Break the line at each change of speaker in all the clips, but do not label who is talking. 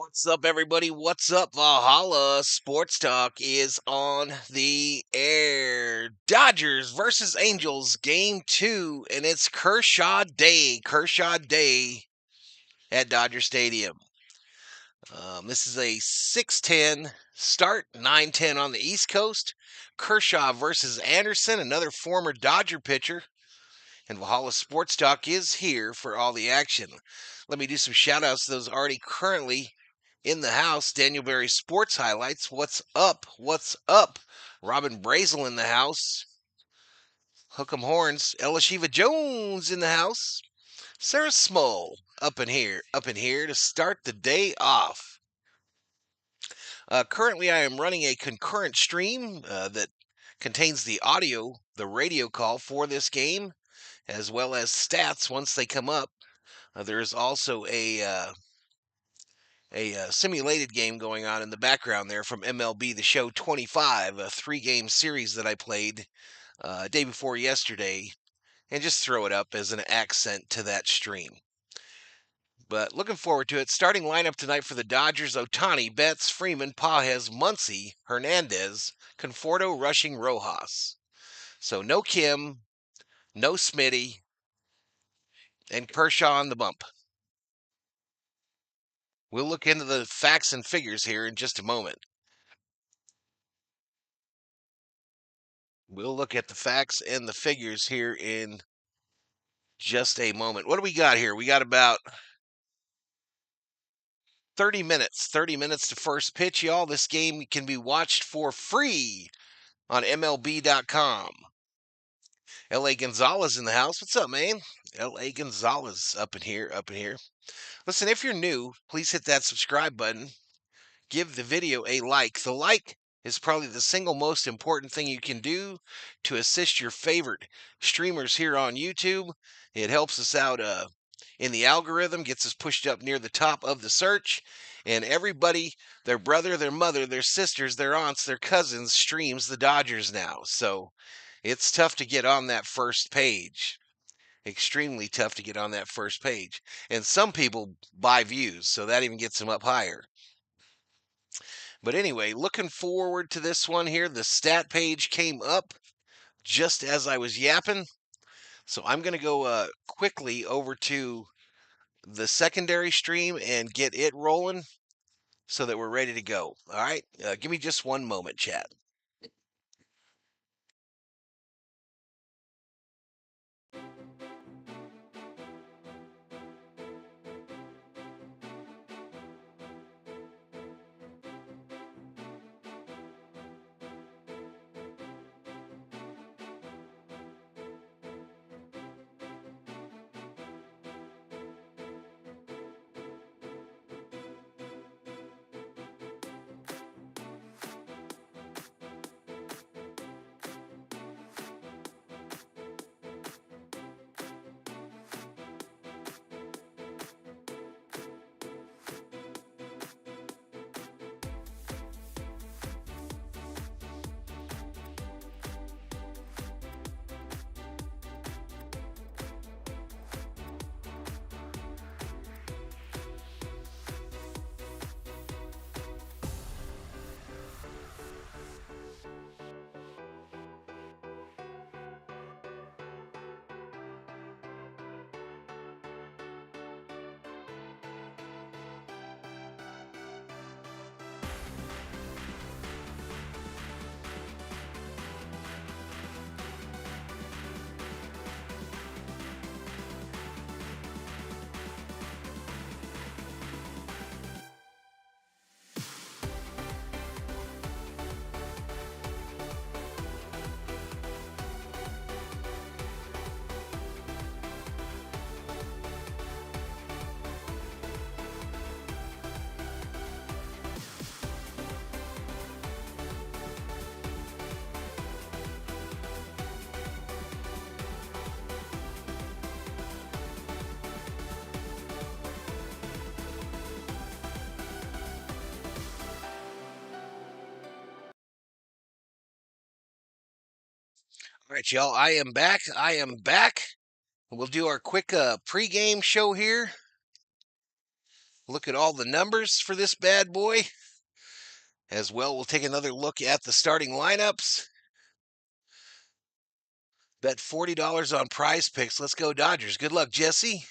What's up, everybody? What's up? Valhalla Sports Talk is on the air. Dodgers versus Angels, game 2, and it's Kershaw Day. Kershaw Day at Dodger Stadium. This is a 6:10 start, 9:10 on the East Coast. Kershaw versus Anderson, another former Dodger pitcher. And Valhalla Sports Talk is here for all the action. Let me do some shout outs to those already currently in the house. Daniel Berry Sports Highlights. What's up? What's up? Robin Brazel in the house. Hook'em Horns. Ella Shiva Jones in the house. Sarah Small up in here to start the day off. Currently, I am running a concurrent stream that contains the audio, the radio call for this game, as well as stats once they come up. There is also a simulated game going on in the background there from MLB The Show 25, a 3-game series that I played day before yesterday, and just throw it up as an accent to that stream. But looking forward to it. Starting lineup tonight for the Dodgers: Ohtani, Betts, Freeman, Pages, Muncy, Hernandez, Conforto, Rushing, Rojas. So no Kim, no Smitty, and Kershaw on the bump. We'll look into the facts and figures here in just a moment. We'll look at the facts and the figures here in just a moment. What do we got here? We got about 30 minutes. 30 minutes to first pitch, y'all. This game can be watched for free on MLB.com. L.A. Gonzalez in the house. What's up, man? L.A. Gonzalez up in here. Listen, if you're new, please hit that subscribe button. Give the video a like. The like is probably the single most important thing you can do to assist your favorite streamers here on YouTube. It helps us out in the algorithm, gets us pushed up near the top of the search, and everybody, their brother, their mother, their sisters, their aunts, their cousins streams the Dodgers now. So it's tough to get on that first page. Extremely tough to get on that first page. And some people buy views, so that even gets them up higher. But anyway, looking forward to this one here. The stat page came up just as I was yapping. So I'm going to go quickly over to the secondary stream and get it rolling so that we're ready to go. All right? Give me just one moment, chat. All right, y'all. I am back. We'll do our quick pregame show here. look at all the numbers for this bad boy. As well, we'll take another look at the starting lineups. Bet $40 on Prize Picks. Let's go Dodgers. Good luck, Jesse.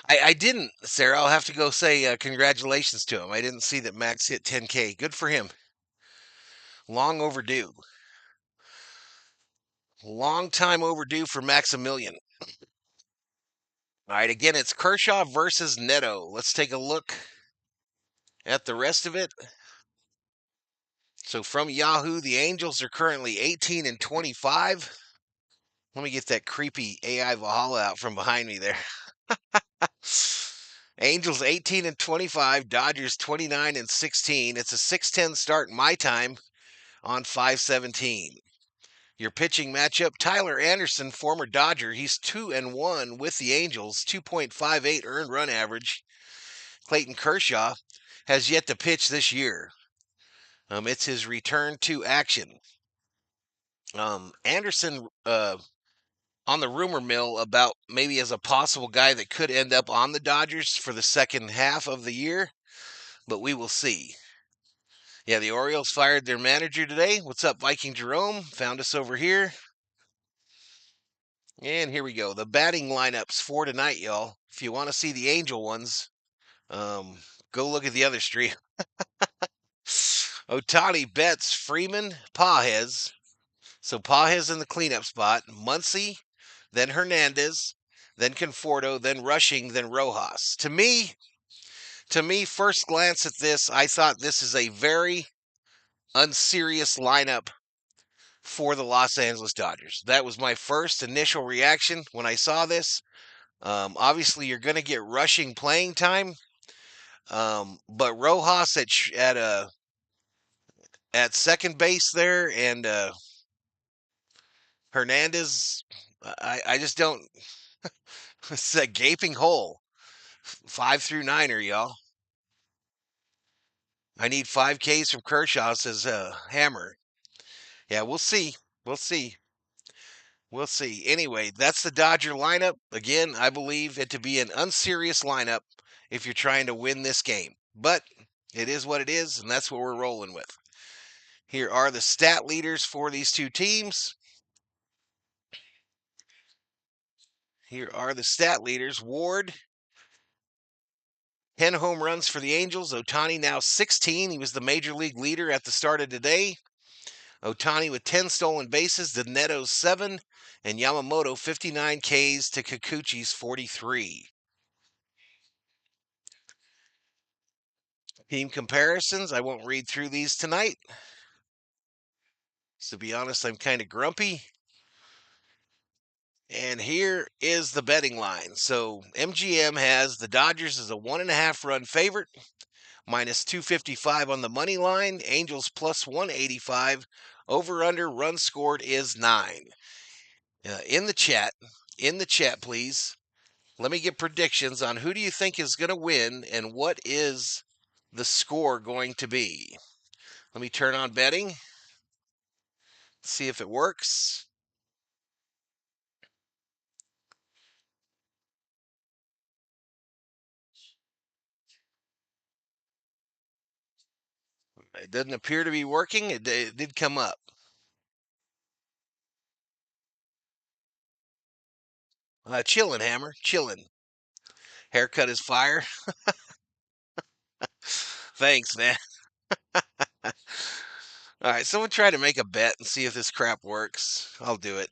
I didn't, Sarah. I'll have to go say congratulations to him. I didn't see that Max hit 10K. Good for him. Long overdue. Long time overdue for Maximilian. All right, again, it's Kershaw versus Neto. Let's take a look at the rest of it. So from Yahoo, the Angels are currently 18 and 25. Let me get that creepy AI Valhalla out from behind me there. Angels 18 and 25, Dodgers 29 and 16. It's a 6:10 start my time on 5:17. Your pitching matchup, Tyler Anderson, former Dodger. He's 2 and 1 with the Angels, 2.58 earned run average. Clayton Kershaw has yet to pitch this year. It's his return to action. Anderson on the rumor mill about maybe as a possible guy that could end up on the Dodgers for the second half of the year, but we will see. Yeah, the Orioles fired their manager today. What's up, Viking Jerome? Found us over here. And here we go. The batting lineups for tonight, y'all. If you want to see the Angel ones, go look at the other stream. Ohtani, Betts, Freeman, Pajes. So Pajes in the cleanup spot. Muncy, then Hernandez, then Conforto, then Rushing, then Rojas. To me, first glance at this, I thought this is a very unserious lineup for the Los Angeles Dodgers. That was my first initial reaction when I saw this. Obviously, you're going to get Rushing playing time, but Rojas at second base there, and Hernandez, I just don't. It's a gaping hole. 5 through 9er, y'all. I need 5Ks from Kershaw, says Hammer. Yeah, we'll see. We'll see. We'll see. Anyway, that's the Dodger lineup. Again, I believe it to be an unserious lineup if you're trying to win this game. But it is what it is, and that's what we're rolling with. Here are the stat leaders for these two teams. Here are the stat leaders. Ward, 10 home runs for the Angels. Ohtani now 16. He was the major league leader at the start of today. Ohtani with 10 stolen bases, the Netos 7, and Yamamoto 59 Ks to Kikuchi's 43. Team comparisons, I won't read through these tonight. To be honest, I'm kind of grumpy. And here is the betting line. So MGM has the Dodgers as a 1.5 run favorite, minus 255 on the money line. Angels plus 185. Over under run scored is 9. In the chat, please. Let me get predictions on who do you think is going to win and what is the score going to be. Let me turn on betting. See if it works. It doesn't appear to be working. It did come up. Chillin', Hammer. Chillin'. Haircut is fire. Thanks, man. All right, someone try to make a bet and see if this crap works. I'll do it.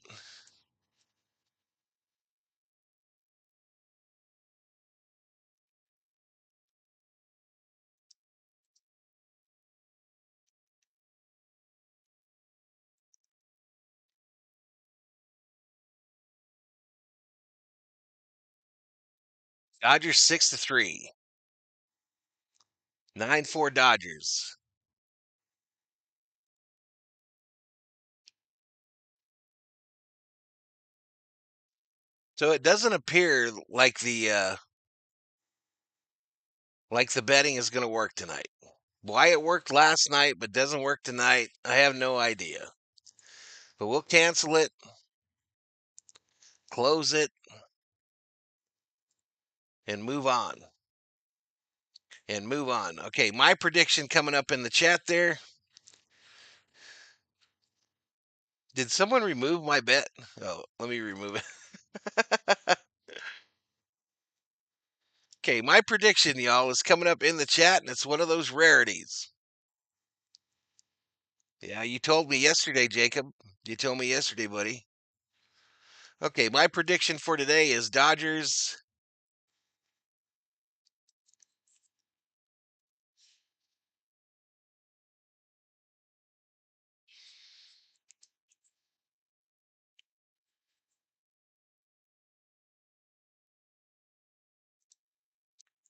Dodgers 6-3. 9-4 Dodgers. So it doesn't appear like the betting is going to work tonight. Why it worked last night but doesn't work tonight, I have no idea. But we'll cancel it, close it, and move on. And move on. Okay, my prediction coming up in the chat there. Did someone remove my bet? Oh, let me remove it. Okay, my prediction, y'all, is coming up in the chat, and it's one of those rarities. Yeah, you told me yesterday, Jacob. You told me yesterday, buddy. Okay, my prediction for today is Dodgers.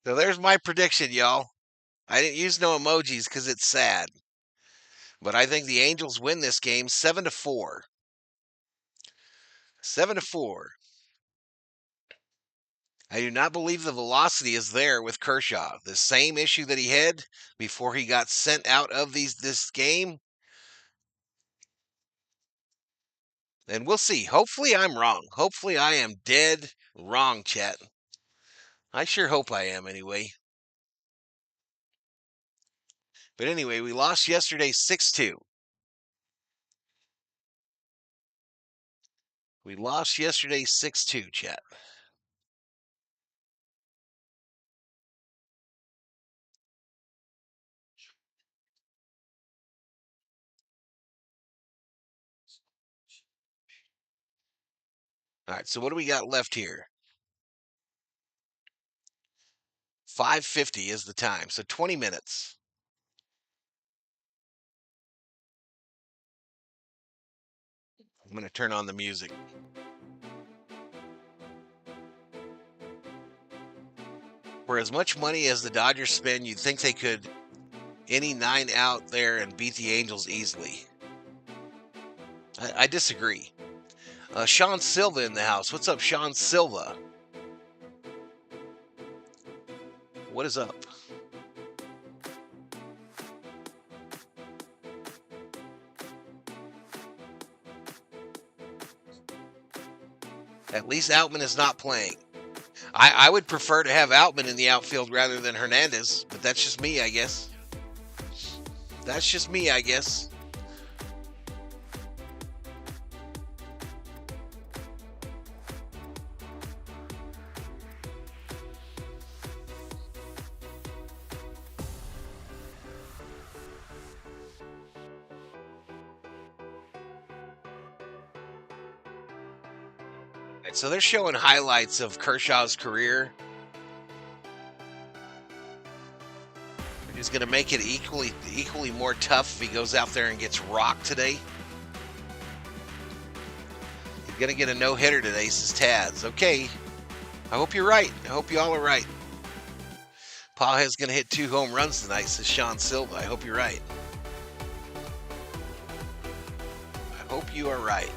So there's my prediction, y'all. I didn't use no emojis because it's sad. But I think the Angels win this game 7-4. 7-4. I do not believe the velocity is there with Kershaw. The same issue that he had before he got sent out of this game. And we'll see. Hopefully I'm wrong. Hopefully I am dead wrong, chat. I sure hope I am anyway. But anyway, we lost yesterday 6-2. We lost yesterday 6-2, chat. All right, so what do we got left here? 5:50 is the time, so 20 minutes. I'm going to turn on the music. For as much money as the Dodgers spend, you'd think they could any 9 out there and beat the Angels easily. I disagree. Sean Silva in the house. What's up, Sean Silva? What is up? At least Outman is not playing. I would prefer to have Outman in the outfield rather than Hernandez, but that's just me, I guess. That's just me, I guess. So they're showing highlights of Kershaw's career. He's going to make it equally more tough if he goes out there and gets rocked today. He's going to get a no-hitter today, says Taz. Okay. I hope you're right. I hope you all are right. Paja's going to hit 2 home runs tonight, says Sean Silva. I hope you're right. I hope you are right.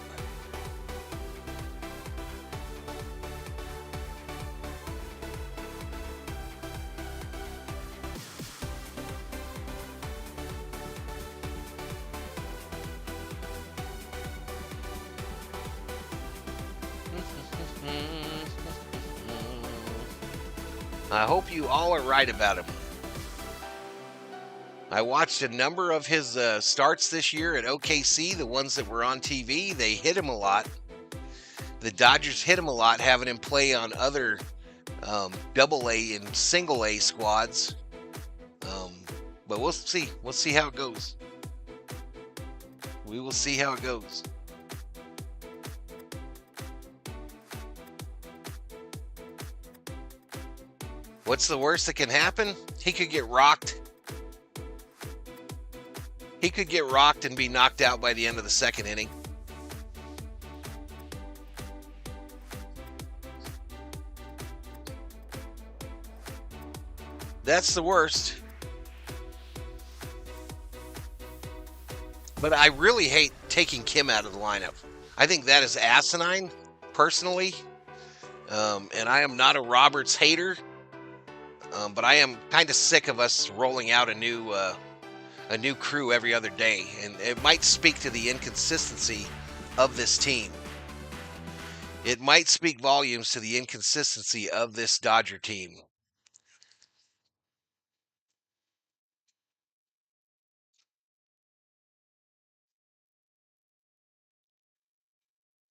I hope you all are right about him. I watched a number of his starts this year at OKC, the ones that were on TV. They hit him a lot. The Dodgers hit him a lot, having him play on other AA and single A squads. But we'll see. We'll see how it goes. We will see how it goes. What's the worst that can happen? He could get rocked. He could get rocked and be knocked out by the end of the second inning. That's the worst. But I really hate taking Kim out of the lineup. I think that is asinine, personally. And I am not a Roberts hater. But I am kind of sick of us rolling out a new crew every other day, and it might speak to the inconsistency of this team. It might speak volumes to the inconsistency of this Dodger team.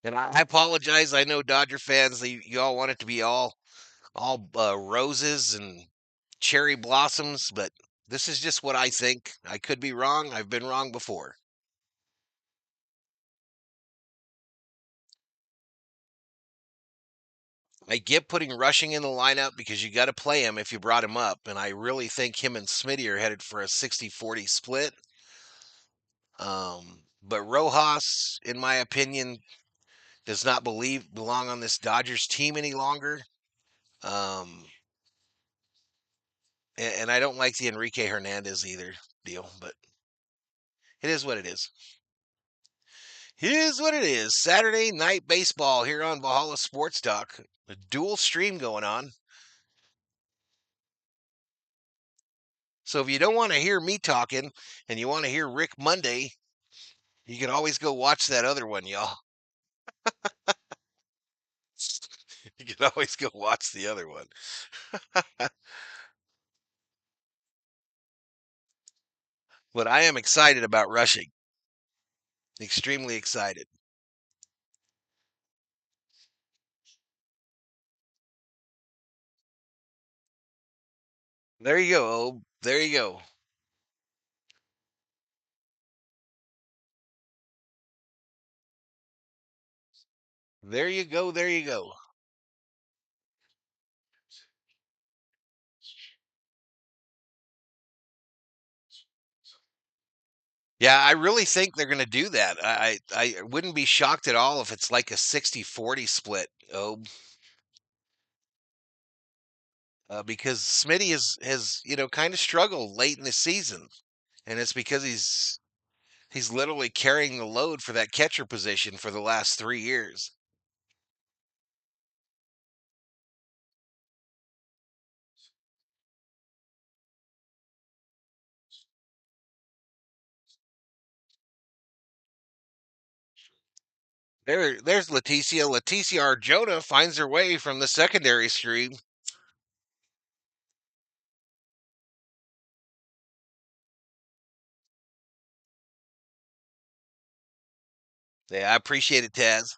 And I apologize. I know Dodger fans, you all want it to be all roses and cherry blossoms, but this is just what I think. I could be wrong. I've been wrong before. I get putting Rushing in the lineup because you got to play him if you brought him up, and I really think him and Smitty are headed for a 60-40 split. But Rojas, in my opinion, does not belong on this Dodgers team any longer. Um, and I don't like the Enrique Hernandez either deal, but it is what it is. Here's what it is. Saturday night baseball here on Valhalla Sports Talk. A dual stream going on. So if you don't want to hear me talking and you want to hear Rick Monday, you can always go watch that other one, y'all. You can always go watch the other one. But I am excited about Rushing. Extremely excited. There you go, Obe. There you go. There you go. There you go. Yeah, I really think they're going to do that. I wouldn't be shocked at all if it's like a 60-40 split, Obe. Because Smitty has kind of struggled late in the season, and it's because he's literally carrying the load for that catcher position for the last 3 years. There's Leticia. Leticia Arjona finds her way from the secondary stream. Yeah, I appreciate it, Taz.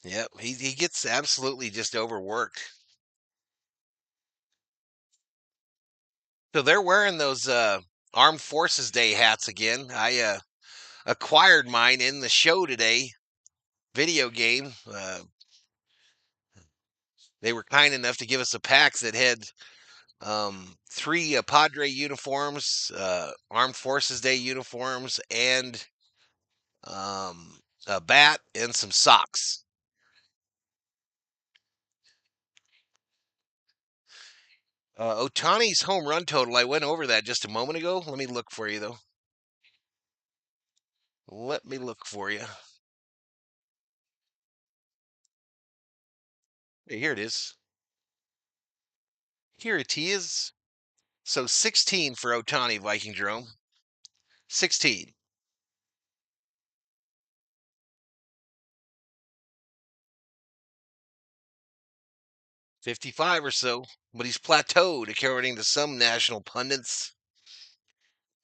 Yep, he gets absolutely just overworked. So they're wearing those Armed Forces Day hats again. I acquired mine in the show today. Video game. They were kind enough to give us a pack that had three Padre uniforms, Armed Forces Day uniforms, and a bat and some socks. Otani's home run total, I went over that just a moment ago. Let me look for you, though. Let me look for you. Hey, here it is. Here it is. So 16 for Otani, Viking Jerome. 16. 55 or so, but he's plateaued, according to some national pundits.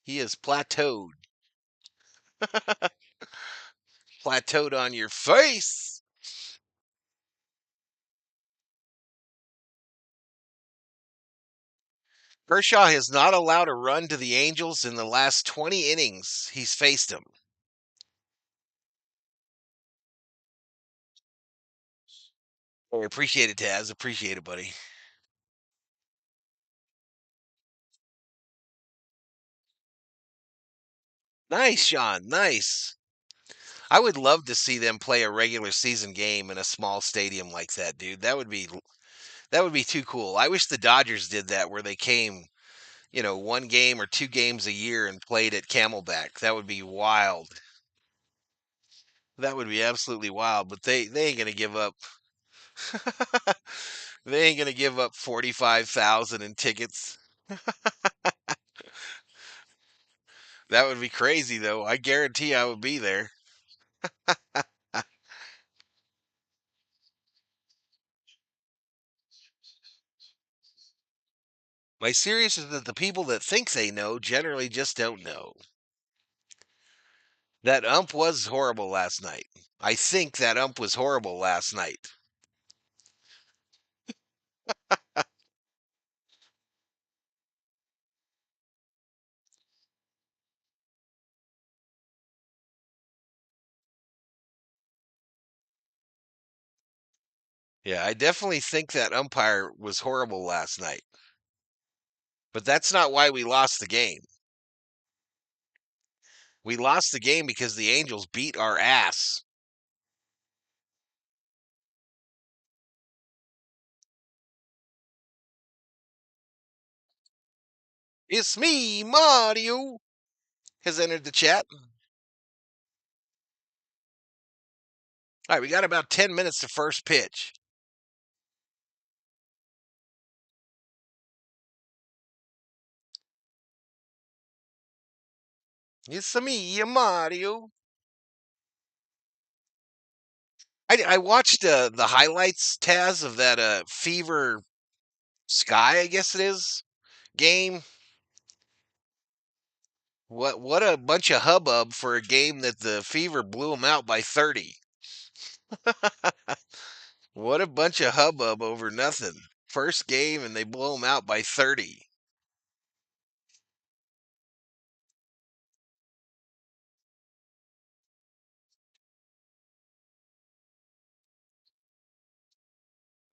He is plateaued. Plateaued on your face. Kershaw has not allowed a run to the Angels in the last 20 innings he's faced them. I appreciate it, Taz. Appreciate it, buddy. Nice, Sean. Nice. I would love to see them play a regular season game in a small stadium like that, dude. That would be too cool. I wish the Dodgers did that where they came, one game or two games a year and played at Camelback. That would be wild. That would be absolutely wild, but they ain't gonna give up. They ain't gonna give up 45,000 in tickets. That would be crazy, though. I guarantee I would be there. My serious is that the people that think they know generally just don't know. That ump was horrible last night. I think that ump was horrible last night. Yeah, I definitely think that umpire was horrible last night. But that's not why we lost the game. We lost the game because the Angels beat our ass. It's me, Mario, has entered the chat. All right, we got about 10 minutes to first pitch. It's me, Mario. I watched the highlights, Taz, of that Fever Sky, I guess it is, game. What a bunch of hubbub for a game that the Fever blew them out by 30. What a bunch of hubbub over nothing. First game and they blow them out by 30.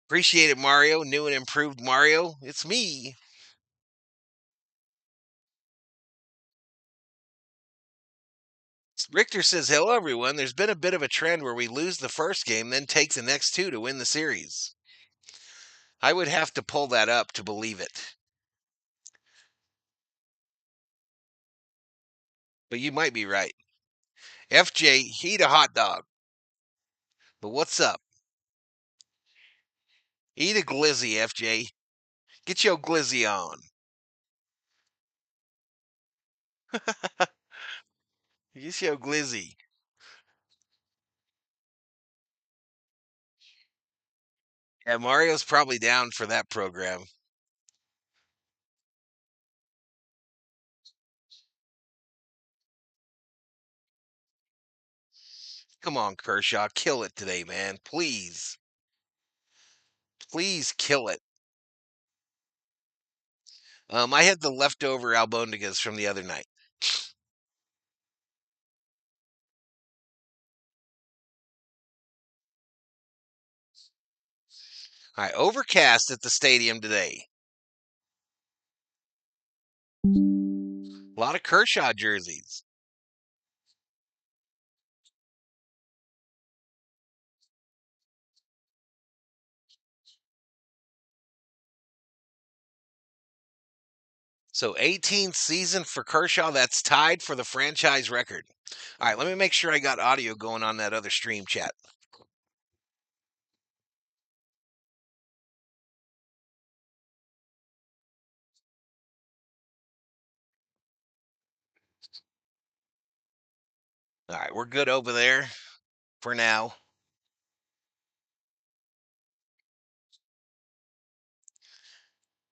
Appreciate it, Mario. New and improved Mario. It's me. Richter says, hello, everyone. There's been a bit of a trend where we lose the first game, then take the next two to win the series. I would have to pull that up to believe it. But you might be right. FJ, eat a hot dog. But what's up? Eat a glizzy, FJ. Get your glizzy on. Get your glizzy. Yeah, Mario's probably down for that program. Come on, Kershaw. Kill it today, man. Please. Please kill it. I had the leftover albondigas from the other night. All right, overcast at the stadium today. A lot of Kershaw jerseys. So 18th season for Kershaw. That's tied for the franchise record. All right, let me make sure I got audio going on that other stream chat. All right, we're good over there for now.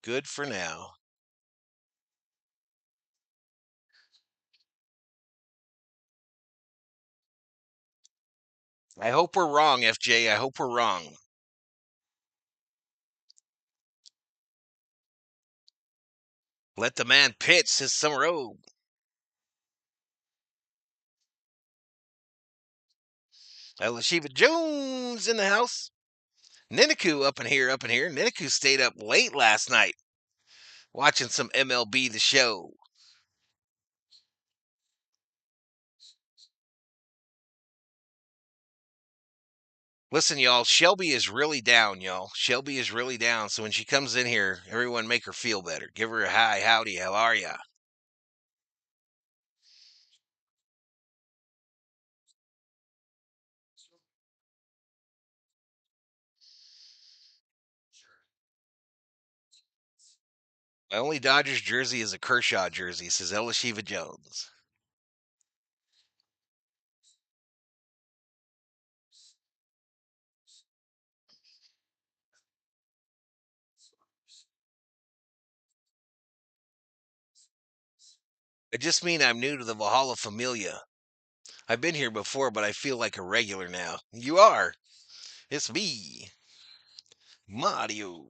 Good for now. I hope we're wrong, FJ. I hope we're wrong. Let the man pitch, says Summer O. Shiva Jones in the house. Niniku up in here, up in here. Niniku stayed up late last night watching some MLB The Show. Listen, y'all, Shelby is really down, y'all. Shelby is really down. So when she comes in here, everyone make her feel better. Give her a hi, howdy, how are ya? My only Dodgers jersey is a Kershaw jersey, says Shiva Jones. I just mean I'm new to the Valhalla Familia. I've been here before, but I feel like a regular now. You are. It's me, Mario.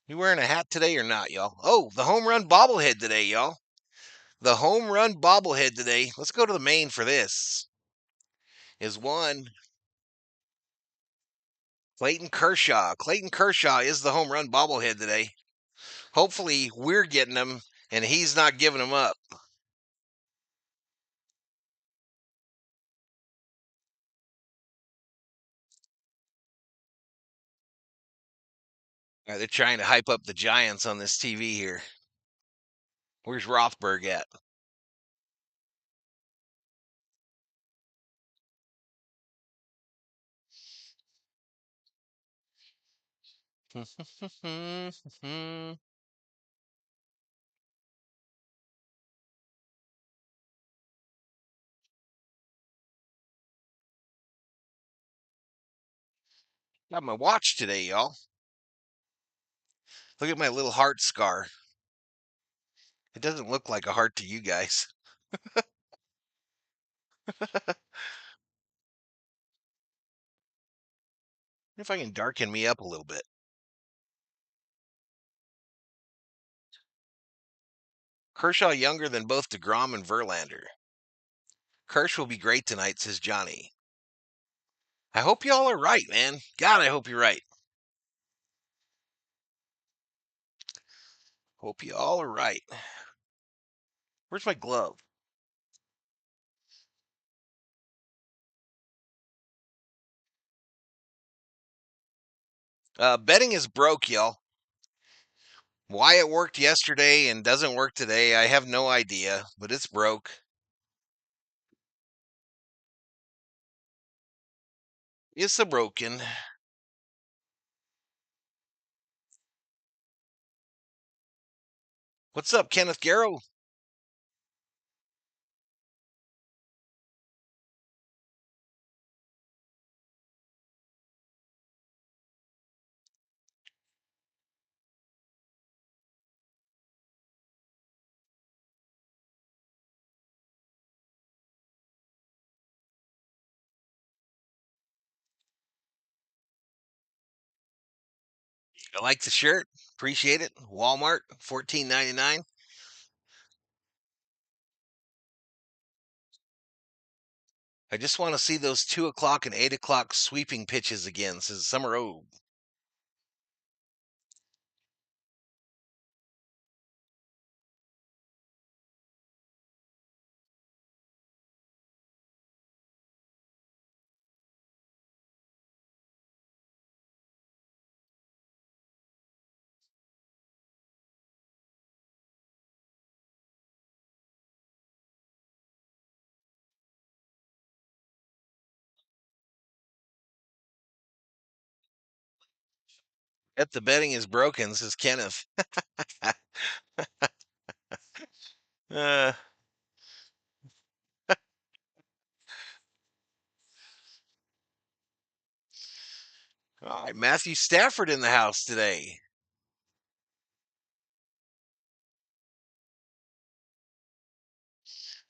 You wearing a hat today or not, y'all? Oh, the home run bobblehead today, y'all. The home run bobblehead today. Let's go to the main for this. Is one Clayton Kershaw. Clayton Kershaw is the home run bobblehead today. Hopefully, we're getting him and he's not giving him up. They're trying to hype up the Giants on this TV here. Where's Rothberg at? Got my watch today, y'all. Look at my little heart scar. It doesn't look like a heart to you guys. If I can darken me up a little bit. Kershaw younger than both DeGrom and Verlander. Kersh will be great tonight, says Johnny. I hope y'all are right, man. God, I hope you're right. Hope you all are right. Where's my glove? Betting is broke, y'all. Why it worked yesterday and doesn't work today, I have no idea, but it's broke. It's a broken. What's up, Kenneth Garrow? I like the shirt. Appreciate it. Walmart, $14.99. I just want to see those 2 o'clock and 8 o'clock sweeping pitches again, says Summer O. Bet the betting is broken, says Kenneth. uh, all right, Matthew Stafford in the house today.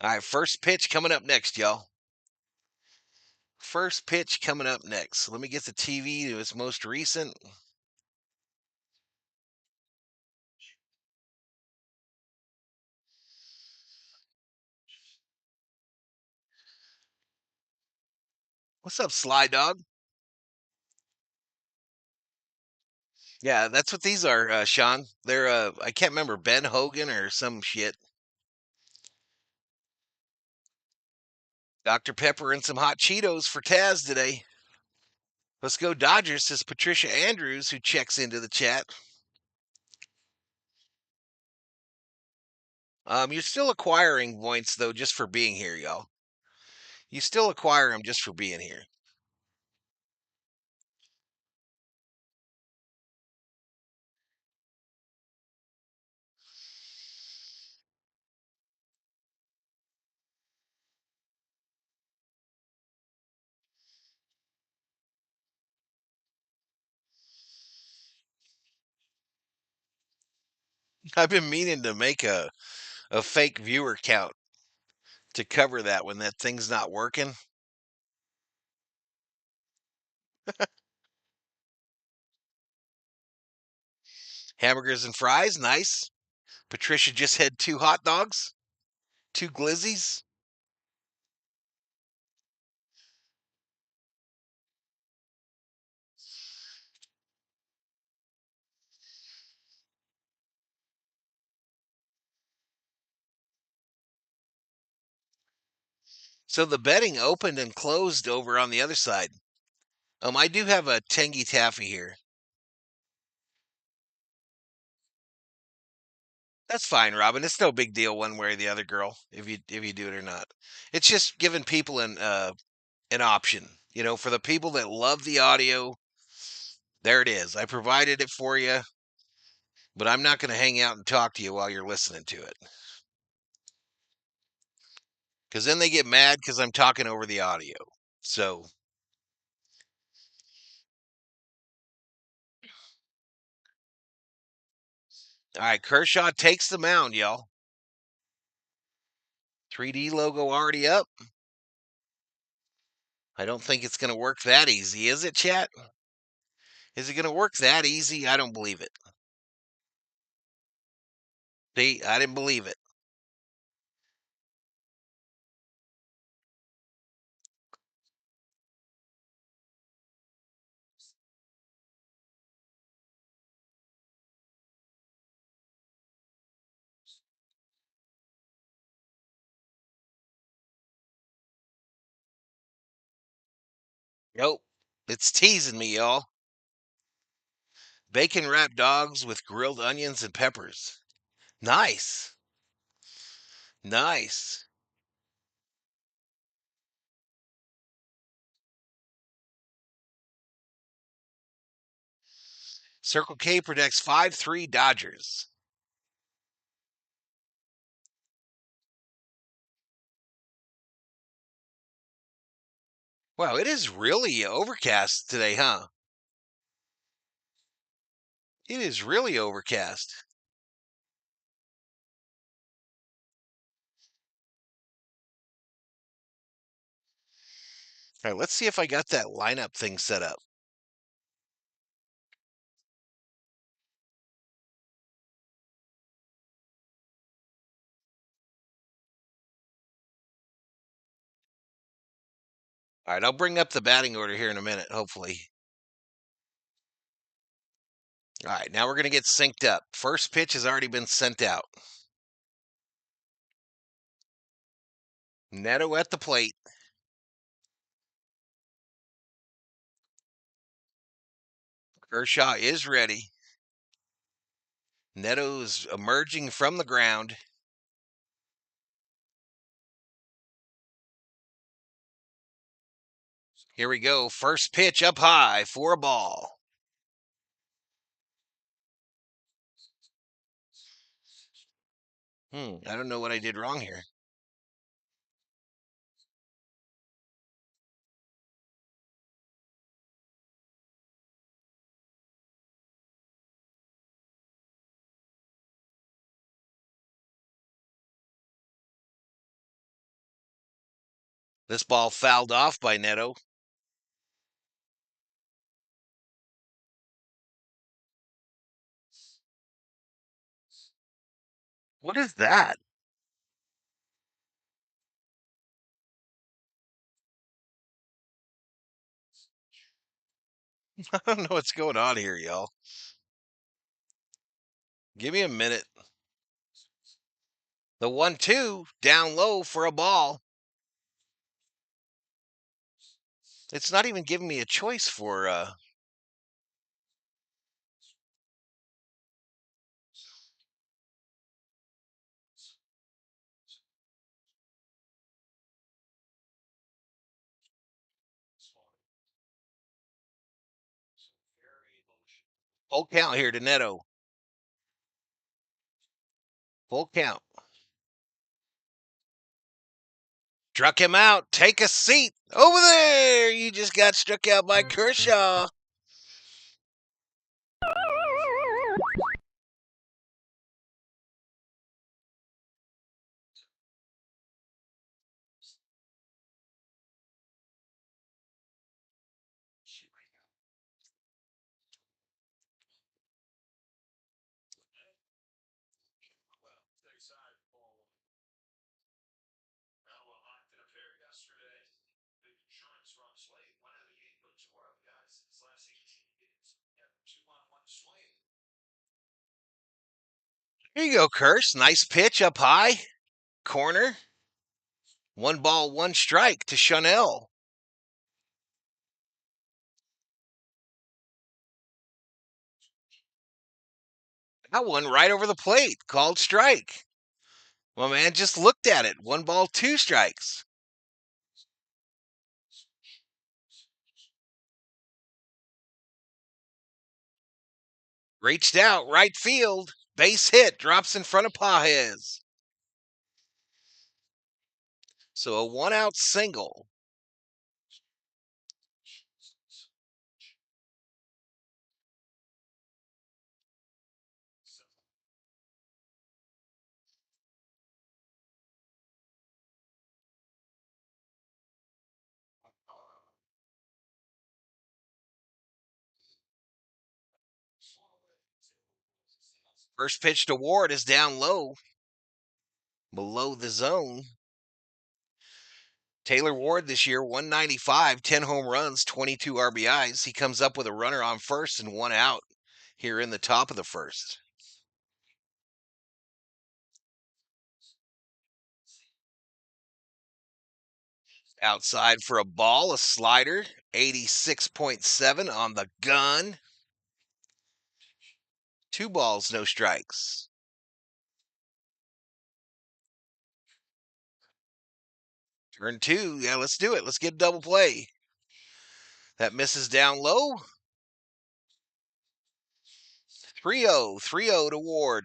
All right, first pitch coming up next, y'all. First pitch coming up next. Let me get the TV to its most recent. What's up, Sly Dog? Yeah, that's what these are, Sean. They're I can't remember, Ben Hogan or some shit. Dr. Pepper and some hot Cheetos for Taz today. Let's go Dodgers, says Patricia Andrews, who checks into the chat. You're still acquiring points though, just for being here, y'all. You still acquire them just for being here. I've been meaning to make a fake viewer count to cover that when that thing's not working. Hamburgers and fries, nice. Patricia just had 2 hot dogs, 2 glizzies. So the betting opened and closed over on the other side. I do have a tangy taffy here. That's fine, Robin. It's no big deal one way or the other, girl. If you do it or not, it's just giving people an option. For the people that love the audio, there it is. I provided it for you, but I'm not going to hang out and talk to you while you're listening to it, because then they get mad because I'm talking over the audio. So, all right, Kershaw takes the mound, y'all. 3D logo already up. I don't think it's going to work that easy, is it, chat? Is it going to work that easy? I don't believe it. See, I didn't believe it. Nope. It's teasing me, y'all. Bacon wrapped dogs with grilled onions and peppers. Nice. Nice. Circle K predicts 5-3 Dodgers. Wow, it is really overcast today, huh? It is really overcast. All right, let's see if I got that lineup thing set up. All right, I'll bring up the batting order here in a minute, hopefully. All right, now we're going to get synced up. First pitch has already been sent out. Neto at the plate. Kershaw is ready. Neto's emerging from the ground. Here we go. First pitch up high for a ball. I don't know what I did wrong here. This ball fouled off by Neto. What is that? I don't know what's going on here, y'all. Give me a minute. The 1-2 down low for a ball. It's not even giving me a choice for full count here to Neto. Full count. Struck him out. Take a seat. Over there. You just got struck out by Kershaw. Here you go, Kirsch. Nice pitch up high. Corner. 1 ball, 1 strike to Chanel. That one right over the plate. Called strike. My man just looked at it. 1 ball, 2 strikes. Reached out, right field. Base hit. Drops in front of Pajes. So a 1-out single. First pitch to Ward is down low. Below the zone. Taylor Ward this year, 195, 10 home runs, 22 RBIs. He comes up with a runner on first and 1 out here in the top of the first. Outside for a ball, a slider, 86.7 on the gun. 2 balls, no strikes. Turn 2. Yeah, let's do it. Let's get a double play. That misses down low. 3-0. 3-0 to Ward.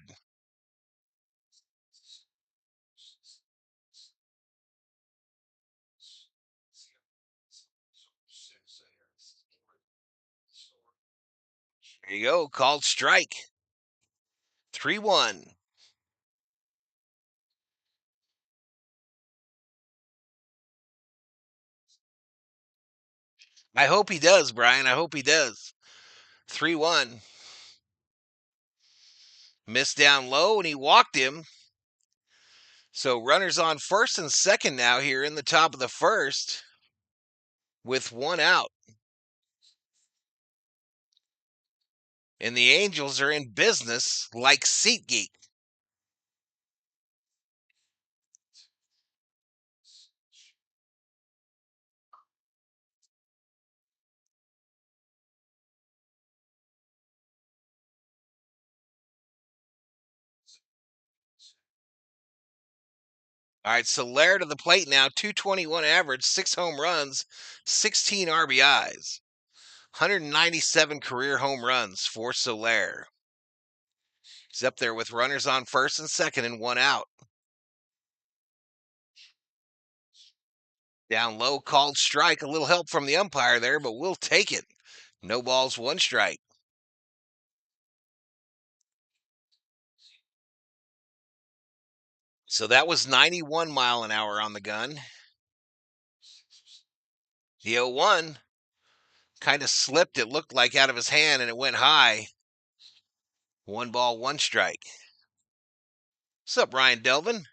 There you go. Called strike. 3-1. I hope he does, Brian. I hope he does. 3-1. Missed down low, and he walked him. So runners on first and second now here in the top of the first with 1 out. And the Angels are in business like SeatGeek. All right, Soler to the plate now, 221 average, 6 home runs, 16 RBIs, 197 career home runs for Soler. He's up there with runners on first and second and 1 out. Down low, called strike. A little help from the umpire there, but we'll take it. No balls, 1 strike. So that was 91 mile an hour on the gun. The 0-1 kind of slipped, it looked like, out of his hand, and it went high. 1 ball, 1 strike. What's up, Ryan Delvin?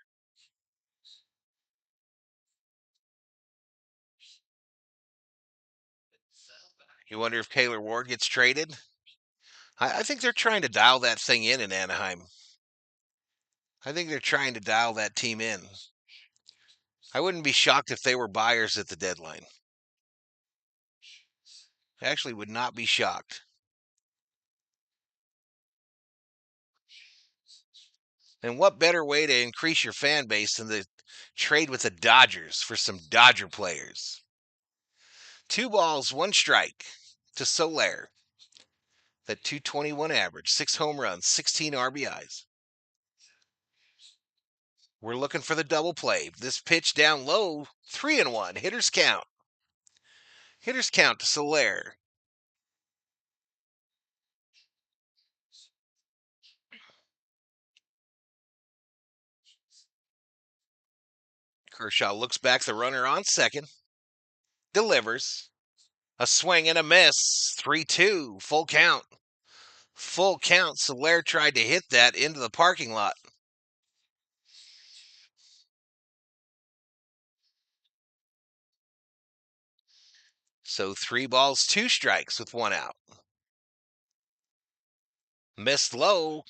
You wonder if Taylor Ward gets traded? I think they're trying to dial that thing in Anaheim. I think they're trying to dial that team in. I wouldn't be shocked if they were buyers at the deadline. I actually would not be shocked. And what better way to increase your fan base than to trade with the Dodgers for some Dodger players? 2 balls, 1 strike to Soler. That 221 average, 6 home runs, 16 RBIs. We're looking for the double play. This pitch down low, 3-1. Hitters count. Hitters count to Soler. Kershaw looks back, the runner on second. Delivers. A swing and a miss. 3-2. Full count. Full count. Soler tried to hit that into the parking lot. So 3 balls, 2 strikes with 1 out. Missed low,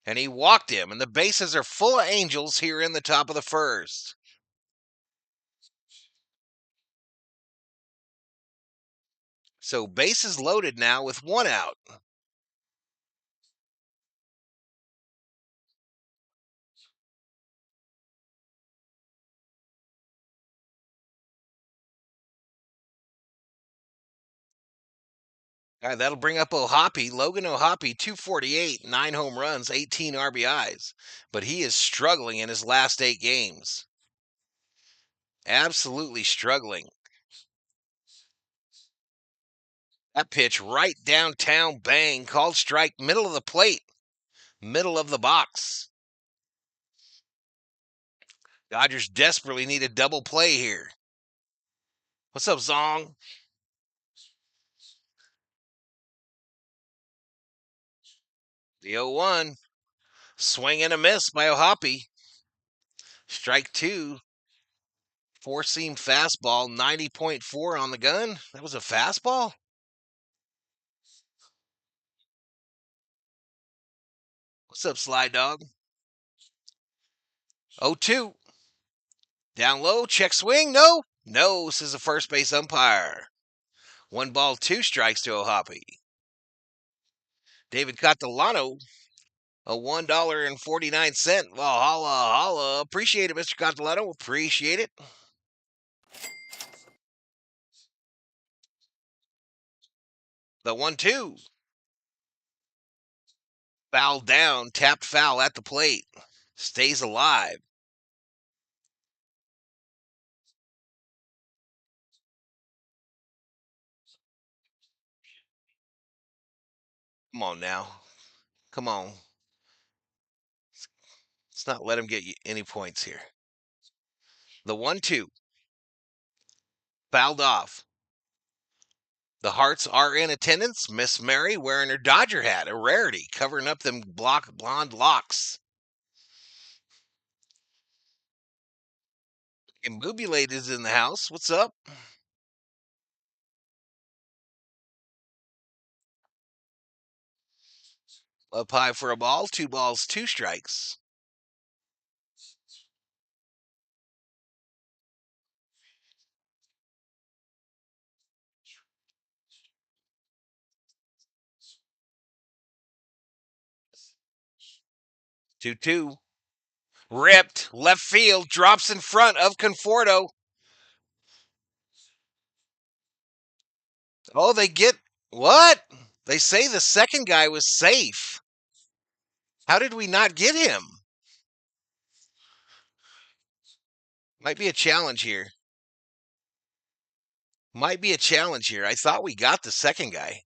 and he walked him, and the bases are full of Angels here in the top of the first. So bases loaded now with 1 out. All right, that'll bring up Ohapi. Logan Ohapi, 248, 9 home runs, 18 RBIs. But he is struggling in his last 8 games. Absolutely struggling. That pitch right downtown, bang, called strike, middle of the plate, middle of the box. Dodgers desperately need a double play here. What's up, Zong? The 0-1. Swing and a miss by Ohapi. Strike 2. Four-seam fastball, 90.4 on the gun. That was a fastball? What's up, Sly Dog? 0-2. Down low, check swing. No. No, says the first base umpire. 1 ball, 2 strikes to Ohapi. David Catalano, a $1.49 Valhalla holla. Appreciate it, Mr. Catalano. Appreciate it. The 1-2. Foul down, tapped foul at the plate. Stays alive. Come on now. Come on. Let's not let him get you any points here. The 1-2. Fouled off. The Hearts are in attendance. Miss Mary wearing her Dodger hat, a rarity, covering up them blonde locks. Immobulate is in the house. What's up? Up high for a ball. 2 balls, 2 strikes. Two. Ripped. Left field. Drops in front of Conforto. Oh, they get what? They say the second guy was safe. How did we not get him? Might be a challenge here. Might be a challenge here. I thought we got the second guy.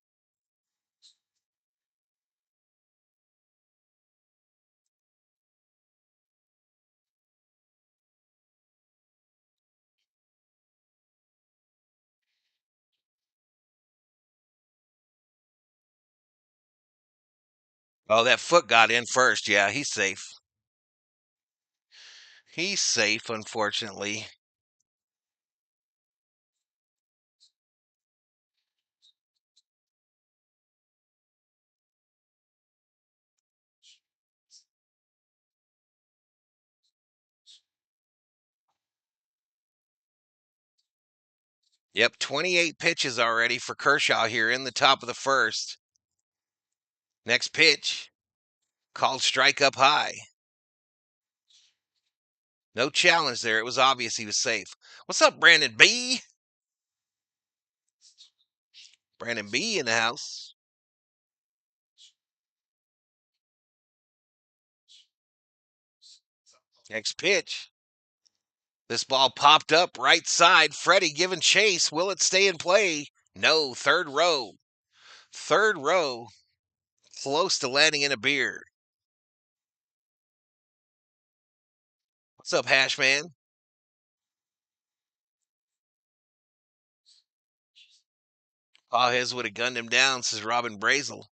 Oh, that foot got in first. Yeah, he's safe. He's safe, unfortunately. Yep, 28 pitches already for Kershaw here in the top of the first. Next pitch, called strike up high. No challenge there. It was obvious he was safe. What's up, Brandon B? Brandon B in the house. Next pitch. This ball popped up right side. Freddie giving chase. Will it stay in play? No. Third row. Third row. Close to landing in a beer. What's up, Hashman? Pajes would have gunned him down, says Robin Brazel.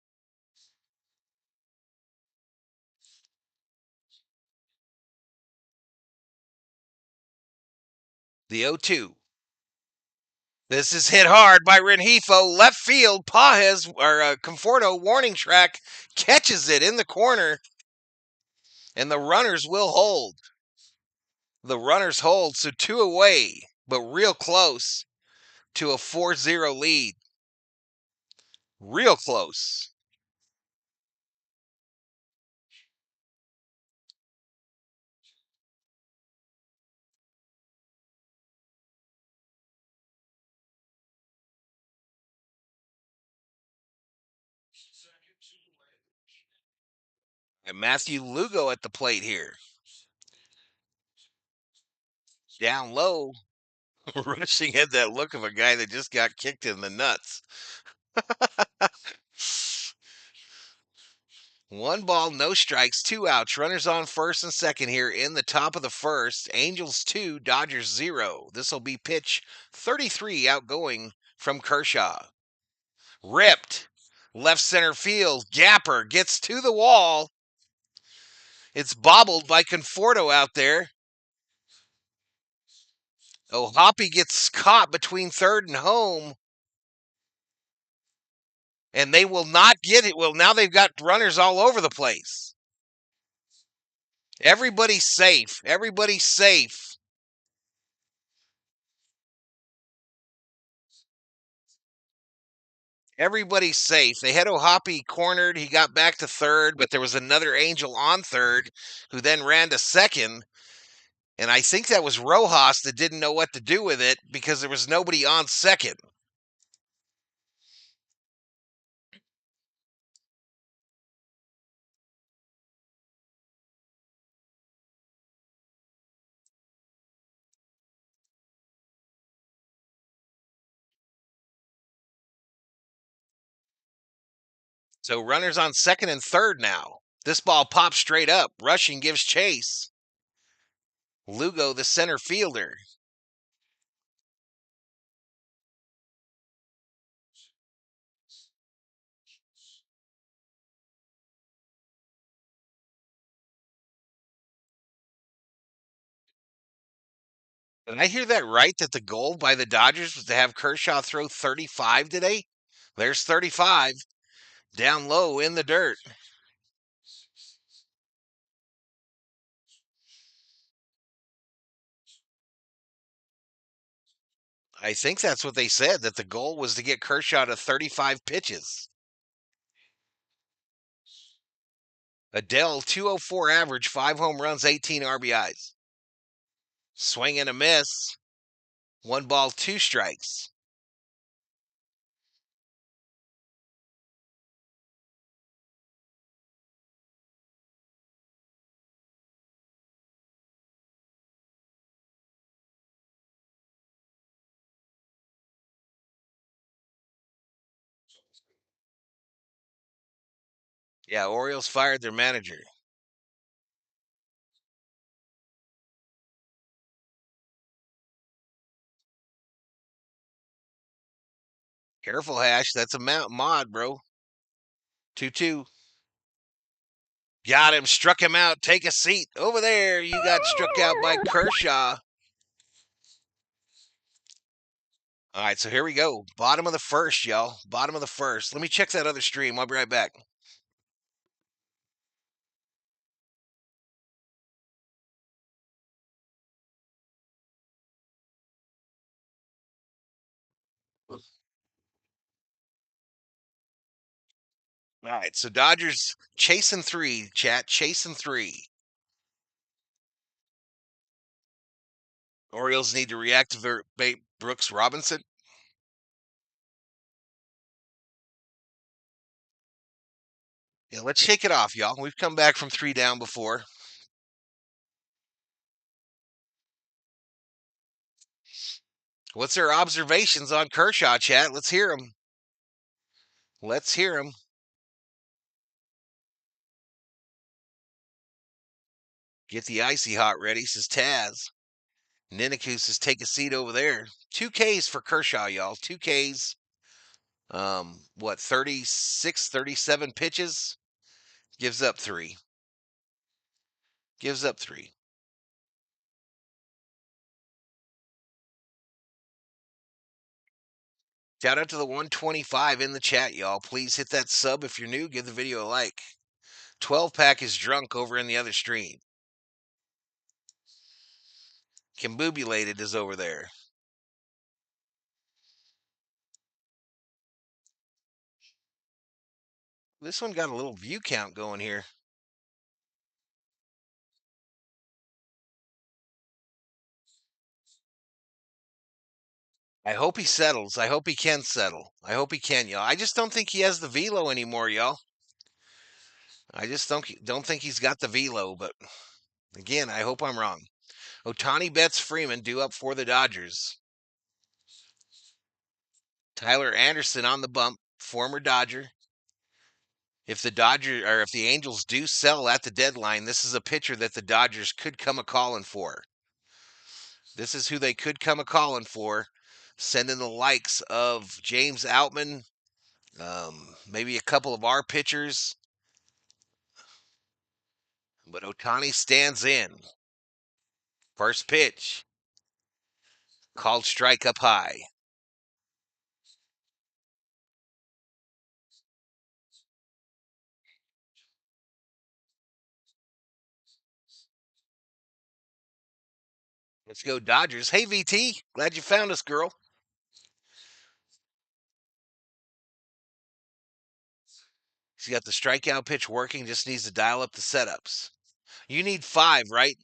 The 0-2. This is hit hard by Rengifo. Left field. Pajes, or Conforto, warning track, catches it in the corner. And the runners will hold. The runners hold, so 2 away, but real close to a 4-0 lead. Real close. And Matthew Lugo at the plate here. Down low. Rushing had that look of a guy that just got kicked in the nuts. 1 ball, no strikes, 2 outs. Runners on first and second here in the top of the first. Angels 2, Dodgers 0. This will be pitch 33 outgoing from Kershaw. Ripped. Left center field. Gapper gets to the wall. It's bobbled by Conforto out there. Oh, Hoppy gets caught between third and home. And they will not get it. Well, now they've got runners all over the place. Everybody's safe. Everybody's safe. Everybody's safe. They had O'Hoppy cornered. He got back to third, but there was another Angel on third who then ran to second. And I think that was Rojas that didn't know what to do with it because there was nobody on second. So runners on second and third now. This ball pops straight up. Rushing gives chase. Lugo, the center fielder. Did I hear that right? That the goal by the Dodgers was to have Kershaw throw 35 today? There's 35 down low in the dirt. I think that's what they said, that the goal was to get Kershaw to 35 pitches. Adele, 204 average, 5 home runs, 18 RBIs. Swing and a miss. 1 ball, 2 strikes. Yeah, Orioles fired their manager. Careful, Hash. That's a mod, bro. 2-2. Got him. Struck him out. Take a seat. Over there, you got struck out by Kershaw. All right, so here we go. Bottom of the first, y'all. Bottom of the first. Let me check that other stream. I'll be right back. All right, so Dodgers chasing 3, chat. Chasing 3. Orioles need to reactivate Brooks Robinson. Yeah, let's shake it off, y'all. We've come back from 3 down before. What's their observations on Kershaw, chat? Let's hear them. Let's hear them. Get the icy hot ready, says Taz. Niniku says take a seat over there. 2 Ks for Kershaw, y'all. 2 Ks. What, 36, 37 pitches? Gives up 3. Gives up 3. Shout out to the 125 in the chat, y'all. Please hit that sub if you're new. Give the video a like. 12-pack is drunk over in the other stream. Combubulated is over there. This one got a little view count going here. I hope he settles. I hope he can settle. I hope he can, y'all. I just don't think he has the velo anymore, y'all. I just don't think he's got the velo, but again, I hope I'm wrong. Ohtani bets Freeman due up for the Dodgers. Tyler Anderson on the bump, former Dodger. If the Angels do sell at the deadline, this is a pitcher that the Dodgers could come a calling for. This is who they could come a calling for. Sending the likes of James Outman, maybe a couple of our pitchers. But Ohtani stands in. First pitch. Called strike up high. Let's go Dodgers. Hey, VT. Glad you found us, girl. He's got the strikeout pitch working. Just needs to dial up the setups. You need 5, right,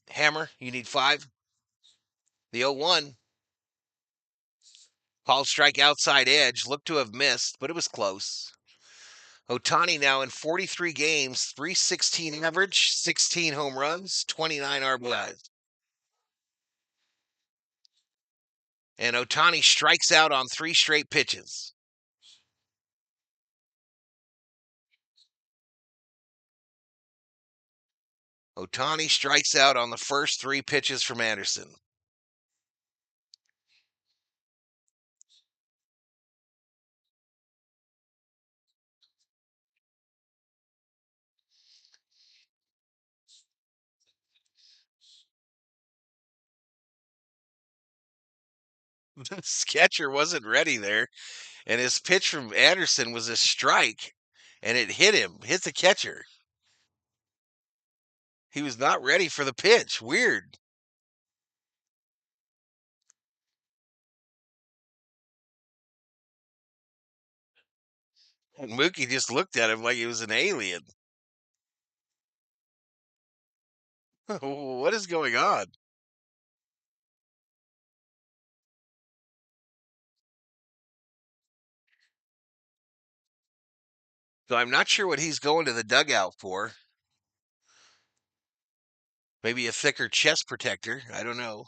Hammer? You need 5? The 0-1. Called strike outside edge. Looked to have missed, but it was close. Ohtani now in 43 games, 316 average, 16 home runs, 29 RBIs. And Ohtani strikes out on 3 straight pitches. Ohtani strikes out on the first 3 pitches from Anderson. The catcher wasn't ready there, and his pitch from Anderson was a strike, and it hit the catcher. He was not ready for the pitch. Weird. And Mookie just looked at him like he was an alien. What is going on? So I'm not sure what he's going to the dugout for. Maybe a thicker chest protector. I don't know.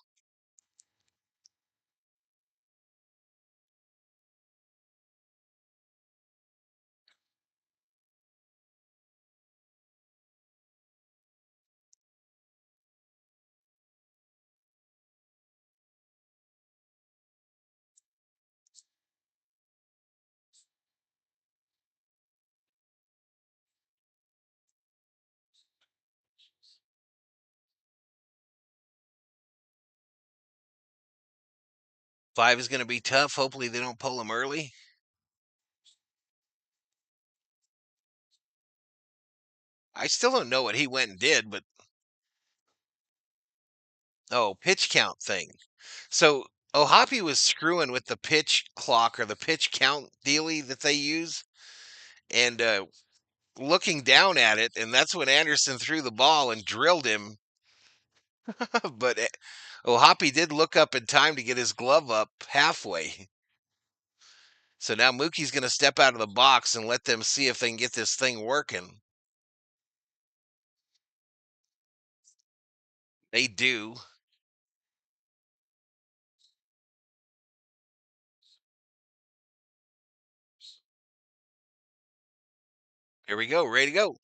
Five is going to be tough. Hopefully they don't pull him early. I still don't know what he went and did, but pitch count thing. So Ohapi was screwing with the pitch clock or the pitch count dealy that they use, and looking down at it, and that's when Anderson threw the ball and drilled him. But Ohapi did look up in time to get his glove up halfway. So now Mookie's going to step out of the box and let them see if they can get this thing working. They do. Here we go. Ready to go.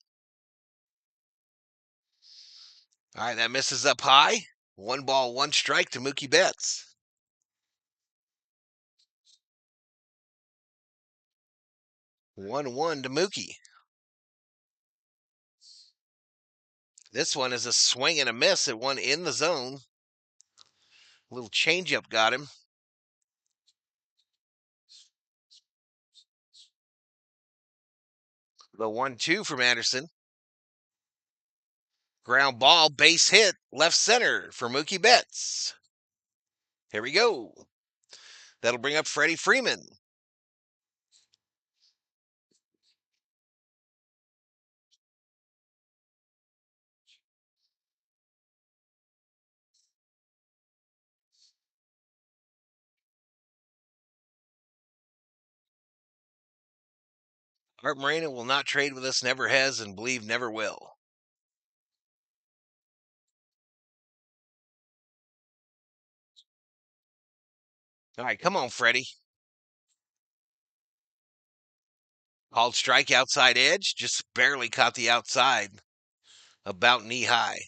All right, that misses up high. 1 ball, 1 strike to Mookie Betts. 1-1 to Mookie. This one is a swing and a miss at one in the zone. A little changeup got him. The 1-2 from Anderson. Ground ball, base hit, left center for Mookie Betts. Here we go. That'll bring up Freddie Freeman. Art Moreno will not trade with us, never has, and believe never will. All right, come on, Freddie. Called strike outside edge, just barely caught the outside, about knee high.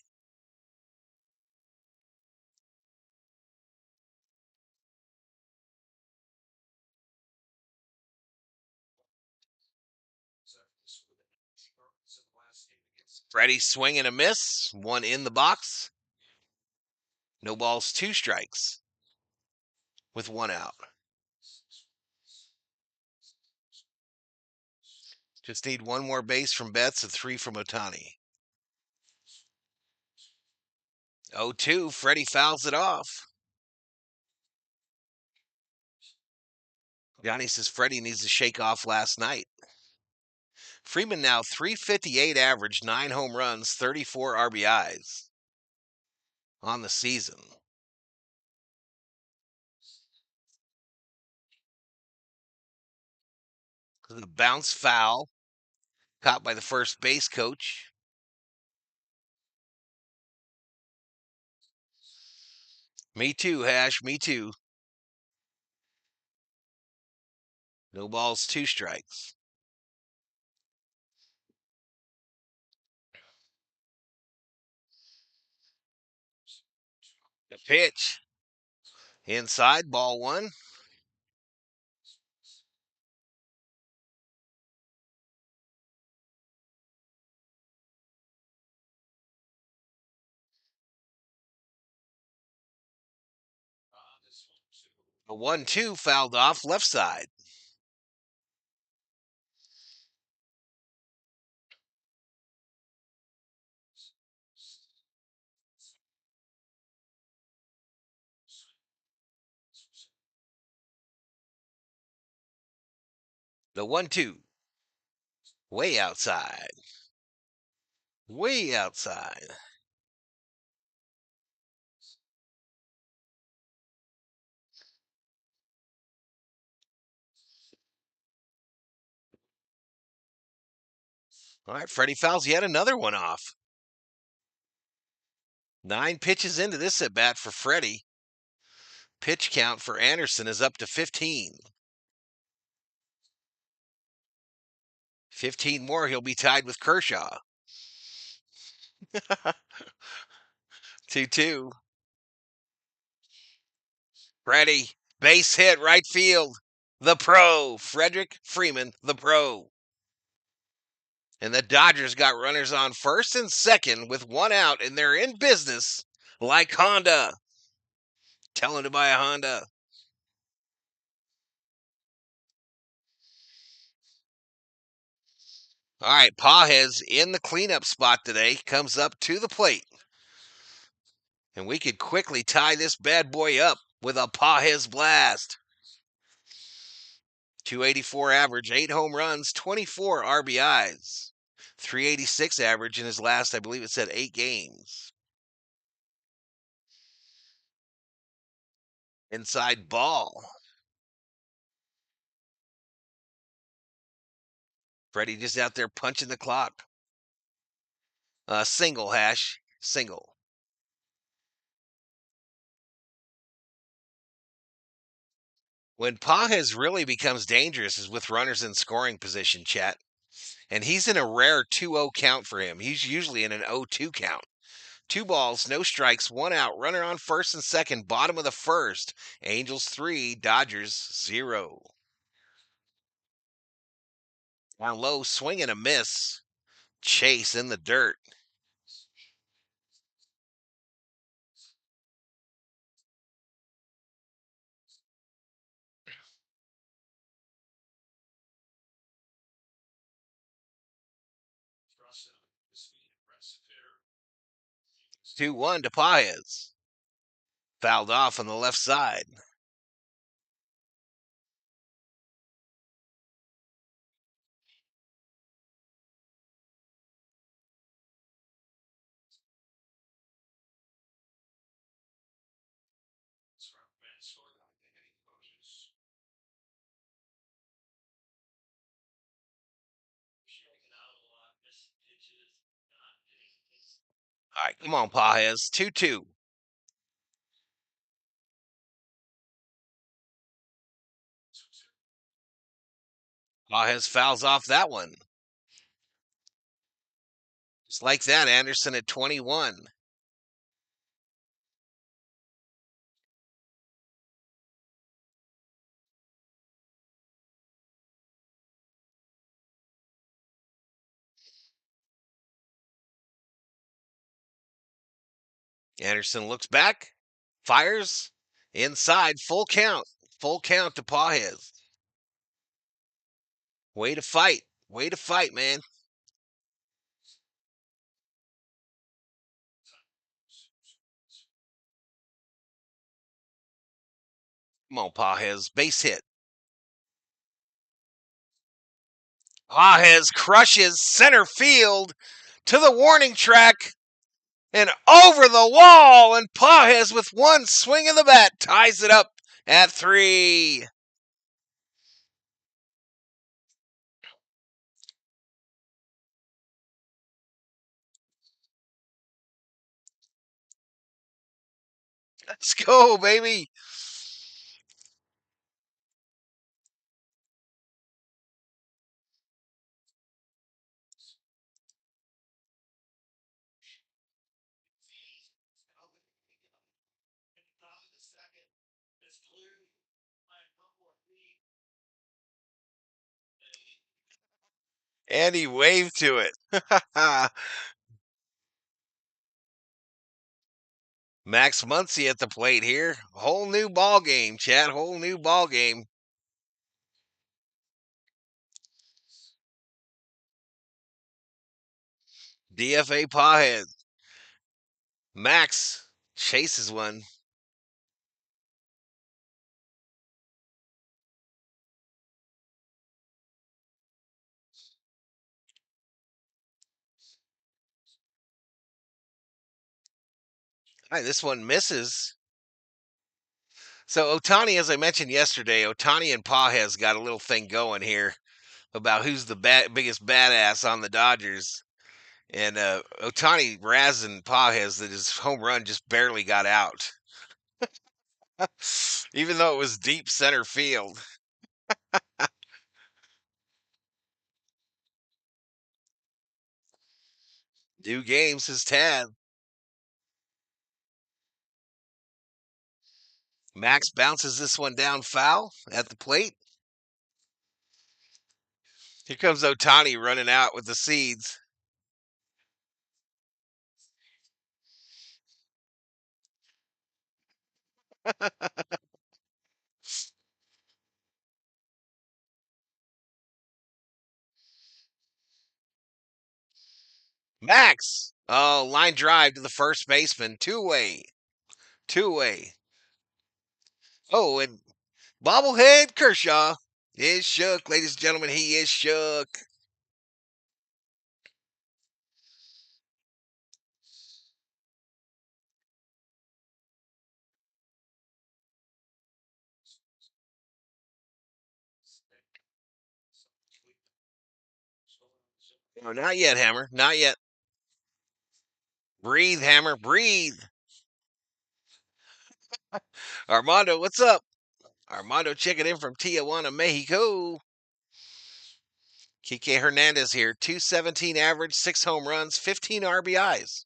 Freddie swing and a miss, one in the box. No balls, 2 strikes with 1 out. Just need 1 more base from Betts and 3 from Ohtani. 0-2, Freddie fouls it off. Johnny says Freddie needs to shake off last night. Freeman now 358 average, 9 home runs, 34 RBIs on the season. The bounce foul, caught by the first base coach. Me too, Hash, me too. No balls, 2 strikes. The pitch. Inside, ball 1. A 1-2 fouled off left side. The 1-2. Way outside. Way outside. All right, Freddie fouls yet another one off. 9 pitches into this at bat for Freddie. Pitch count for Anderson is up to 15. 15 more, he'll be tied with Kershaw. 2-2. Freddie, base hit, right field. The pro, Frederick Freeman, the pro. And the Dodgers got runners on first and second with 1 out, and they're in business like Honda. Tell him to buy a Honda. All right, Pages in the cleanup spot today, comes up to the plate. And we could quickly tie this bad boy up with a Pages blast. 284 average, 8 home runs, 24 RBIs. 386 average in his last, I believe it said 8 games. Inside ball. Freddie just out there punching the clock. Single, Hash. Single. When Pages really becomes dangerous is with runners in scoring position, chat. And he's in a rare 2-0 count for him. He's usually in an 0-2 count. 2 balls, no strikes, 1 out. Runner on first and second, bottom of the first. Angels 3, Dodgers 0. Down low, swing and a miss. Chase in the dirt. 2-1 to Paez. Fouled off on the left side. All right, come on, Paez. 2-2. Paez fouls off that one. Just like that, Anderson at 21. Anderson looks back, fires, inside, full count. Full count to Paez. Way to fight. Way to fight, man. Come on, Paez. Base hit. Paez crushes center field to the warning track and over the wall. And Paez, with one swing of the bat, ties it up at 3. Let's go, baby. And he waved to it. Max Muncy at the plate here. Whole new ball game, Chad. Whole new ball game. DFA Paez. Max chases one. All right, this one misses. So Ohtani, as I mentioned yesterday, Ohtani and Paez got a little thing going here about who's the biggest badass on the Dodgers. And Ohtani razzing Paez that his home run just barely got out, even though it was deep center field. 2 games his Tad. Max bounces this one down foul at the plate. Here comes Ohtani running out with the seeds. Max! Oh, line drive to the first baseman. Two-way. Two-way. Oh, and bobblehead Kershaw is shook. Ladies and gentlemen, he is shook. No, not yet, Hammer. Not yet. Breathe, Hammer. Breathe. Armando, what's up? Armando checking in from Tijuana, Mexico. Kike Hernandez here. 217 average, 6 home runs, 15 RBIs.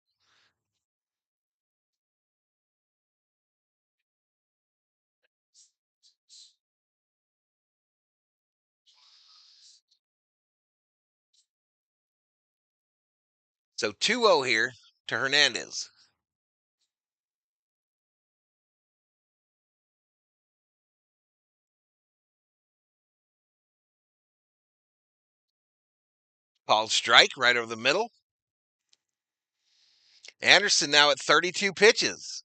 So 2-0 here to Hernandez. Called strike right over the middle. Anderson now at 32 pitches.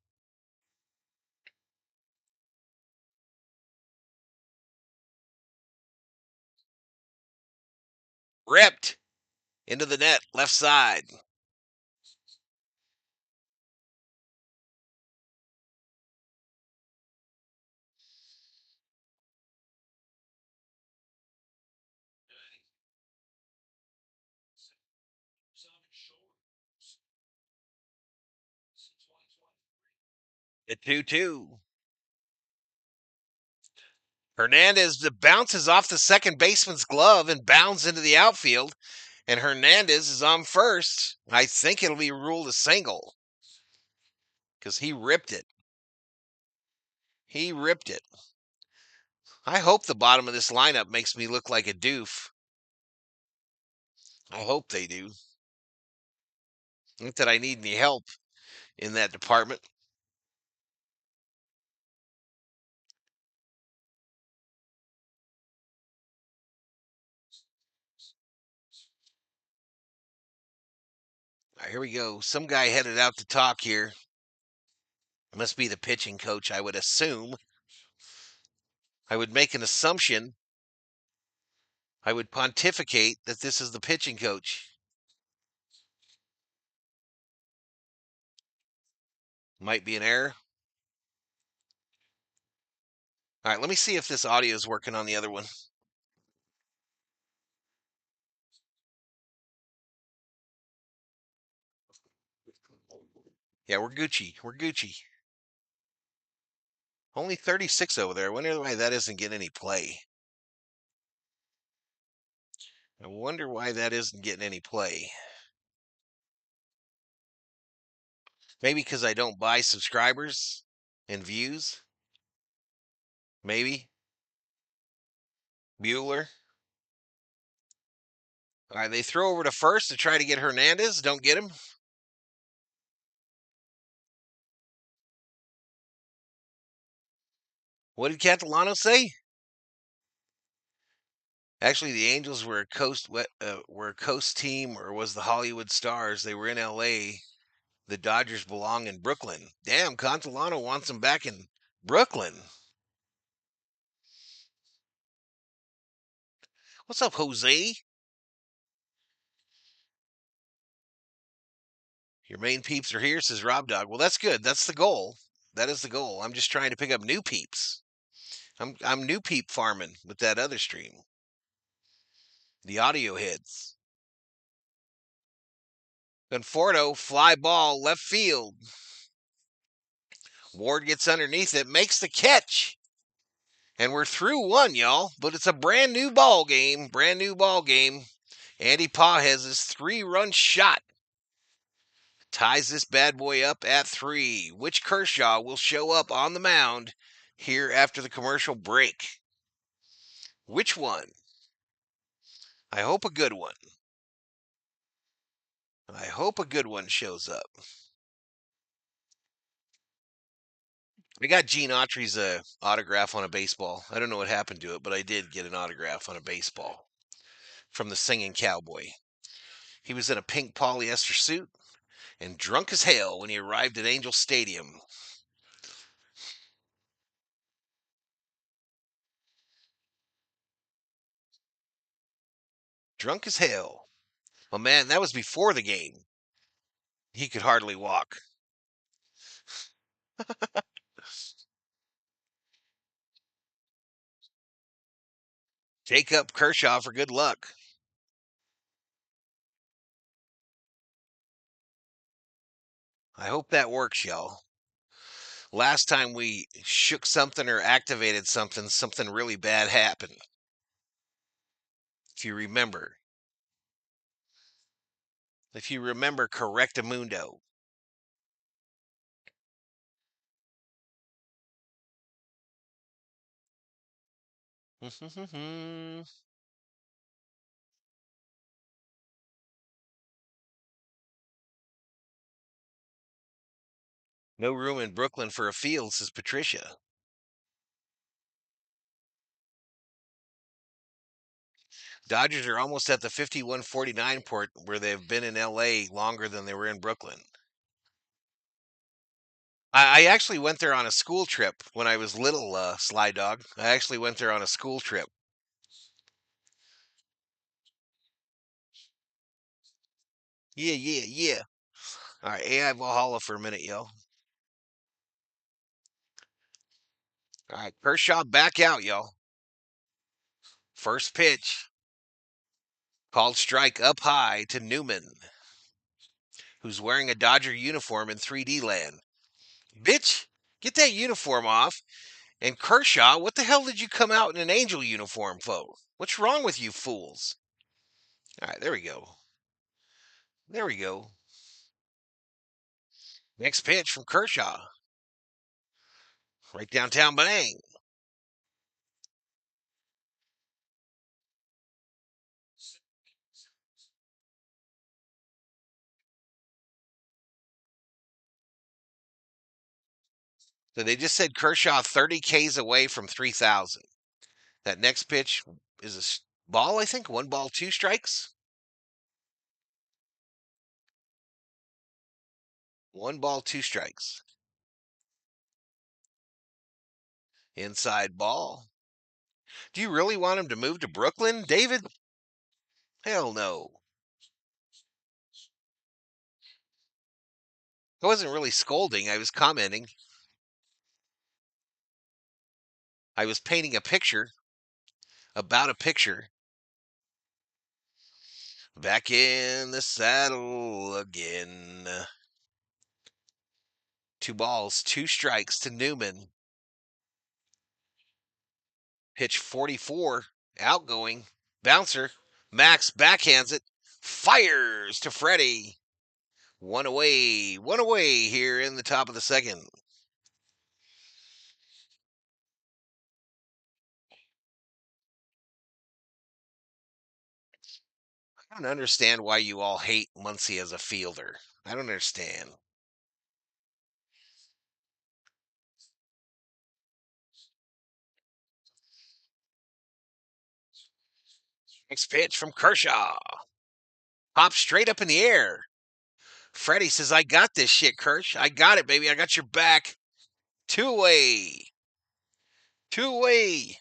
Ripped into the net, left side. At 2-2. Hernandez bounces off the second baseman's glove and bounds into the outfield. And Hernandez is on first. I think it'll be ruled a single because he ripped it. He ripped it. I hope the bottom of this lineup makes me look like a doof. I hope they do. Not that I need any help in that department. All right, here we go. Some guy headed out to talk here. It must be the pitching coach, I would assume. I would make an assumption. I would pontificate that this is the pitching coach. Might be an error. All right, let me see if this audio is working on the other one. Yeah, we're Gucci. We're Gucci. Only 36 over there. I wonder why that isn't getting any play. I wonder why that isn't getting any play. Maybe because I don't buy subscribers and views. Maybe. Bueller. All right, they throw over to first to try to get Hernandez. Don't get him. What did Catalano say? Actually, the Angels were a coast team, or was the Hollywood Stars? They were in L.A. The Dodgers belong in Brooklyn. Damn, Catalano wants them back in Brooklyn. What's up, Jose? Your main peeps are here, says Rob Dog. Well, that's good. That's the goal. That is the goal. I'm just trying to pick up new peeps. I'm new peep farming with that other stream. The audio heads. Conforto, fly ball, left field. Ward gets underneath it, makes the catch. And we're through one, y'all. But it's a brand new ball game. Brand new ball game. Andy Paw has his 3-run shot. Ties this bad boy up at 3. Which Kershaw will show up on the mound here after the commercial break? Which one? I hope a good one. I hope a good one shows up. I got Gene Autry's autograph on a baseball. I don't know what happened to it, but I did get an autograph on a baseball from the Singing Cowboy. He was in a pink polyester suit and drunk as hell when he arrived at Angel Stadium. Drunk as hell. Well, man, that was before the game. He could hardly walk. Take up Kershaw for good luck. I hope that works, y'all. Last time we shook something or activated something, something really bad happened. If you remember. If you remember Correctamundo. No room in Brooklyn for a field, says Patricia. Dodgers are almost at the 51-49 port where they've been in LA longer than they were in Brooklyn. I actually went there on a school trip when I was little, Sly Dog. I actually went there on a school trip. Yeah, yeah, yeah. All right, AI Valhalla for a minute, yo. All right, Kershaw back out, yo. First pitch, called strike up high to Newman, who's wearing a Dodger uniform in 3D land. Bitch, get that uniform off. And Kershaw, what the hell did you come out in an Angel uniform for? What's wrong with you fools? All right, there we go. There we go. Next pitch from Kershaw. Right downtown bang. So they just said Kershaw 30 Ks away from 3,000. That next pitch is a ball, I think. 1 ball, 2 strikes. 1 ball, 2 strikes. Inside ball. Do you really want him to move to Brooklyn, David? Hell no. I wasn't really scolding. I was commenting. I was painting a picture about a picture. Back in the saddle again. 2 balls, 2 strikes to Newman. Pitch 44, outgoing. Bouncer. Max backhands it. Fires to Freddie. One away here in the top of the second. I don't understand why you all hate Muncy as a fielder. I don't understand. Next pitch from Kershaw. Pops straight up in the air. Freddie says, I got this shit, Kersh. I got it, baby. I got your back. 2 away. 2 away.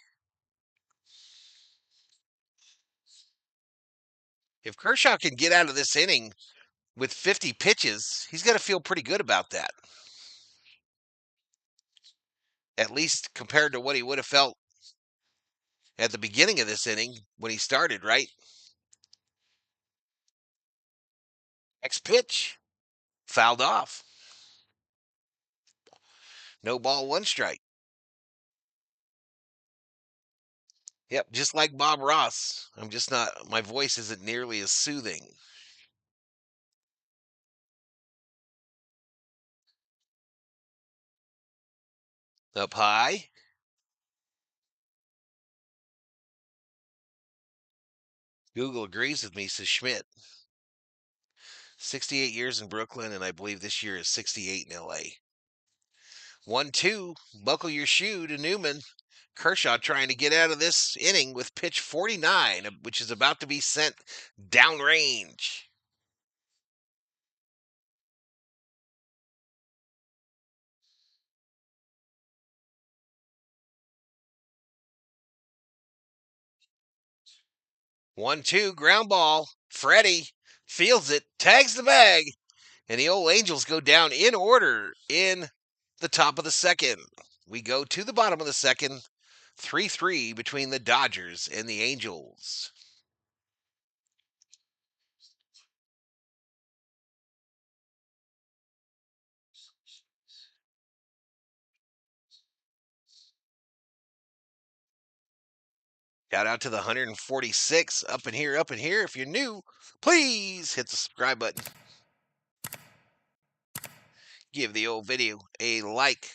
If Kershaw can get out of this inning with 50 pitches, he's got to feel pretty good about that. At least compared to what he would have felt at the beginning of this inning when he started, right? Next pitch, fouled off. No ball, 1 strike. Yep, just like Bob Ross. I'm just not, my voice isn't nearly as soothing. Up high. Google agrees with me, says Schmidt. 68 years in Brooklyn, and I believe this year is 68 in LA. 1-2, buckle your shoe to Newman. Kershaw trying to get out of this inning with pitch 49, which is about to be sent downrange. One, two, ground ball. Freddie fields it, tags the bag, and the old Angels go down in order in the top of the second. We go to the bottom of the second, 3-3 between the Dodgers and the Angels. Shout out to the 146 up in here, up in here. If you're new, please hit the subscribe button. Give the old video a like.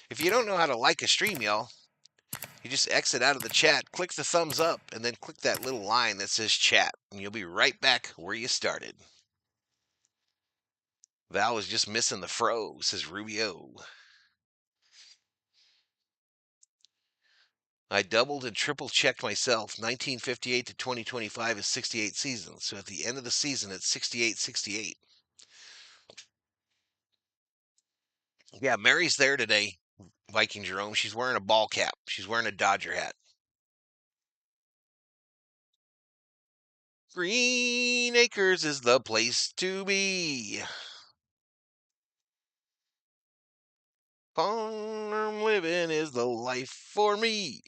If you don't know how to like a stream, y'all, you just exit out of the chat, click the thumbs up, and then click that little line that says chat, and you'll be right back where you started. Val was just missing the fro, says Rubio. I doubled and triple checked myself. 1958 to 2025 is 68 seasons. So at the end of the season, it's 68-68. Yeah, Mary's there today, Viking Jerome. She's wearing a ball cap. She's wearing a Dodger hat. Green Acres is the place to be. Farm living is the life for me.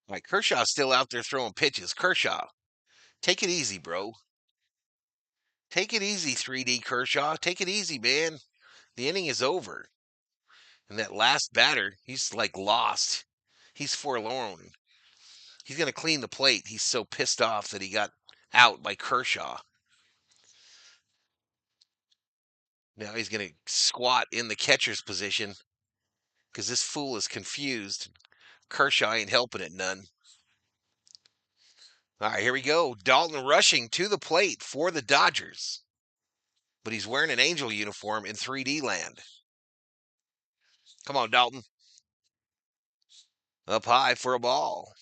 Like Kershaw's still out there throwing pitches. Kershaw, take it easy, bro. Take it easy, 3D Kershaw. Take it easy, man. The inning is over. And that last batter, he's like lost. He's forlorn. He's going to clean the plate. He's so pissed off that he got out by Kershaw. Now he's going to squat in the catcher's position because this fool is confused. Kershaw ain't helping it none. All right, here we go. Dalton rushing to the plate for the Dodgers. But he's wearing an Angel uniform in 3D land. Come on, Dalton. Up high for a ball.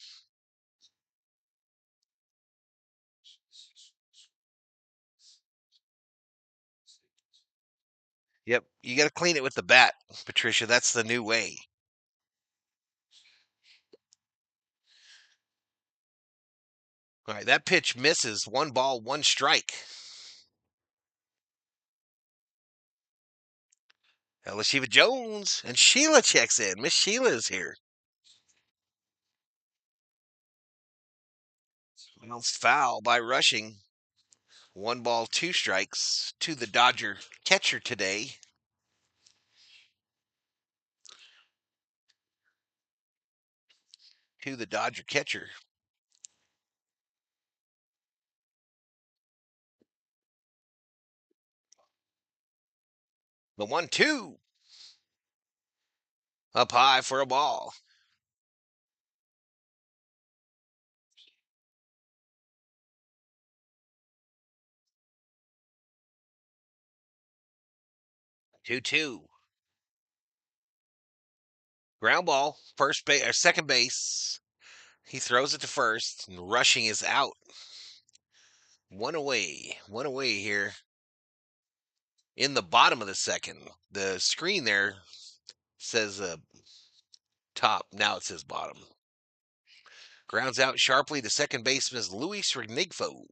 Yep, you got to clean it with the bat, Patricia. That's the new way. All right, that pitch misses. 1 ball, 1 strike. Lashiva Jones and Sheila checks in. Miss Sheila is here. Bounced foul by rushing. 1 ball, 2 strikes to the Dodger catcher today. To the Dodger catcher. The 1-2. Up high for a ball. Two. Ground ball, first base or second base. He throws it to first, and rushing is out. One away here in the bottom of the second. The screen there says top. Now it says bottom. Grounds out sharply to second baseman is Luis Rengifo.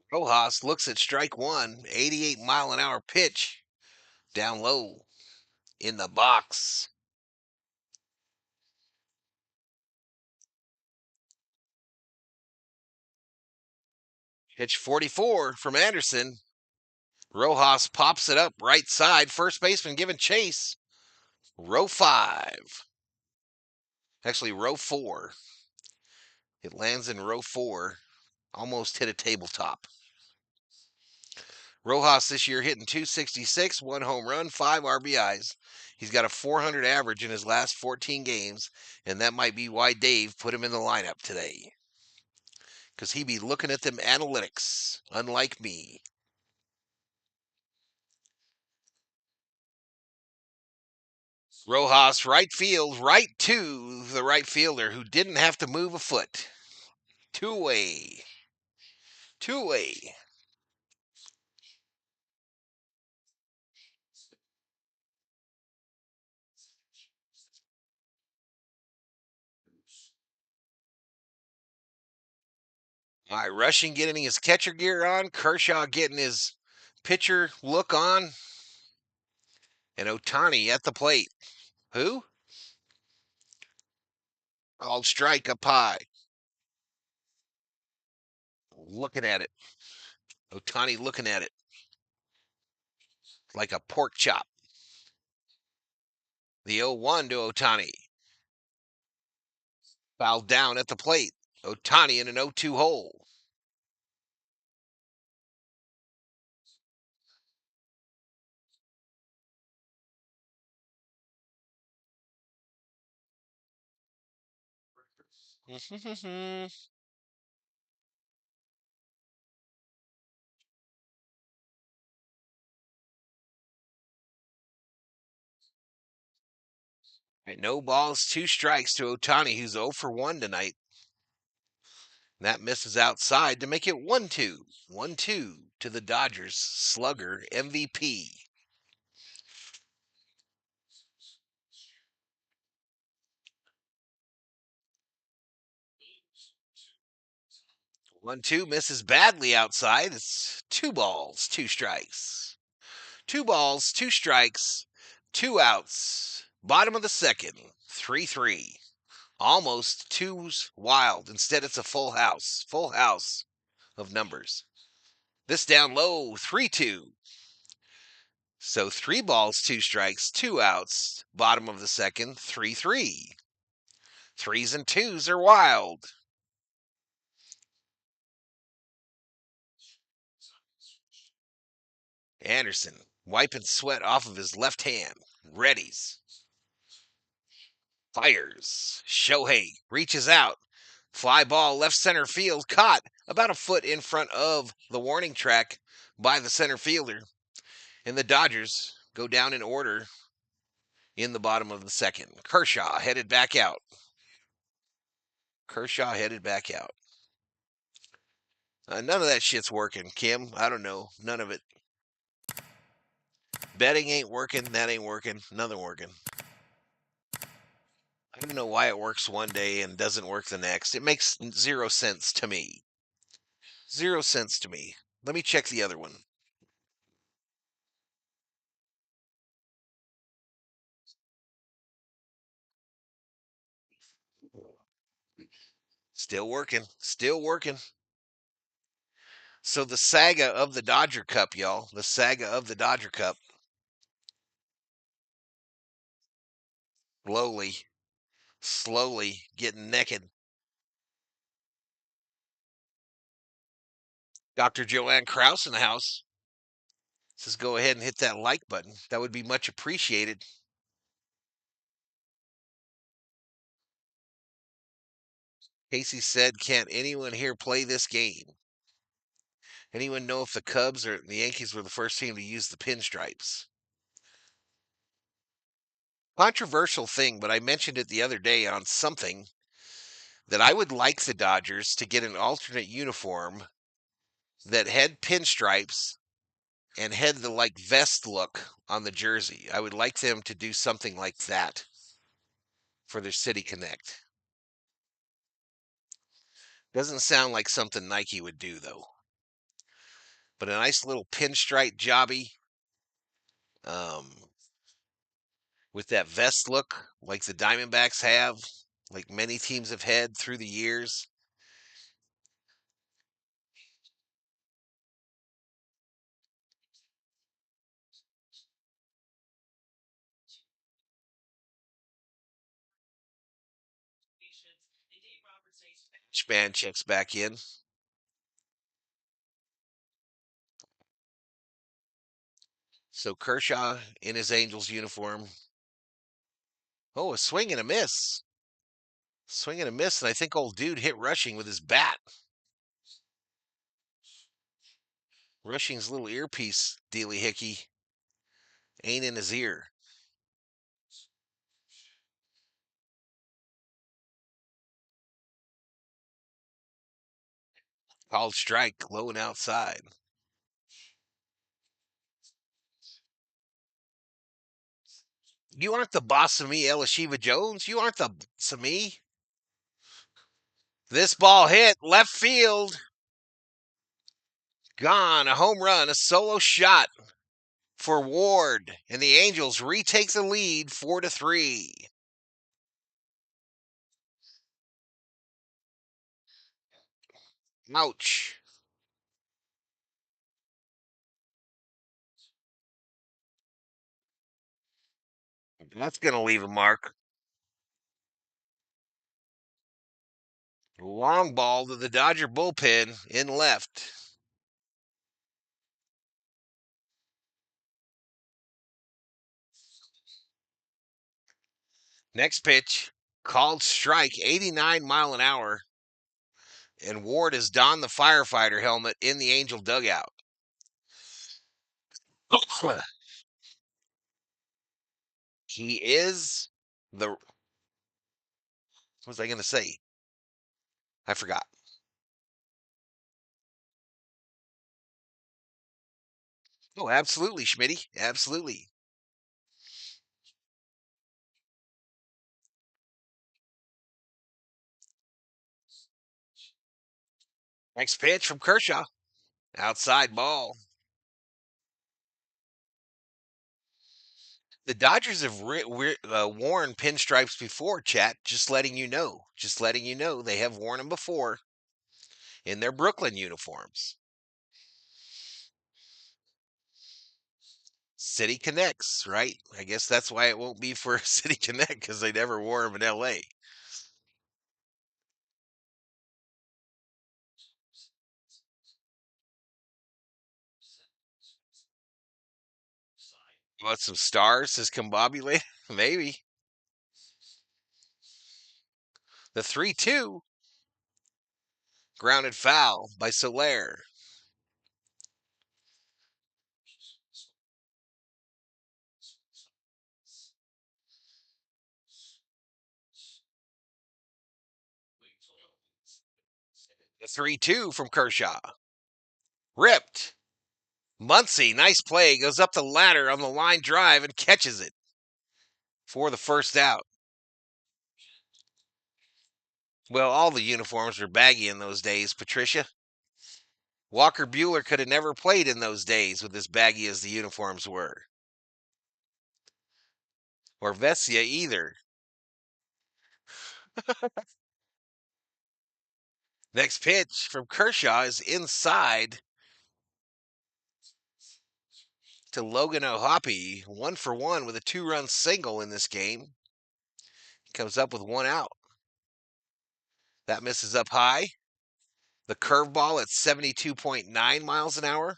Rojas looks at strike one, 88-mile-an-hour pitch down low in the box. Pitch 44 from Anderson. Rojas pops it up right side. First baseman giving chase. Row 5. Actually, row 4. It lands in row 4. Almost hit a tabletop. Rojas this year hitting 266, 1 home run, 5 RBIs. He's got a 400 average in his last 14 games, and that might be why Dave put him in the lineup today. Because he be looking at them analytics, unlike me. Rojas, right field, right to the right fielder who didn't have to move a foot. Two-way. Two-way. All right, Rushing getting his catcher gear on. Kershaw getting his pitcher look on. And Ohtani at the plate. Who? Called strike up high. Looking at it. Ohtani looking at it like a pork chop. The 0-1 to Ohtani. Fouled down at the plate. Ohtani in an 0-2 hole. Right, no balls, 2 strikes to Ohtani, who's 0 for 1 tonight. That misses outside to make it 1-2. 1-2 to the Dodgers slugger MVP. One two misses badly outside. It's 2 balls, 2 strikes. 2 balls, 2 strikes, 2 outs. Bottom of the second, 3-3. Almost two's wild. Instead, it's a full house. Full house of numbers. This down low, 3-2. So 3 balls, 2 strikes, 2 outs. Bottom of the second, 3-3. Threes and twos are wild. Anderson wiping sweat off of his left hand. Readies. Fires. Shohei reaches out. Fly ball left center field. Caught about a foot in front of the warning track by the center fielder. And the Dodgers go down in order in the bottom of the second. Kershaw headed back out. None of that shit's working, Kim. I don't know. None of it. Betting ain't working. That ain't working. Nothing working. I don't know why it works one day and doesn't work the next. It makes 0 sense to me. 0 cents to me. Let me check the other one. Still working. Still working. So the saga of the Dodger Cup, y'all. The saga of the Dodger Cup. Slowly getting naked. Dr. Joanne Krause in the house says go ahead and hit that like button. That would be much appreciated. Casey said, can't anyone here play this game? Anyone know if the Cubs or the Yankees were the first team to use the pinstripes? Controversial thing, but I mentioned it the other day on something that I would like the Dodgers to get an alternate uniform that had pinstripes and had the like vest look on the jersey. I would like them to do something like that for their City Connect. Doesn't sound like something Nike would do though. But a nice little pinstripe jobby with that vest look like the Diamondbacks have, like many teams have had through the years. Span checks back in. So Kershaw in his Angels uniform. Oh, a swing and a miss. Swing and a miss, and I think old dude hit Rushing with his bat. Rushing's little earpiece, Dealy Hickey, ain't in his ear. Called strike, low and outside. You aren't the boss of me, Elishiva Jones. You aren't the boss of me. This ball hit left field. Gone. A home run, a solo shot for Ward. And the Angels retake the lead 4-3. Ouch. That's going to leave a mark. Long ball to the Dodger bullpen in left. Next pitch, called strike, 89 mile an hour. And Ward has donned the firefighter helmet in the Angel dugout. He is The what was I going to say? I forgot. Oh, absolutely, Schmitty. Absolutely. Next pitch from Kershaw. Outside ball. The Dodgers have worn pinstripes before, chat. Just letting you know. Just letting you know. They have worn them before in their Brooklyn uniforms. City Connects, right? I guess that's why it won't be for City Connect because they never wore them in LA. Want some stars discombobulated? Maybe. The 3-2 grounded foul by Soler. The 3-2 from Kershaw. Ripped. Muncy, nice play, goes up the ladder on the line drive and catches it for the first out. Well, all the uniforms were baggy in those days, Patricia. Walker Bueller could have never played in those days with as baggy as the uniforms were. Or Vesia either. Next pitch from Kershaw is inside to Logan O'Hoppe, 1-for-1 with a 2-run single in this game. He comes up with 1 out. That misses up high. The curveball at 72.9 miles an hour.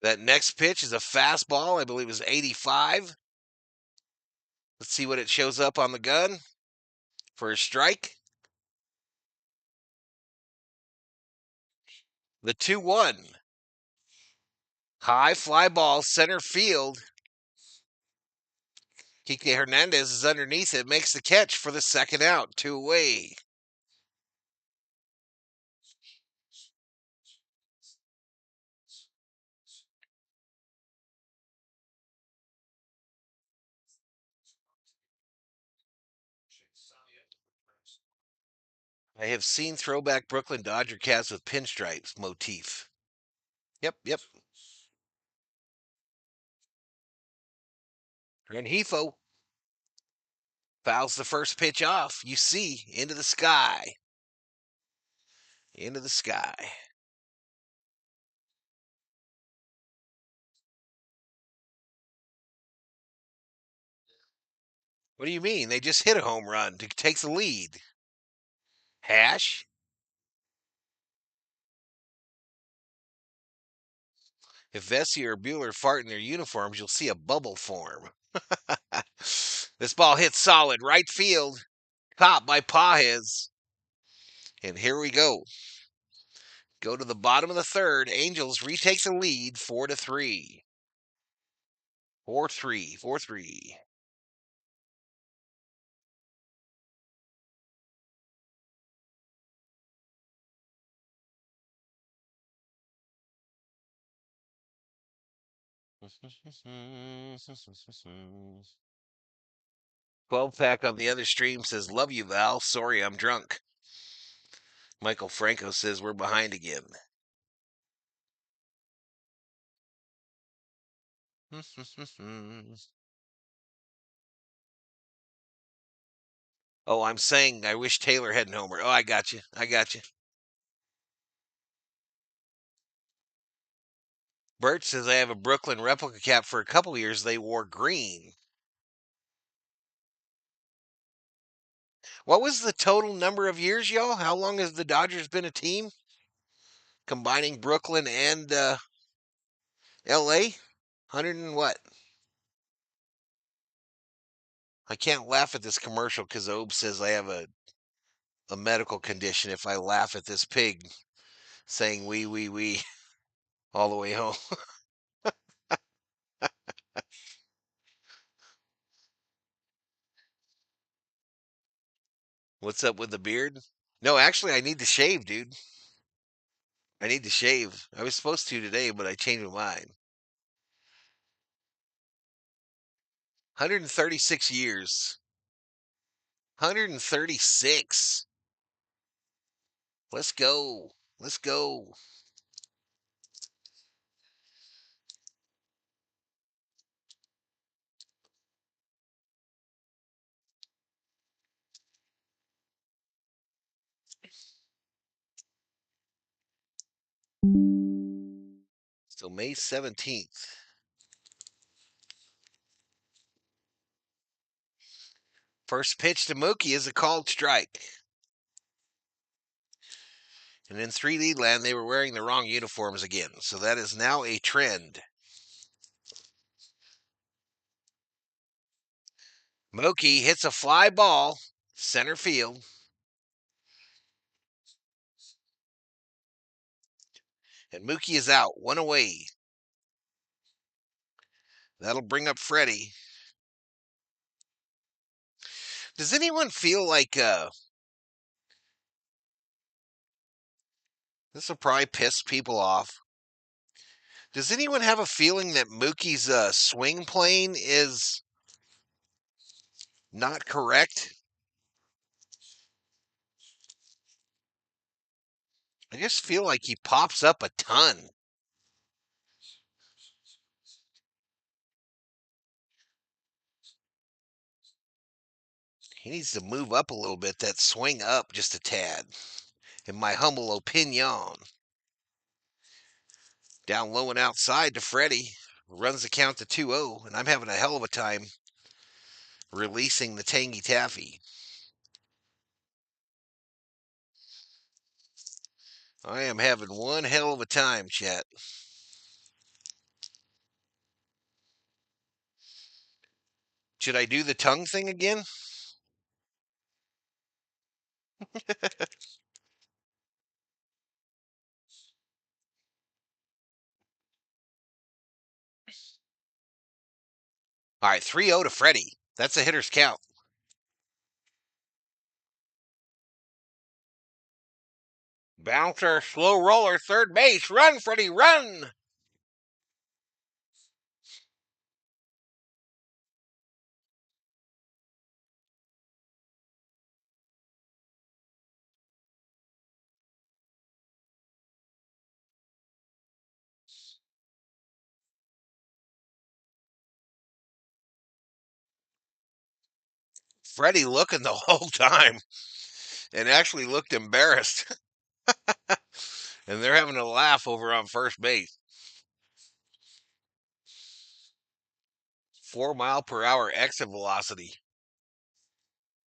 That next pitch is a fastball. I believe it was 85. Let's see what it shows up on the gun for a strike. The 2-1. High fly ball, center field. Kike Hernandez is underneath it, makes the catch for the second out, 2 away. I have seen throwback Brooklyn Dodger cats with pinstripes motif. Yep. Rengifo fouls the first pitch off. You see, into the sky. Into the sky. What do you mean? They just hit a home run to take the lead. Hash? If Vesey or Bueller fart in their uniforms, you'll see a bubble form. This ball hits solid right field. Caught by Pajes. And here we go. Go to the bottom of the third. Angels retake the lead 4-3. 4-3. 4-3. Mm-hmm. 12-pack on the other stream says, love you, Val. Sorry, I'm drunk. Michael Franco says, we're behind again. Oh, I'm saying I wish Taylor hadn't homered. Oh, I got you. I got you. Bert says I have a Brooklyn replica cap for a couple years. They wore green. What was the total number of years, y'all? How long has the Dodgers been a team? Combining Brooklyn and LA? 100 and what? I can't laugh at this commercial because Obe says I have a medical condition if I laugh at this pig saying we. all the way home. What's up with the beard? No, actually, I need to shave, dude. I need to shave. I was supposed to today, but I changed my mind. 136 years. 136. Let's go. Let's go. So May 17th. First pitch to Mookie is a called strike. And in 3 lead land, they were wearing the wrong uniforms again. So that is now a trend. Mookie hits a fly ball, center field. And Mookie is out, one away. That'll bring up Freddie. Does anyone feel like this will probably piss people off? Does anyone have a feeling that Mookie's swing plane is not correct? I just feel like he pops up a ton. He needs to move up a little bit, that swing up just a tad, in my humble opinion. Down low and outside to Freddie. Runs the count to 2-0, and I'm having a hell of a time releasing the tangy taffy. I am having one hell of a time, chat. Should I do the tongue thing again? All right, 3-0 to Freddie. That's a hitter's count. Bouncer, slow roller, third base. Run, Freddie, run! Freddie looking the whole time and actually looked embarrassed. And they're having a laugh over on first base. 4 mile per hour exit velocity.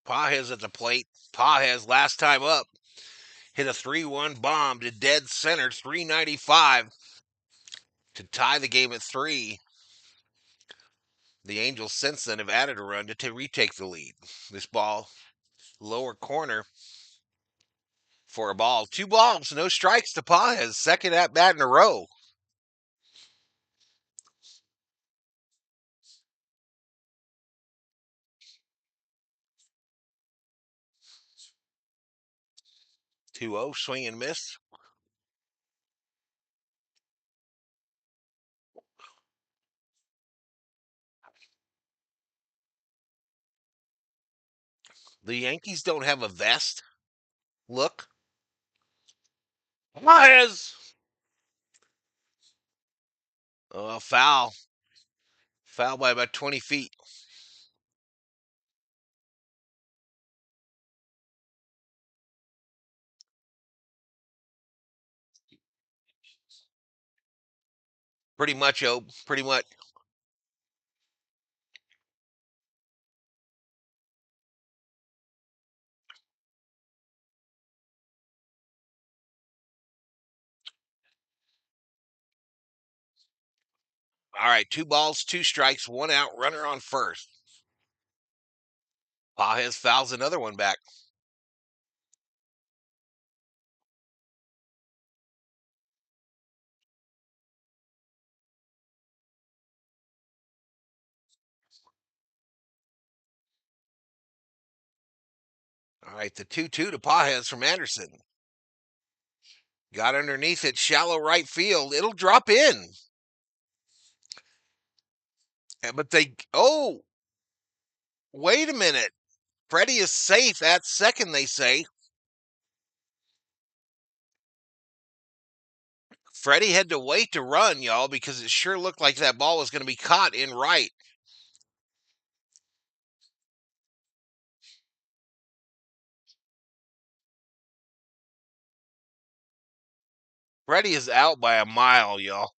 Pages at the plate. Pages last time up hit a 3-1 bomb to dead center, 395 to tie the game at 3. The Angels since then have added a run to retake the lead. This ball, lower corner for a ball. 2 balls, no strikes to Pages. Second at bat in a row. Two 0 swing and miss. The Yankees don't have a vest. Look. Pages! Foul. Foul by about 20 feet. Pretty much, Obe. Pretty much. All right, 2 balls, 2 strikes, 1 out, runner on first. Pages fouls another one back. right, the 2-2 to Pajes from Anderson. Got underneath it, shallow right field. It'll drop in. But wait a minute. Freddie is safe at second, they say. Freddie had to wait to run, y'all, because it sure looked like that ball was going to be caught in right. Freddie is out by a mile, y'all.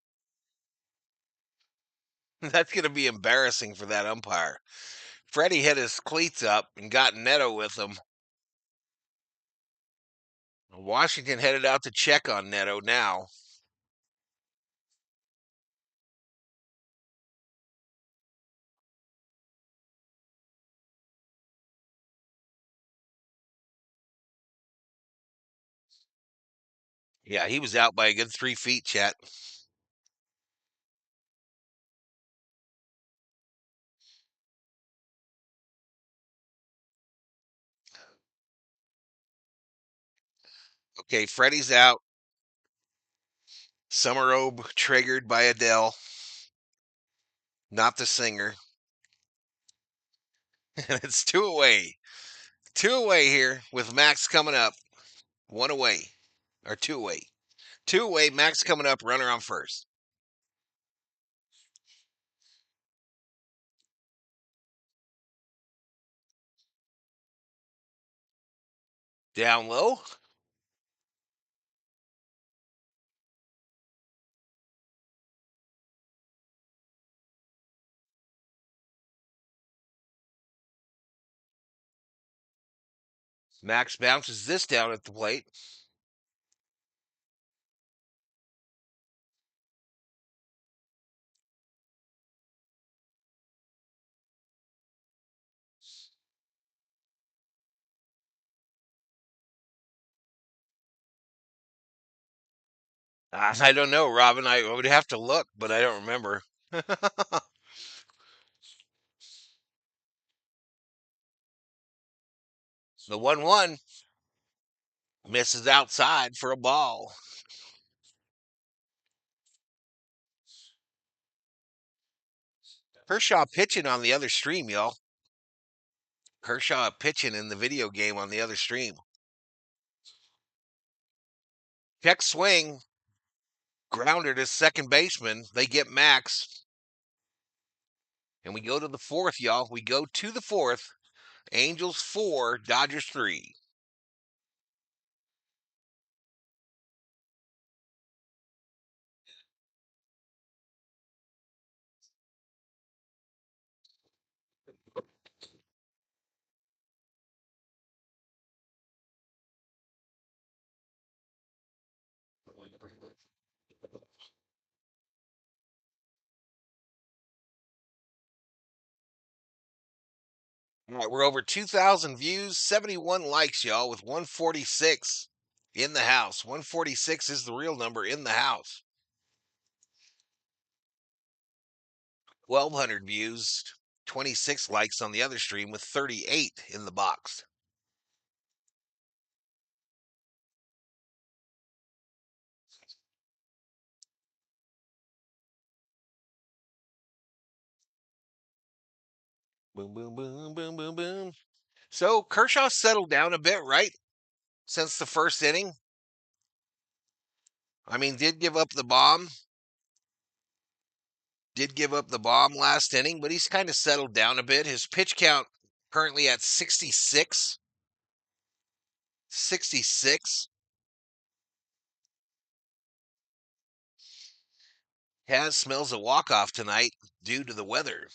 That's going to be embarrassing for that umpire. Freddie had his cleats up and got Neto with him. Washington headed out to check on Neto now. Yeah, he was out by a good 3 feet, chat. Okay, Freddie's out. Summer Aube triggered by Adele. Not the singer. And it's 2 away. 2 away here with Max coming up. 1 away. Or 2 away. 2 away, Max coming up, runner on first. Down low. Max bounces this down at the plate. I don't know, Robin. I would have to look, but I don't remember. The 1-1 misses outside for a ball. Kershaw pitching on the other stream, y'all. Kershaw pitching in the video game on the other stream. Check swing. Grounder to second baseman. They get Max. And we go to the fourth, y'all. We go to the fourth. Angels 4, Dodgers 3. All right, we're over 2,000 views, 71 likes, y'all, with 146 in the house. 146 is the real number in the house. 1,200 views, 26 likes on the other stream with 38 in the box. Boom, boom, boom, boom, boom, boom. So Kershaw settled down a bit, right? Since the first inning. I mean, did give up the bomb. Did give up the bomb last inning, but he's kind of settled down a bit. His pitch count currently at 66. 66. Has smells a walk-off tonight due to the weather.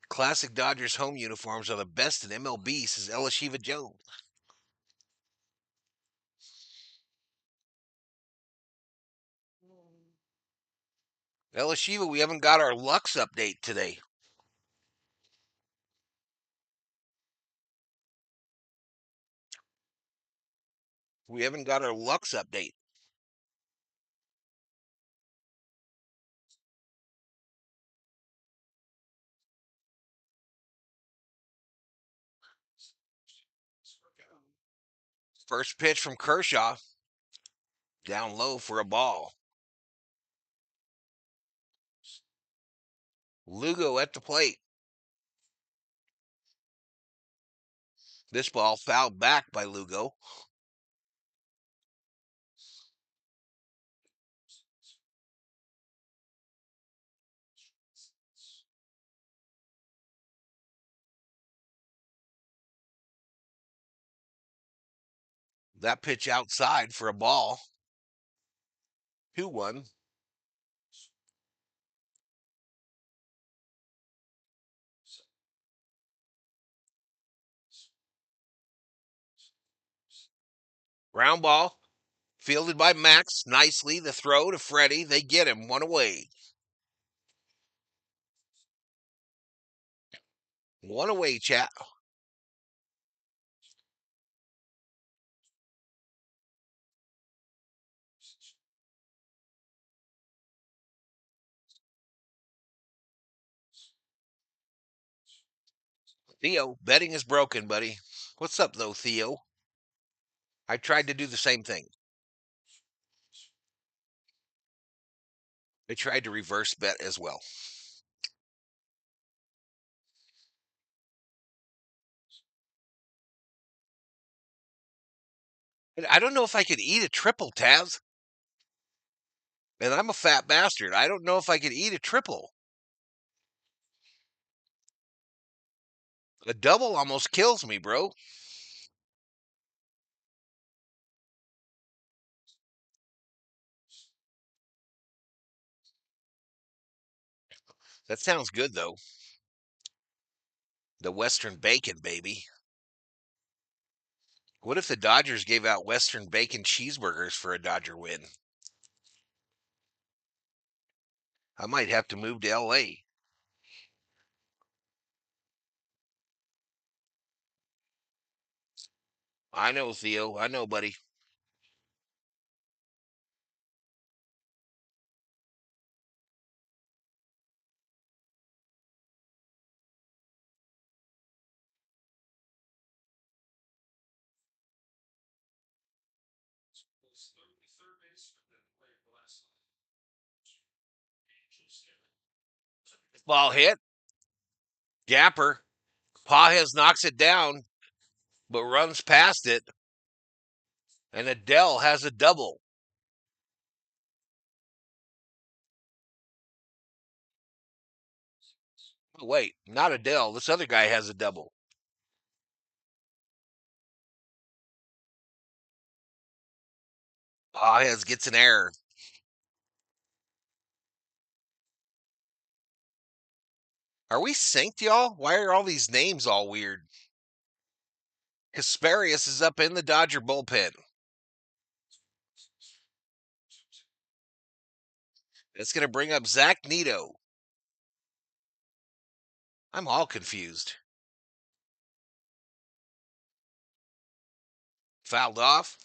Classic Dodgers home uniforms are the best in MLB, says Elishiva Jones. Elishiva, we haven't got our Lux update today. We haven't got our Lux update. First pitch from Kershaw. Down low for a ball. Lugo at the plate. This ball fouled back by Lugo. That pitch outside for a ball. 2-1. Ground ball. Fielded by Max. Nicely. The throw to Freddie. They get him. 1 away. 1 away, chat. Theo, betting is broken, buddy. What's up, though, Theo? I tried to do the same thing. I tried to reverse bet as well. I don't know if I could eat a triple, Taz. And I'm a fat bastard. I don't know if I could eat a triple. A double almost kills me, bro. That sounds good, though. The Western bacon, baby. What if the Dodgers gave out Western bacon cheeseburgers for a Dodger win? I might have to move to L.A. I know, Theo. I know, buddy. Ball hit. Gapper. Pajes knocks it down, but runs past it. And Adele has a double. Oh, wait, not Adele. This other guy has a double. Pajes gets an error. Are we synced, y'all? Why are all these names all weird? Kasparius is up in the Dodger bullpen. That's going to bring up Zach Neto. I'm all confused. Fouled off.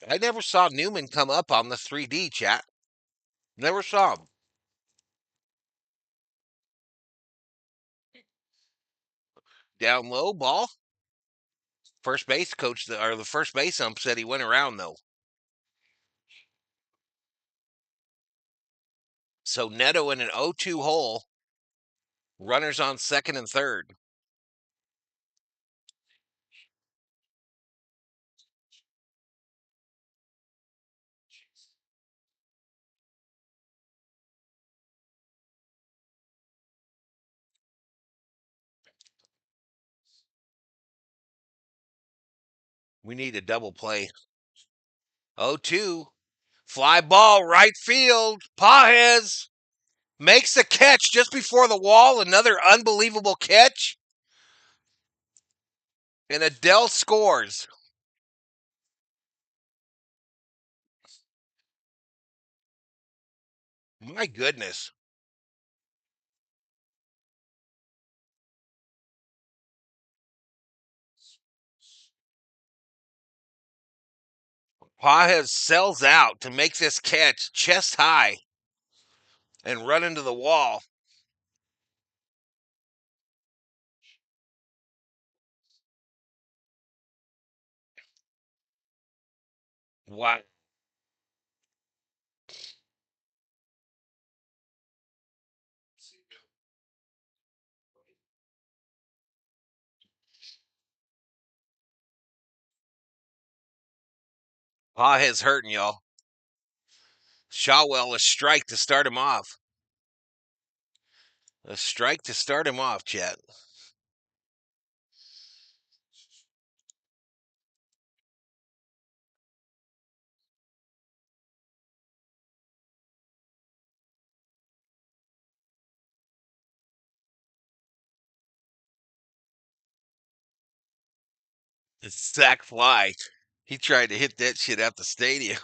I never saw Newman come up on the 3D, chat. Never saw him. Down low, ball. First base coach, or the first base ump said he went around, though. So Neto in an 0-2 hole. Runners on second and third. We need a double play. 0-2. Fly ball, right field. Pajes makes the catch just before the wall. Another unbelievable catch. And Adele scores. My goodness. Pajes sells out to make this catch chest high. and run into the wall. Wow. Pa's hurting, y'all. Shawwell, a strike to start him off. A strike to start him off, Chet. The sack fly. He tried to hit that shit out the stadium.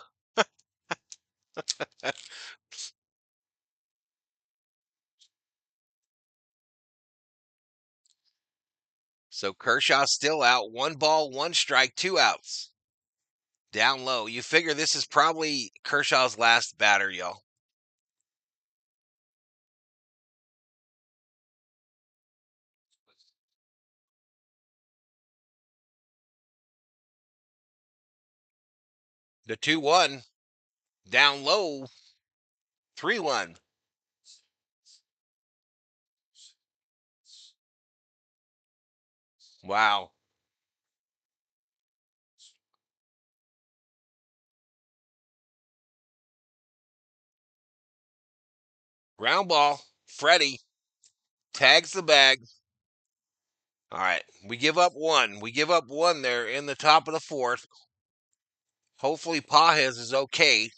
So Kershaw still out. 1 ball, 1 strike, 2 outs. Down low. You figure this is probably Kershaw's last batter, y'all. The 2-1. Down low. 3-1. Wow. Ground ball. Freddie tags the bag. All right. We give up one. We give up one there in the top of the fourth. Hopefully Pajes is okay.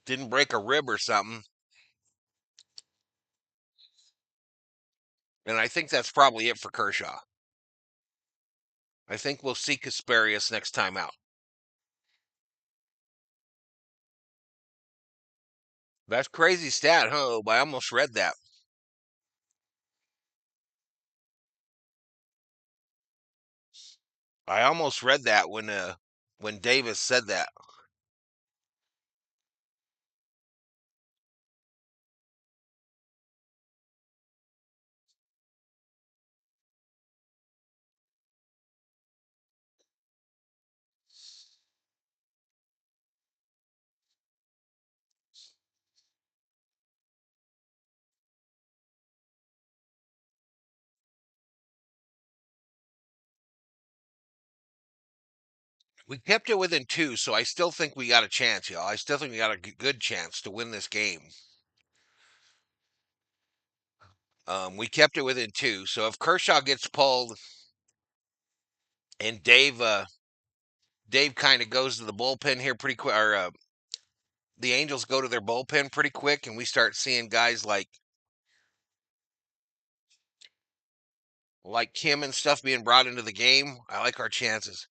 Didn't break a rib or something. And I think that's probably it for Kershaw. I think we'll see Kasparius next time out. That's crazy stat, huh? I almost read that. I almost read that when Davis said that. We kept it within 2, so I still think we got a chance, y'all. I still think we got a good chance to win this game. We kept it within 2, so if Kershaw gets pulled and Dave kind of goes to the bullpen here pretty quick, or the Angels go to their bullpen pretty quick, and we start seeing guys like Kim and stuff being brought into the game, I like our chances.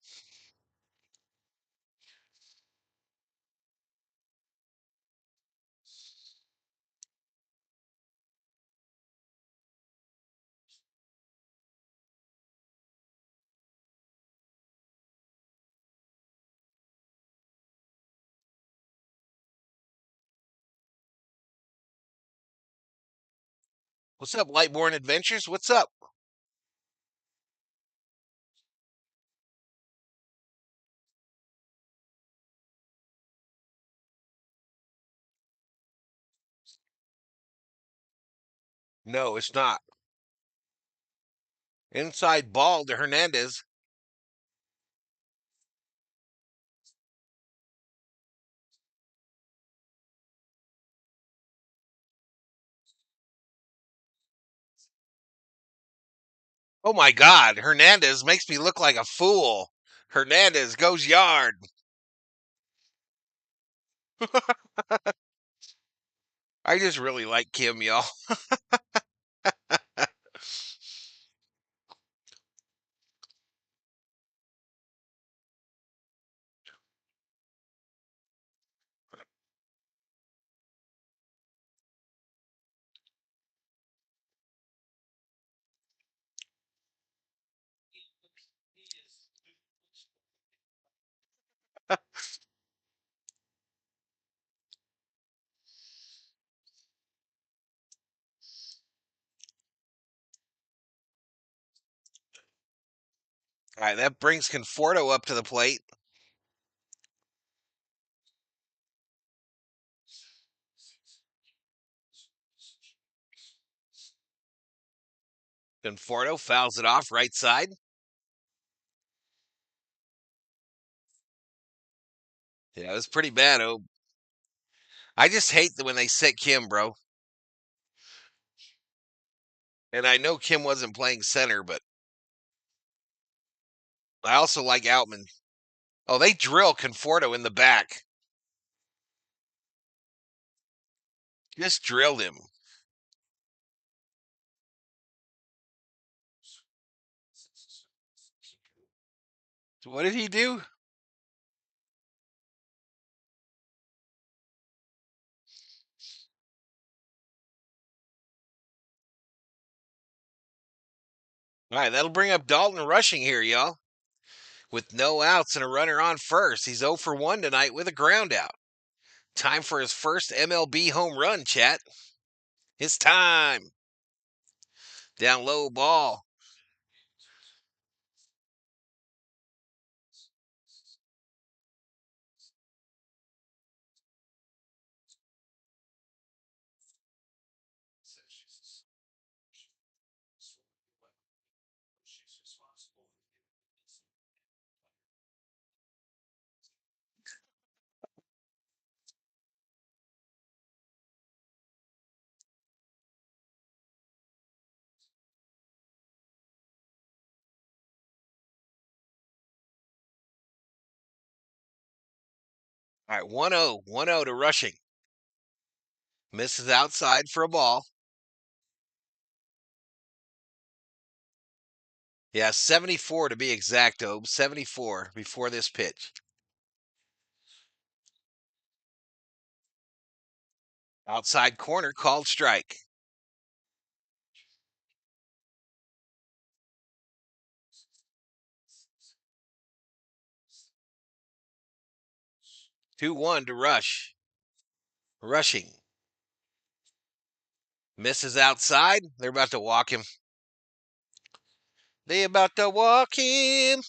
What's up, Lightborn Adventures? What's up? No, it's not. Inside ball to Hernandez. Oh my God, Hernandez makes me look like a fool. Hernandez goes yard. I just really like Kim, y'all. All right, that brings Conforto up to the plate. Conforto fouls it off right side. Yeah, it was pretty bad. Oh, I just hate that when they sit Kim, bro. And I know Kim wasn't playing center, but I also like Outman. Oh, they drill Conforto in the back. Just drilled him. So what did he do? All right, that'll bring up Dalton rushing here, y'all. With no outs and a runner on first. He's 0 for 1 tonight with a ground out. Time for his first MLB home run, chat. It's time. Down low ball. All right, 1-0. 1-0 to rushing. Misses outside for a ball. Yeah, 74 to be exact, Obe. 74 before this pitch. Outside corner called strike. Two one to rush. Rushing. Misses outside. They're about to walk him. They about to walk him.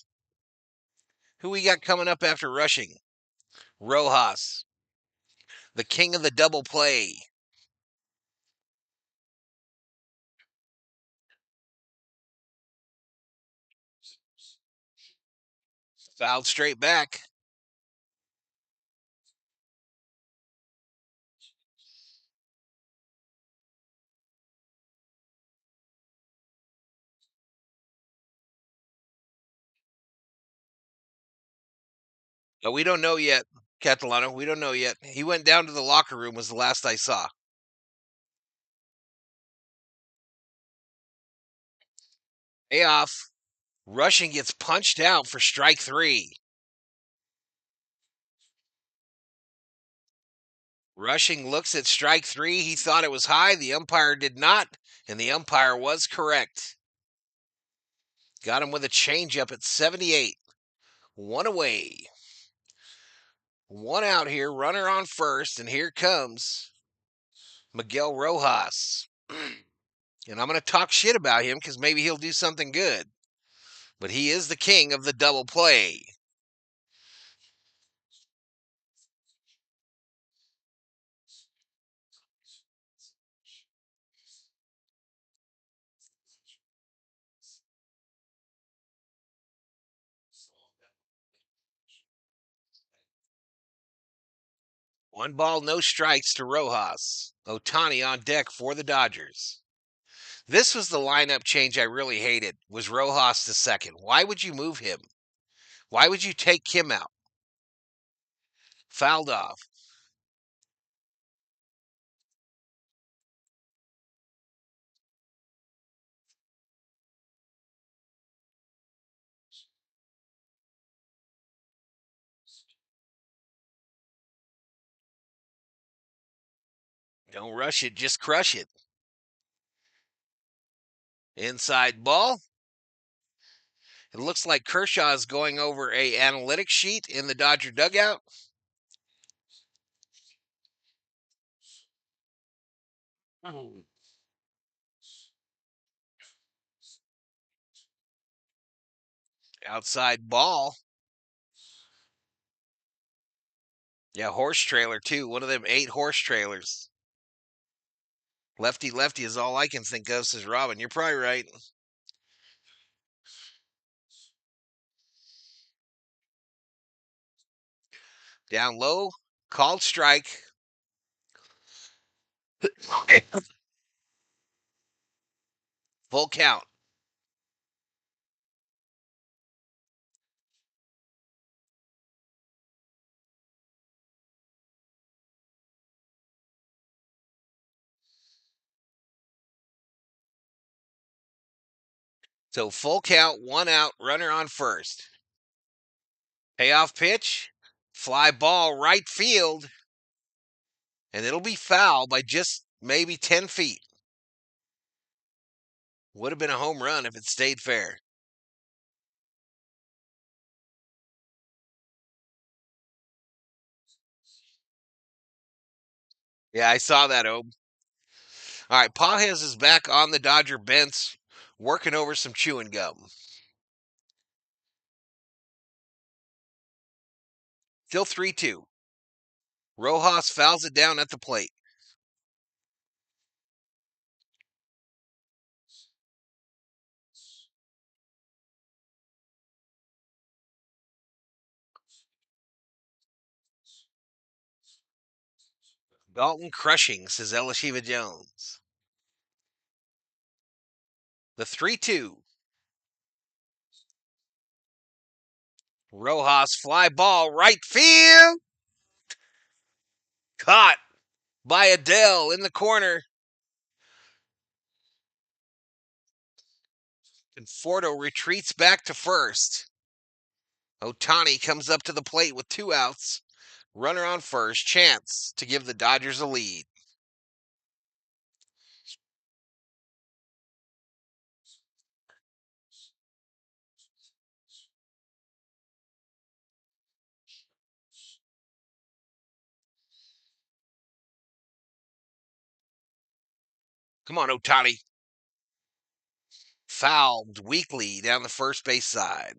Who we got coming up after rushing? Rojas, the king of the double play. Fouled straight back. But we don't know yet, Catalano. We don't know yet. He went down to the locker room, was the last I saw. Payoff. Rushing gets punched out for strike three. Rushing looks at strike three. He thought it was high. The umpire did not, and the umpire was correct. Got him with a changeup at 78. One away. One out here. Runner on first, and here comes Miguel Rojas. And I'm going to talk shit about him because maybe he'll do something good. But he is the king of the double play. One ball, no strikes to Rojas. Ohtani on deck for the Dodgers. This was the lineup change I really hated, was Rojas to second. Why would you move him? Why would you take Kim out? Fouled off. Don't rush it, just crush it. Inside ball. It looks like Kershaw is going over a analytics sheet in the Dodger dugout. Outside ball. Yeah, horse trailer, too. One of them 8 horse trailers. Lefty, lefty is all I can think of, says Robin. You're probably right. Down low, called strike. Full count. So full count, 1 out, runner on first. Payoff pitch, fly ball right field, and it'll be foul by just maybe 10 feet. Would have been a home run if it stayed fair. Yeah, I saw that, Obe. All right, Pages is back on the Dodger bench, working over some chewing gum. Still 3-2. Rojas fouls it down at the plate. Dalton crushing, says Elishiva Jones. The 3-2. Rojas fly ball right field. Caught by Adele in the corner. Conforto retreats back to first. Ohtani comes up to the plate with 2 outs. Runner on first, chance to give the Dodgers a lead. Come on, Ohtani. Fouled weakly down the first base side.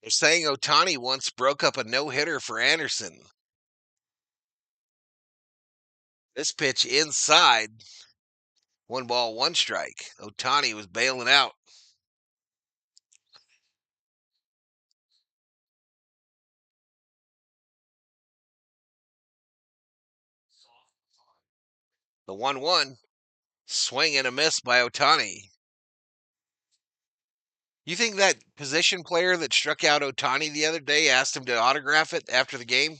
They're saying Ohtani once broke up a no-hitter for Anderson. This pitch inside. 1 ball, 1 strike. Ohtani was bailing out. The 1-1. Swing and a miss by Ohtani. You think that position player that struck out Ohtani the other day asked him to autograph it after the game?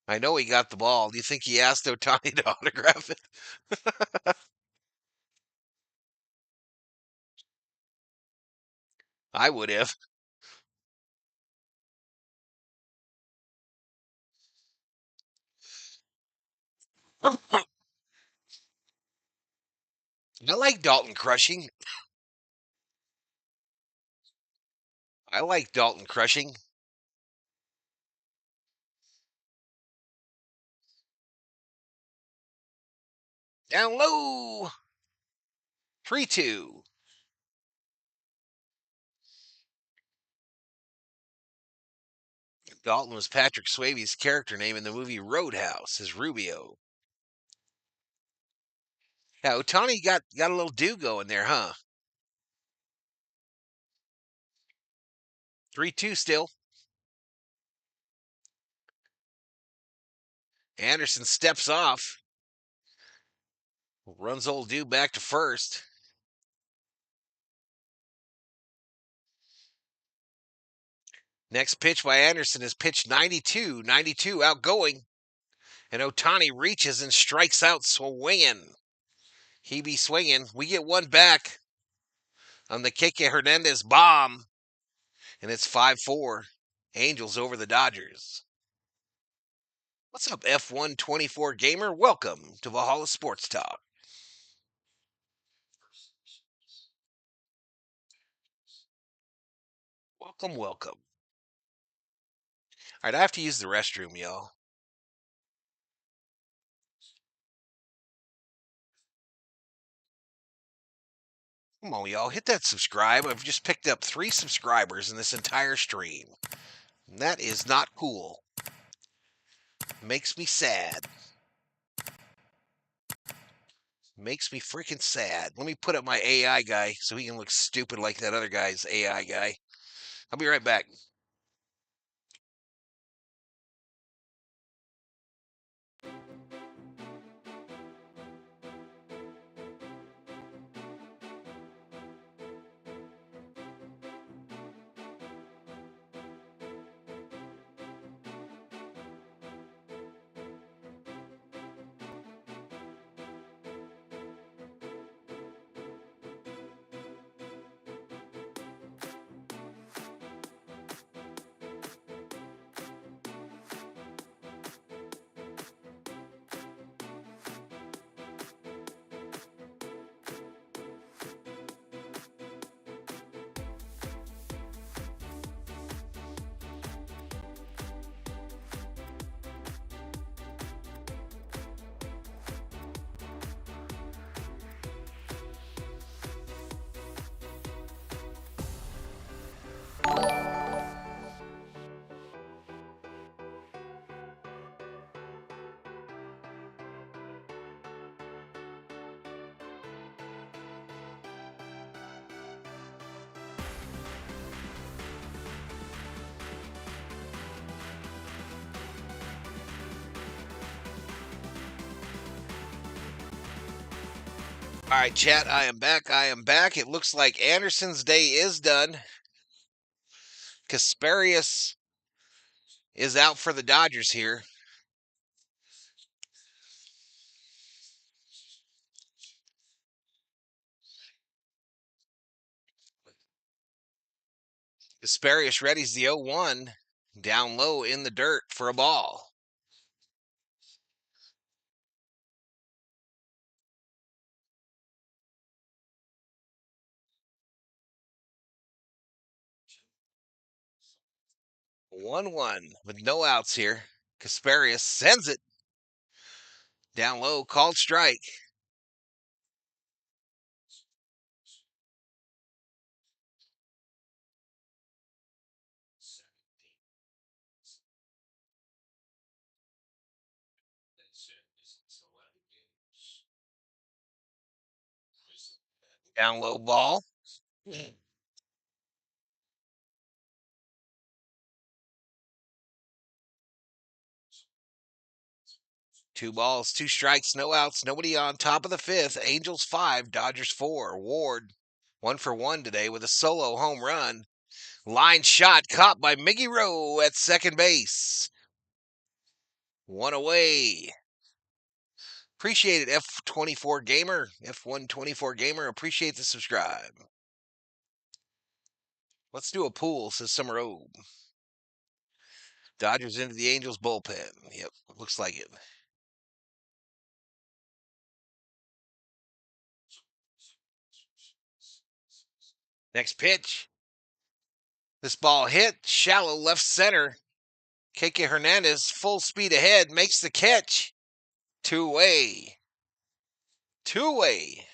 I know he got the ball. Do you think he asked Ohtani to autograph it? I would have. I like Dalton crushing. I like Dalton crushing. Down low. 3-2. Dalton was Patrick Swayze's character name in the movie Roadhouse as Rubio. Yeah, Ohtani got a little do going there, huh? 3-2 still. Anderson steps off. Runs old dude back to first. Next pitch by Anderson is pitch 92. 92 outgoing. And Ohtani reaches and strikes out swinging. He be swinging. We get 1 back on the Kike Hernandez bomb. And it's 5-4. Angels over the Dodgers. What's up, F124 gamer? Welcome to Valhalla Sports Talk. Welcome, welcome. right, I have to use the restroom, y'all. Come on, y'all. Hit that subscribe. I've just picked up 3 subscribers in this entire stream. And that is not cool. Makes me sad. Makes me freaking sad. Let me put up my AI guy so he can look stupid like that other guy's AI guy. I'll be right back. All right, chat, I am back. I am back. It looks like Anderson's day is done. Kasparius is out for the Dodgers here. Kasparius readies the 0-1 down low in the dirt for a ball. One with no outs here. Kasparius sends it down low, called strike. Down low ball. 2 balls, 2 strikes, no outs, nobody on. Top of the 5th. Angels 5, Dodgers 4. Ward 1 for 1 today with a solo home run. Line shot caught by Miggy Rowe at second base. 1 away. Appreciate it, F24 Gamer. F124 Gamer. Appreciate the subscribe. Let's do a pool, says Summer O. Dodgers into the Angels bullpen. Yep, looks like it. Next pitch. This ball hit shallow left center. Keke Hernandez full speed ahead makes the catch. 2-way. 2-way.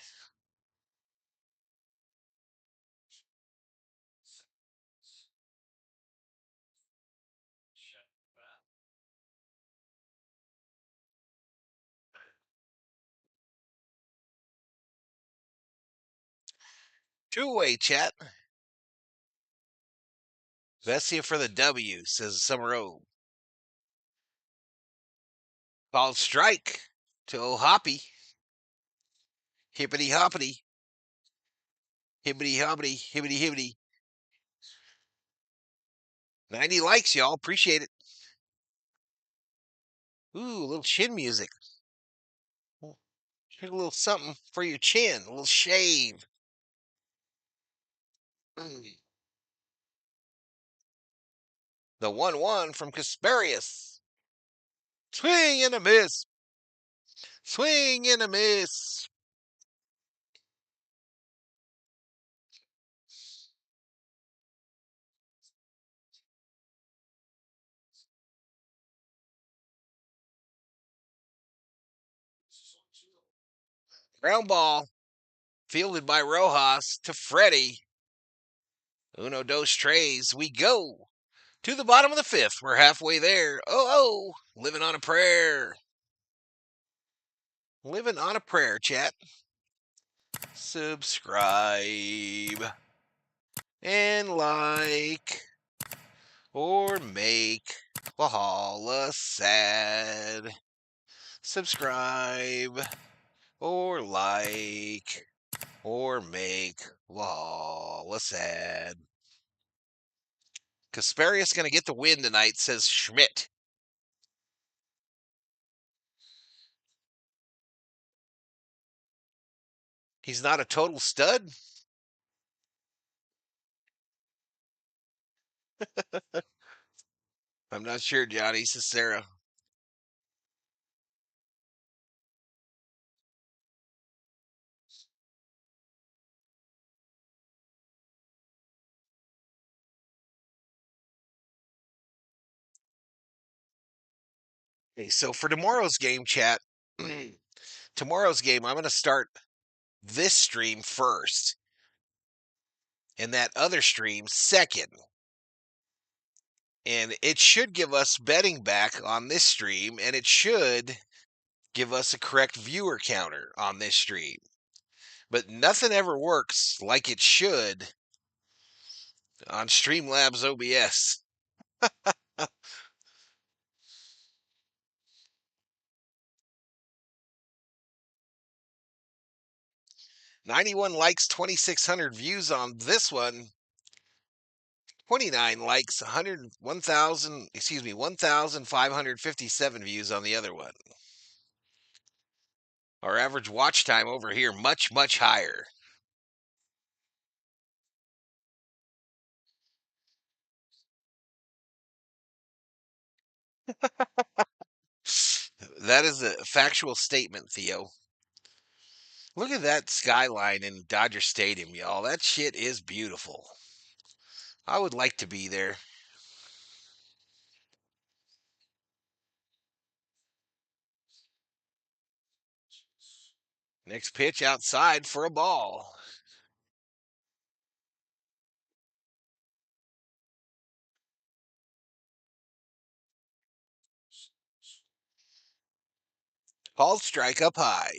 Two-way, chat. Vesia for the W, says Summer O. Called strike to O'Hoppy. Hippity hoppity. Hibbity hobbity. Hibbity hibbity. 90 likes, y'all. Appreciate it. Ooh, a little chin music. Here's a little something for your chin. A little shave. The 1-1 from Kasparius. Swing and a miss. Swing and a miss. Ground ball fielded by Rojas to Freddie. Uno, dos, tres. We go to the bottom of the fifth. We're halfway there. Oh, living on a prayer. Living on a prayer, chat. Subscribe and like or make Valhalla sad. Subscribe or like or make Valhalla sad. Kasperius going to get the win tonight, says Schmidt. He's not a total stud? I'm not sure, Johnny, says Sarah. Okay, so for tomorrow's game, chat, tomorrow's game, I'm going to start this stream first and that other stream second. And it should give us betting back on this stream, and it should give us a correct viewer counter on this stream. But nothing ever works like it should on Streamlabs OBS. 91 likes, 2,600 views on this one. 29 likes, 1,557 views on the other one. Our average watch time over here much, much higher. That is a factual statement, Theo. Look at that skyline in Dodger Stadium, y'all. That shit is beautiful. I would like to be there. Next pitch outside for a ball. Called strike up high.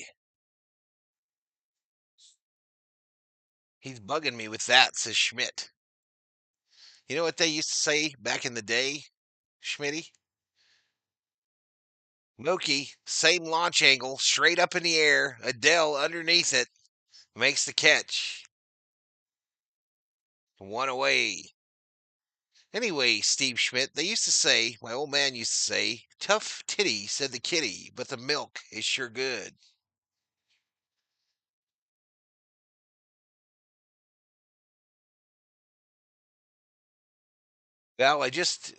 He's bugging me with that, says Schmidt. You know what they used to say back in the day, Schmitty? Mookie, same launch angle, straight up in the air, Adele underneath it, makes the catch. One away. Anyway, Steve Schmidt, they used to say, my old man used to say, tough titty, said the kitty, but the milk is sure good. Val, I just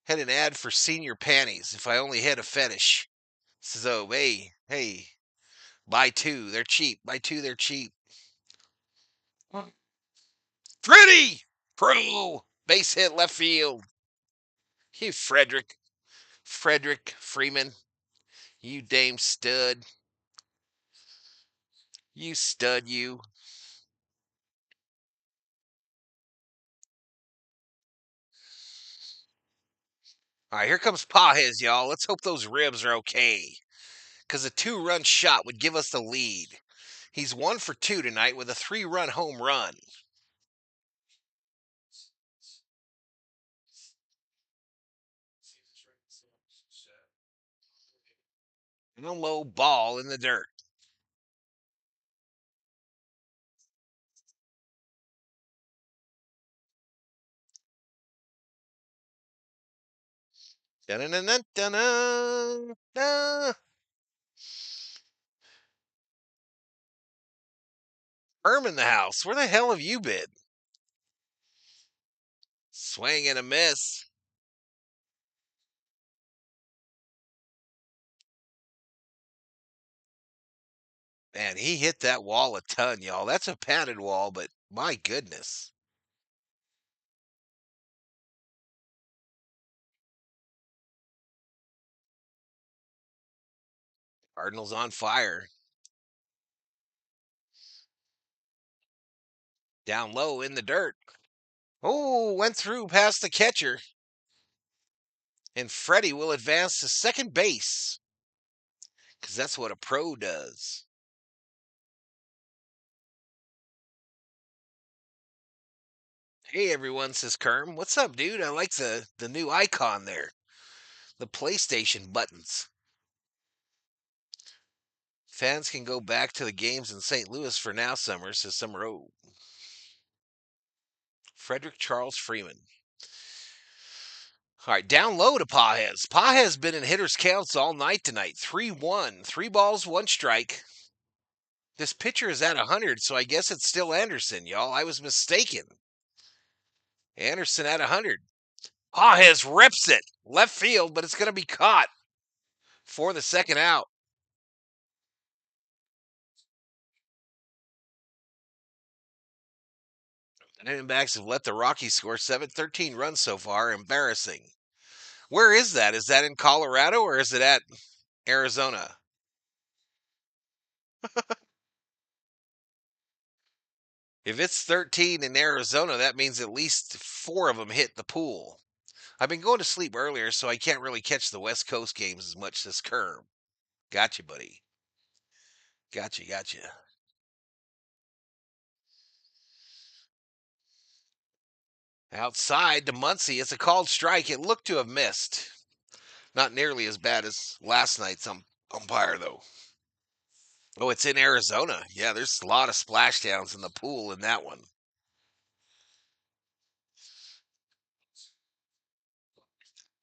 had an ad for senior panties. If I only had a fetish. So, hey, buy two. They're cheap. Buy two, they're cheap. Pretty! Pro! Base hit left field. You, Frederick Freeman. You dame stud. You stud, you. All right, here comes Pajes, y'all. Let's hope those ribs are okay. Because a 2-run shot would give us the lead. He's 1 for 2 tonight with a 3-run home run. And a low ball in the dirt. Dun-dun-dun-dun-dun. Herm in the house. Where the hell have you been? Swing and a miss. Man, he hit that wall a ton, y'all. That's a padded wall, but my goodness. Cardinals on fire. Down low in the dirt. Oh, went through past the catcher. And Freddie will advance to second base. Because that's what a pro does. Hey everyone, says Kerm. What's up, dude? I like the new icon there. The PlayStation buttons. Fans can go back to the games in St. Louis for now, Summer, says Summer O. Frederick Charles Freeman. All right, down low to Pajes. Pajes been in hitters' counts all night tonight. 3-1. 3 balls, 1 strike. This pitcher is at 100, so I guess it's still Anderson, y'all. I was mistaken. Anderson at 100. Pajes rips it. Left field, but it's going to be caught for the second out. The Diamondbacks have let the Rockies score 13 runs so far. Embarrassing. Where is that? Is that in Colorado or is it at Arizona? If it's 13 in Arizona, that means at least 4 of them hit the pool. I've been going to sleep earlier, so I can't really catch the West Coast games as much this curve. Gotcha, buddy. Gotcha. Outside to Muncy. It's a called strike. It looked to have missed. Not nearly as bad as last night's umpire, though. Oh, it's in Arizona. Yeah, there's a lot of splashdowns in the pool in that one.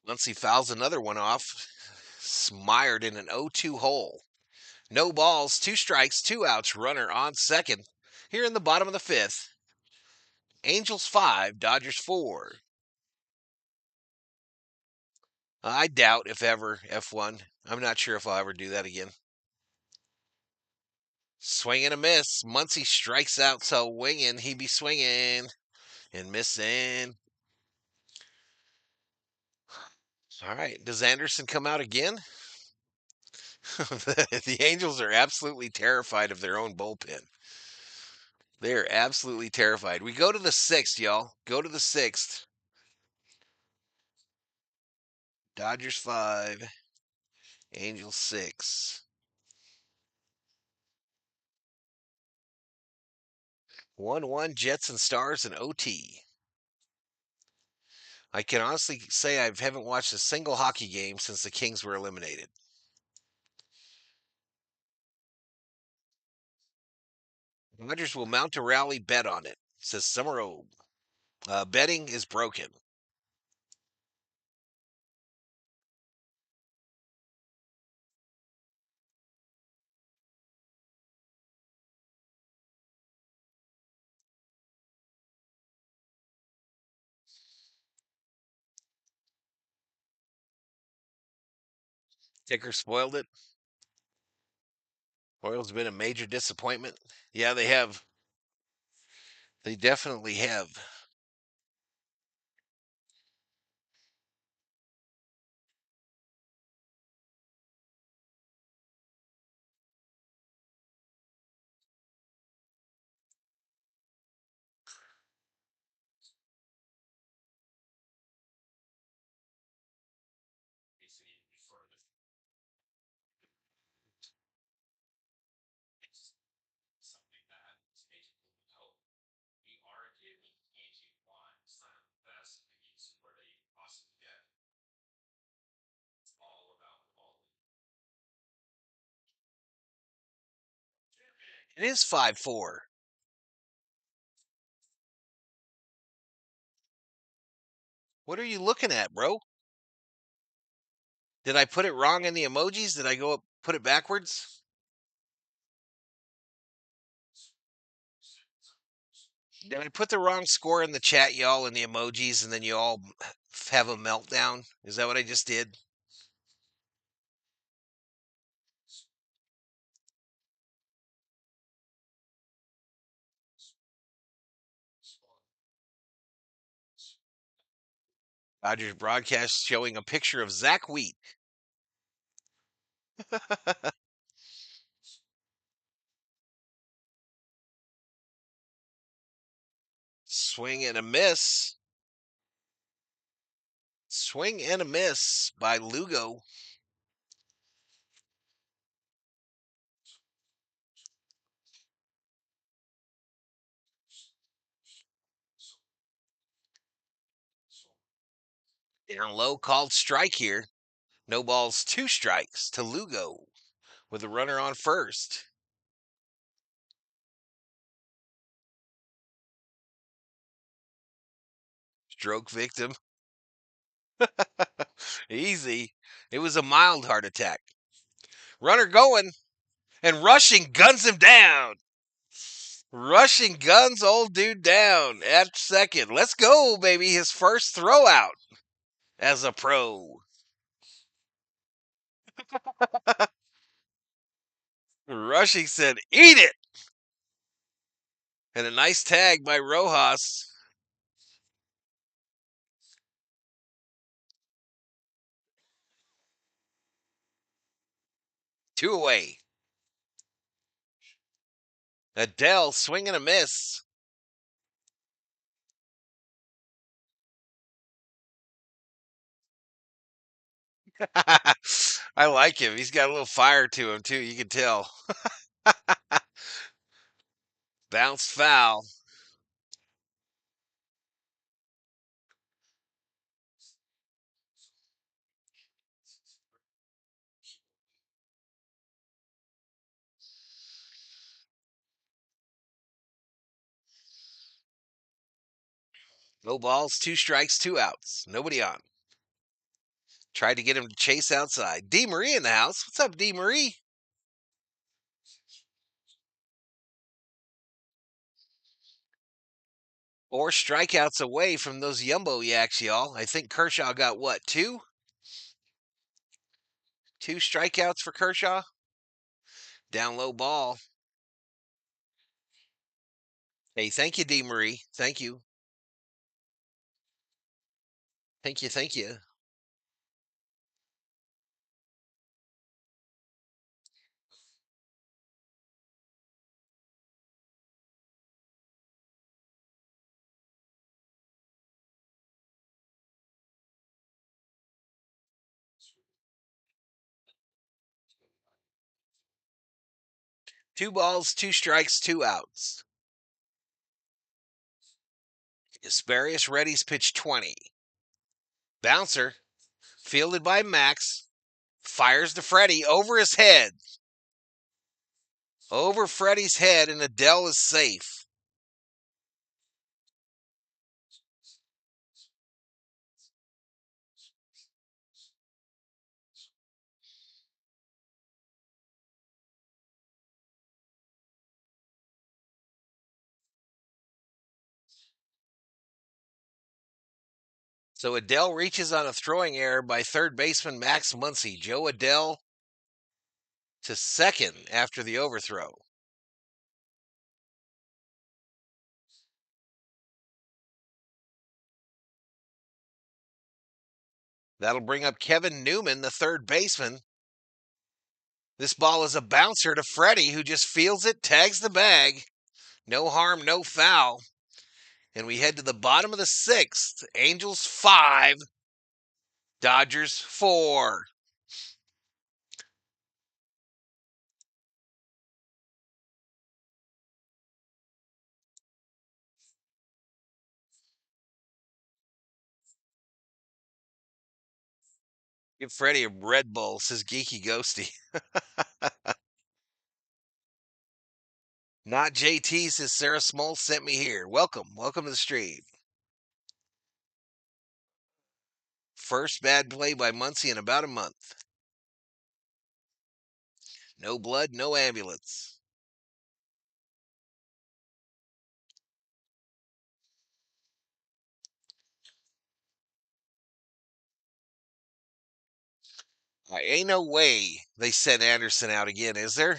Muncy fouls another one off. Smired in an 0-2 hole. No balls, 2 strikes, 2 outs, runner on second. Here in the bottom of the 5th. Angels 5, Dodgers 4. I doubt if ever F1. I'm not sure if I'll ever do that again. Swing and a miss. Muncy strikes out, so winging. He be swinging and missing. All right. Does Anderson come out again? The Angels are absolutely terrified of their own bullpen. They're absolutely terrified. We go to the 6th, y'all. Go to the 6th. Dodgers 5, Angels 6. 1-1 Jets and Stars in OT. I can honestly say I haven't watched a single hockey game since the Kings were eliminated. Dodgers will mount a rally bet on it, says Summer O. Betting is broken. Ticker spoiled it. Royals been a major disappointment. Yeah, they have. They definitely have. It is 5-4. What are you looking at, bro? Did I put it wrong in the emojis? Did I go up, put it backwards? Did I put the wrong score in the chat, y'all, in the emojis, and then you all have a meltdown? Is that what I just did? Dodgers broadcast showing a picture of Zach Wheat. Swing and a miss. Swing and a miss by Lugo. Down low, called strike here. No balls, 2 strikes to Lugo with a runner on first. Stroke victim. Easy. It was a mild heart attack. Runner going and rushing guns him down. Rushing guns old dude down at second. Let's go, baby. His first throw out as a pro. Rushing said, eat it. And a nice tag by Rojas. Two away. Adele swing and a miss. I like him. He's got a little fire to him, too. You can tell. Bounce foul. No balls, 2 strikes, 2 outs. Nobody on. Tried to get him to chase outside. D. Marie in the house. What's up, D. Marie? 4 strikeouts away from those Yumbo Yaks, y'all. I think Kershaw got what, 2? 2 strikeouts for Kershaw. Down low ball. Hey, thank you, D. Marie. Thank you. Thank you, thank you. Two balls, 2 strikes, 2 outs. Asparius Reddy's pitch 20. Bouncer, fielded by Max, fires to Freddie over his head. Over Freddie's head, and Adele is safe. So Adele reaches on a throwing error by third baseman Max Muncy. Joe Adele to second after the overthrow. That'll bring up Kevin Newman, the third baseman. This ball is a bouncer to Freddie, who just fields it, tags the bag. No harm, no foul. And we head to the bottom of the 6th. Angels 5, Dodgers 4. Give Freddie a Red Bull, says Geeky Ghosty. Not JT, says Sarah Small sent me here. Welcome. Welcome to the stream. First bad play by Muncy in about a month. No blood, no ambulance. Ain't no way they sent Anderson out again, is there?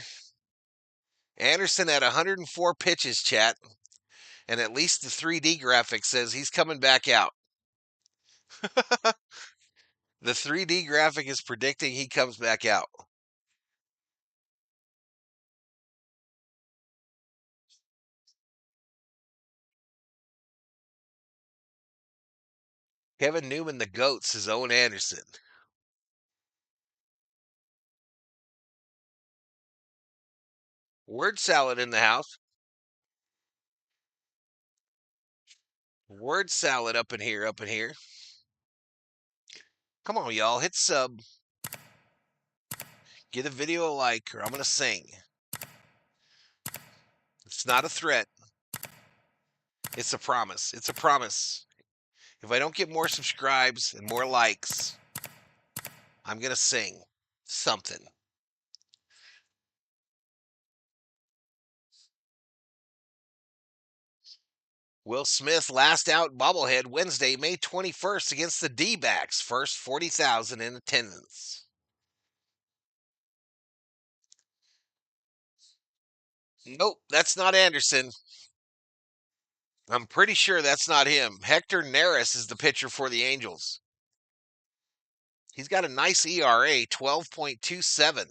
Anderson had 104 pitches, chat, and at least the 3D graphic says he's coming back out. The 3D graphic is predicting he comes back out. Kevin Newman, the GOAT, says Owen Anderson. Word salad in the house. Word salad up in here, up in here. Come on, y'all. Hit sub. Give the video a like, or I'm going to sing. It's not a threat. It's a promise. It's a promise. If I don't get more subscribes and more likes, I'm going to sing something. Will Smith last out bobblehead Wednesday, May 21st against the D-backs. First 40,000 in attendance. Nope, that's not Anderson. I'm pretty sure that's not him. Hector Neris is the pitcher for the Angels. He's got a nice ERA, 12.27.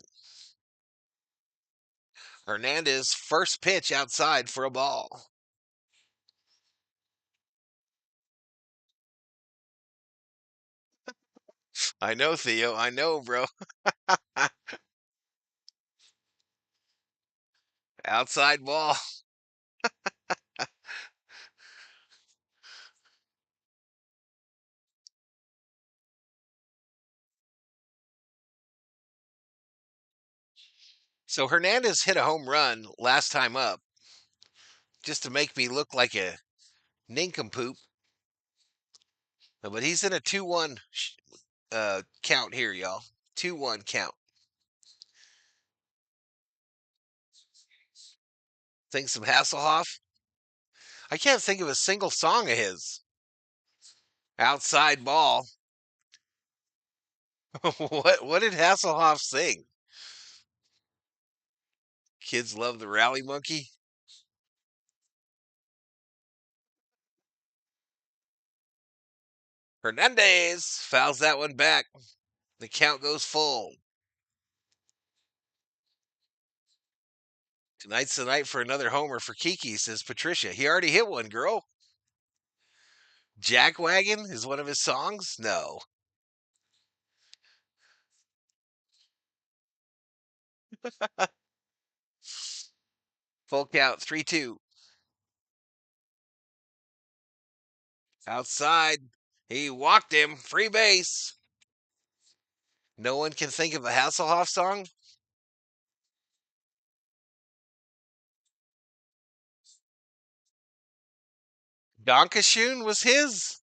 Hernandez, first pitch outside for a ball. I know, Theo. I know, bro. Outside ball. So Hernandez hit a home run last time up just to make me look like a nincompoop. But he's in a 2-1 count here, y'all. 2-1 count. Think some Hasselhoff? I can't think of a single song of his. Outside ball. What did Hasselhoff sing? Kids love the rally monkey. Hernandez fouls that one back. The count goes full. Tonight's the night for another homer for Kiki, says Patricia. He already hit one, girl. Jackwagon is one of his songs? No. Full count, 3-2. Outside. He walked him. Free base. No one can think of a Hasselhoff song? Donkashun was his?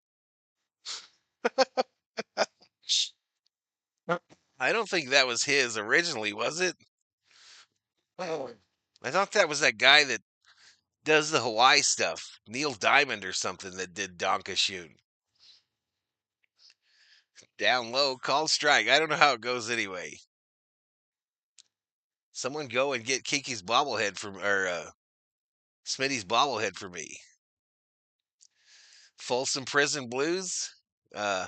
I don't think that was his originally, was it? Oh. I thought that was that guy that does the Hawaii stuff. Neil Diamond or something that did Donkashun. Down low, called strike. I don't know how it goes anyway. Someone go and get Kiki's bobblehead from, or Smitty's bobblehead for me. Folsom Prison Blues? Uh,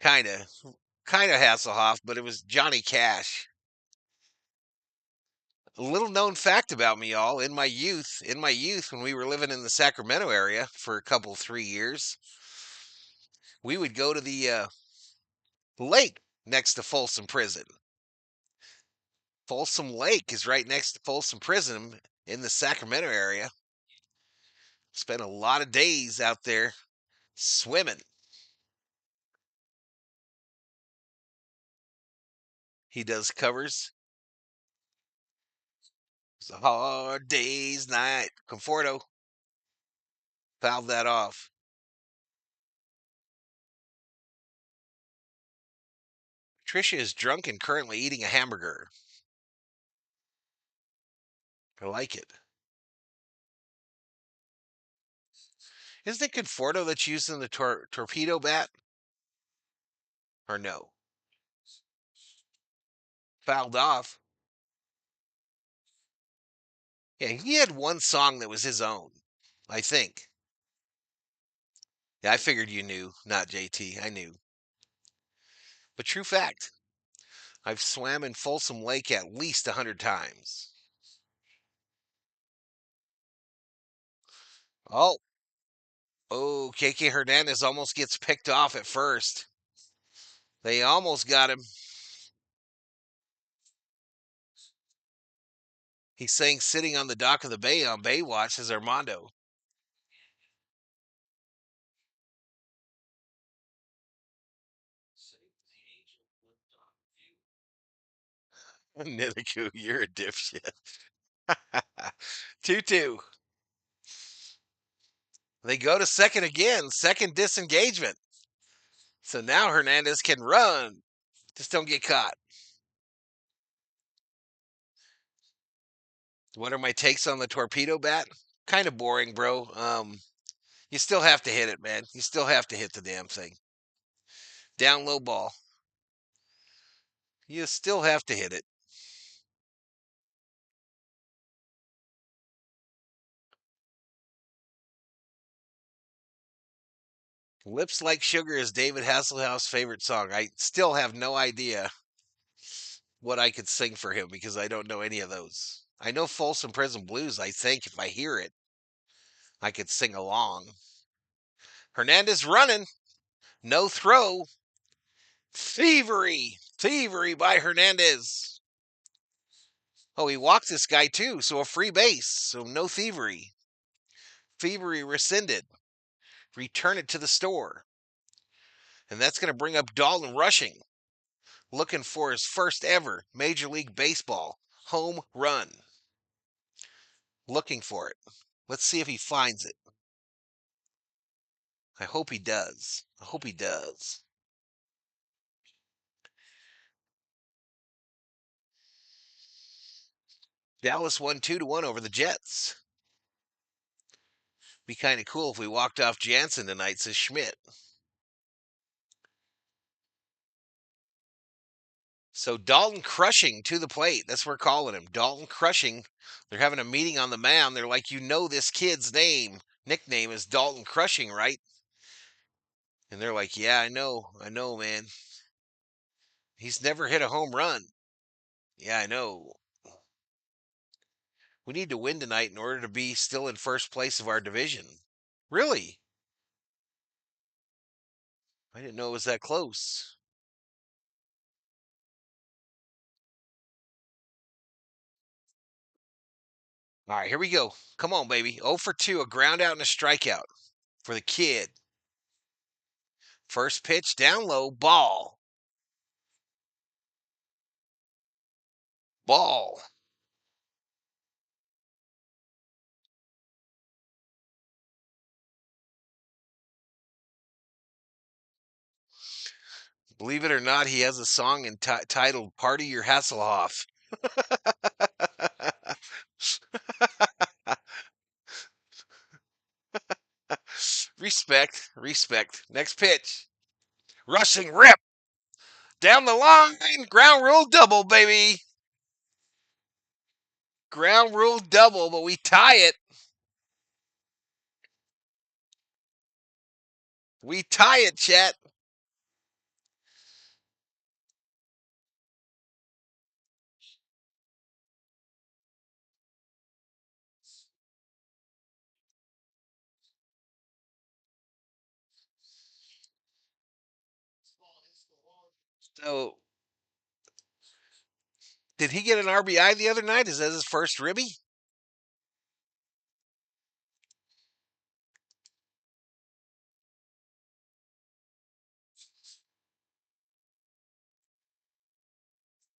kinda. Kinda Hasselhoff, but it was Johnny Cash. A little known fact about me, y'all. In my youth, when we were living in the Sacramento area for a couple, 3 years, we would go to the lake next to Folsom Prison. Folsom Lake is right next to Folsom Prison in the Sacramento area. Spent a lot of days out there swimming. He does covers. It's a hard day's night. Conforto fouled that off. Tricia is drunk and currently eating a hamburger. I like it. Isn't it Conforto that's used in the torpedo bat? Or no? Fouled off. Yeah, he had one song that was his own, I think. Yeah, I figured you knew, not JT. I knew. But true fact, I've swam in Folsom Lake at least 100 times. Oh, Oh, KK Hernandez almost gets picked off at first. They almost got him. He's saying sitting on the dock of the bay on Baywatch as Armando. Nidiku, you're a dipshit. 2-2. They go to second again. Second disengagement. So now Hernandez can run. Just don't get caught. What are my takes on the torpedo bat? Kind of boring, bro. You still have to hit it, man. You still have to hit the damn thing. Down low ball. You still have to hit it. Lips Like Sugar is David Hasselhoff's favorite song. I still have no idea what I could sing for him because I don't know any of those. I know Folsom Prison Blues, I think if I hear it, I could sing along. Hernandez running. No throw. Thievery. Thievery by Hernandez. Oh, he walked this guy too, so a free base. So no thievery. Thievery rescinded. Return it to the store. And that's going to bring up Dalton rushing. Looking for his first ever Major League Baseball home run. Looking for it. Let's see if he finds it. I hope he does. I hope he does. Dallas won 2-1 over the Jets. Be kind of cool if we walked off Jansen tonight, says Schmidt. So Dalton Crushing to the plate. That's what we're calling him. Dalton Crushing. They're having a meeting on the mound. They're like, you know this kid's nickname is Dalton Crushing, right? And they're like, yeah, I know, man. He's never hit a home run. Yeah, I know. We need to win tonight in order to be still in first place of our division. Really? I didn't know it was that close. All right, here we go. Come on, baby. 0 for 2, a ground out and a strikeout for the kid. First pitch down low, ball. Ball. Believe it or not, he has a song titled Party Your Hasselhoff. Respect, respect. Next pitch. Rushing rip. Down the line. Ground rule double, baby. Ground rule double, but we tie it. We tie it, chat. So, did he get an RBI the other night? Is that his first ribby?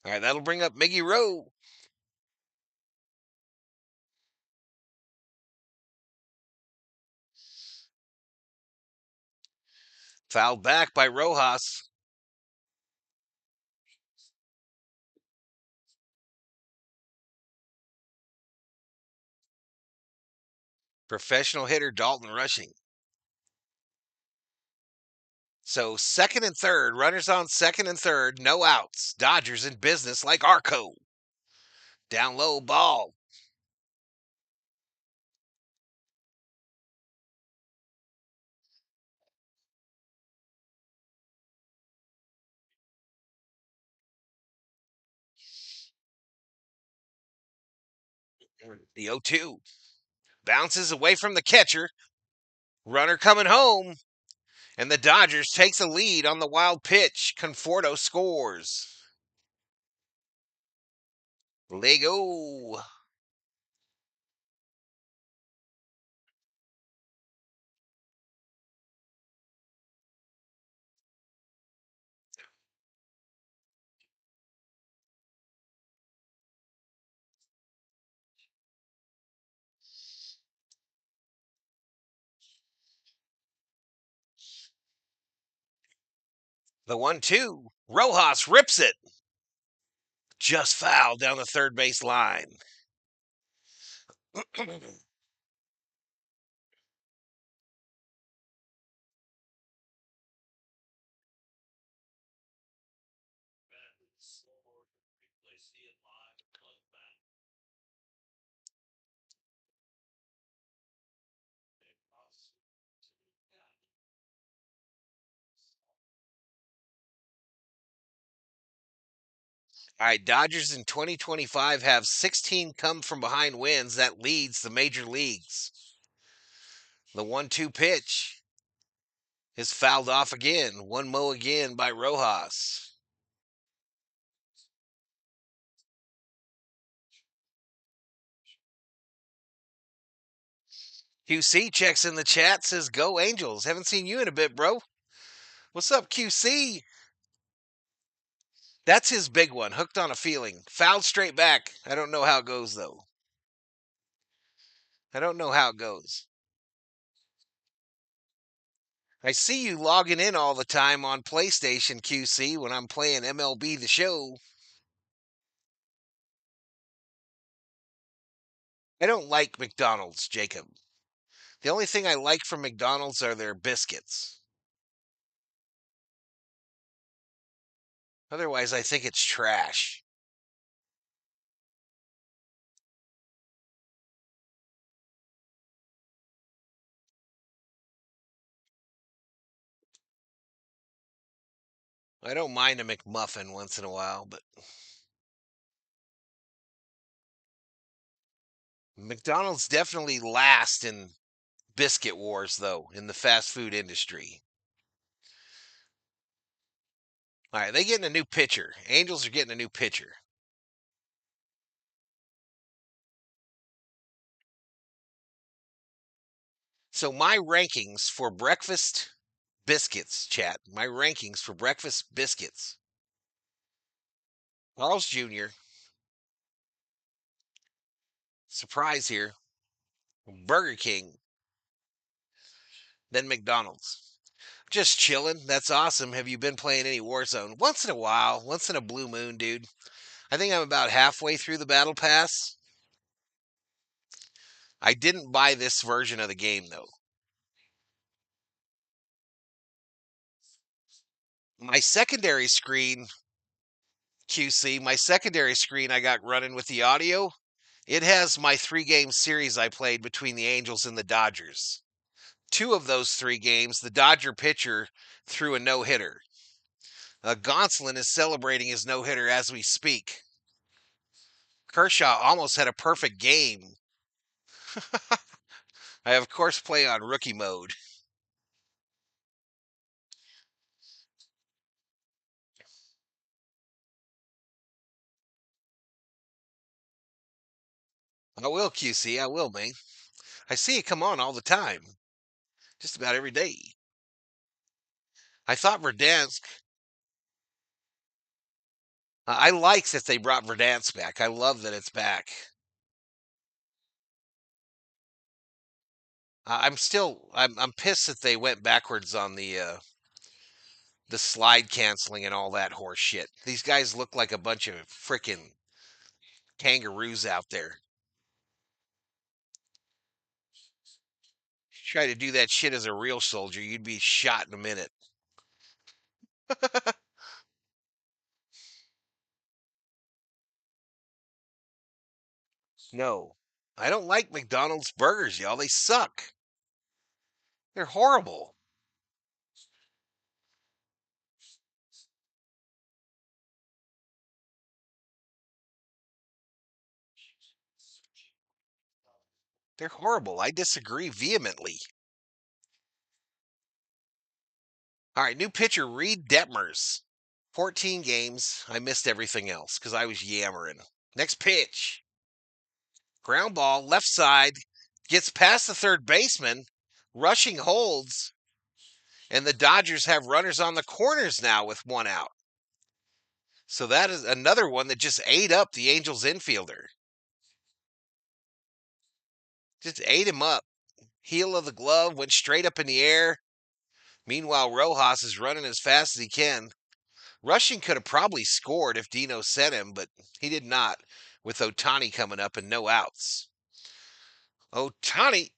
All right, that'll bring up Miggy Rowe. Fouled back by Rojas. Professional hitter Dalton rushing. So second and third, runners on second and third, no outs. Dodgers in business like Arco. Down low ball. The 0-2. Bounces away from the catcher. Runner coming home, and the Dodgers takes a lead on the wild pitch. Conforto scores. Lego. The 1-2. Rojas rips it. Just foul down the third base line. All right, Dodgers in 2025 have 16 come from behind wins. That leads the major leagues. The 1-2 pitch is fouled off again. One mo again by Rojas. QC checks in the chat, says, "Go Angels." Haven't seen you in a bit, bro. What's up, QC? That's his big one. Hooked on a feeling. Fouled straight back. I don't know how it goes, though. I don't know how it goes. I see you logging in all the time on PlayStation, QC, when I'm playing MLB The Show. I don't like McDonald's, Jacob. The only thing I like from McDonald's are their biscuits. Otherwise, I think it's trash. I don't mind a McMuffin once in a while, but McDonald's definitely last in biscuit wars, though, in the fast food industry. All right, they getting a new pitcher. Angels are getting a new pitcher. So my rankings for breakfast biscuits, chat. My rankings for breakfast biscuits. Carl's Jr. Surprise here. Burger King. Then McDonald's. Just chilling. That's awesome. Have you been playing any Warzone? Once in a while. Once in a blue moon, dude. I think I'm about halfway through the battle pass. I didn't buy this version of the game, though. My secondary screen, QC, my secondary screen I got running with the audio, it has my 3-game series I played between the Angels and the Dodgers. 2 of those 3 games, the Dodger pitcher threw a no-hitter. Gonsolin is celebrating his no-hitter as we speak. Kershaw almost had a perfect game. I, of course, play on rookie mode. I will, QC. I will, man. I see it come on all the time. Just about every day. I thought Verdansk. I like that they brought Verdansk back. I love that it's back. I'm pissed that they went backwards on the slide canceling and all that horse shit. These guys look like a bunch of freaking kangaroos out there. Try to do that shit as a real soldier, you'd be shot in a minute. No. I don't like McDonald's burgers, y'all. They suck. They're horrible. They're horrible. I disagree vehemently. All right, new pitcher Reed Detmers. 14 games. I missed everything else because I was yammering. Next pitch. Ground ball, left side, gets past the third baseman, rushing holds, and the Dodgers have runners on the corners now with one out. So that is another one that just ate up the Angels infielder. Just ate him up. Heel of the glove went straight up in the air. Meanwhile, Rojas is running as fast as he can. Rushing could have probably scored if Dino sent him, but he did not, with Ohtani coming up and no outs. Ohtani.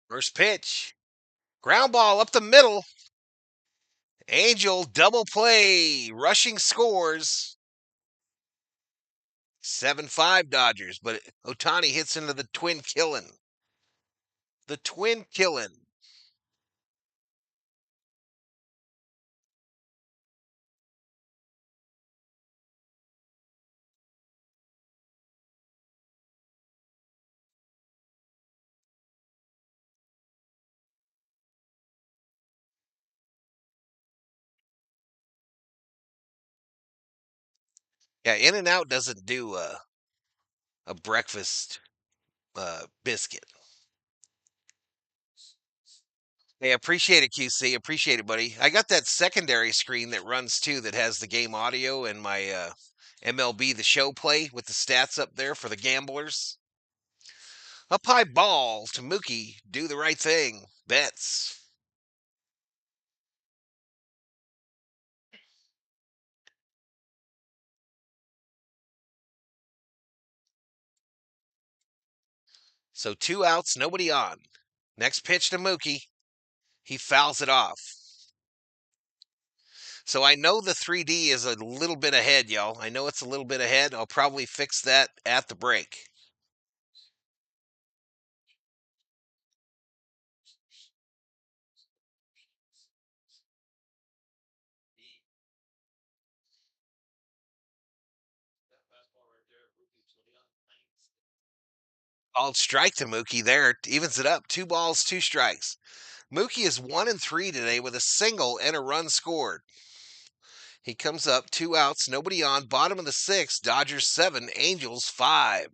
First pitch. Ground ball up the middle. Angel double play. Rushing scores. 7-5 Dodgers, but Ohtani hits into the twin killing. The twin killing. Yeah, In and Out doesn't do a breakfast biscuit. Hey, appreciate it, QC. Appreciate it, buddy. I got that secondary screen that runs too that has the game audio and my MLB The Show play with the stats up there for the gamblers. Up high ball to Mookie. Do the right thing. Bets. So 2 outs, nobody on. Next pitch to Mookie. He fouls it off. So I know the 3D is a little bit ahead, y'all. I know it's a little bit ahead. I'll probably fix that at the break. Called strike to Mookie there. Evens it up. 2 balls, 2 strikes. Mookie is 1-3 today with a single and a run scored. He comes up, 2 outs, nobody on. Bottom of the 6th, Dodgers 7, Angels 5.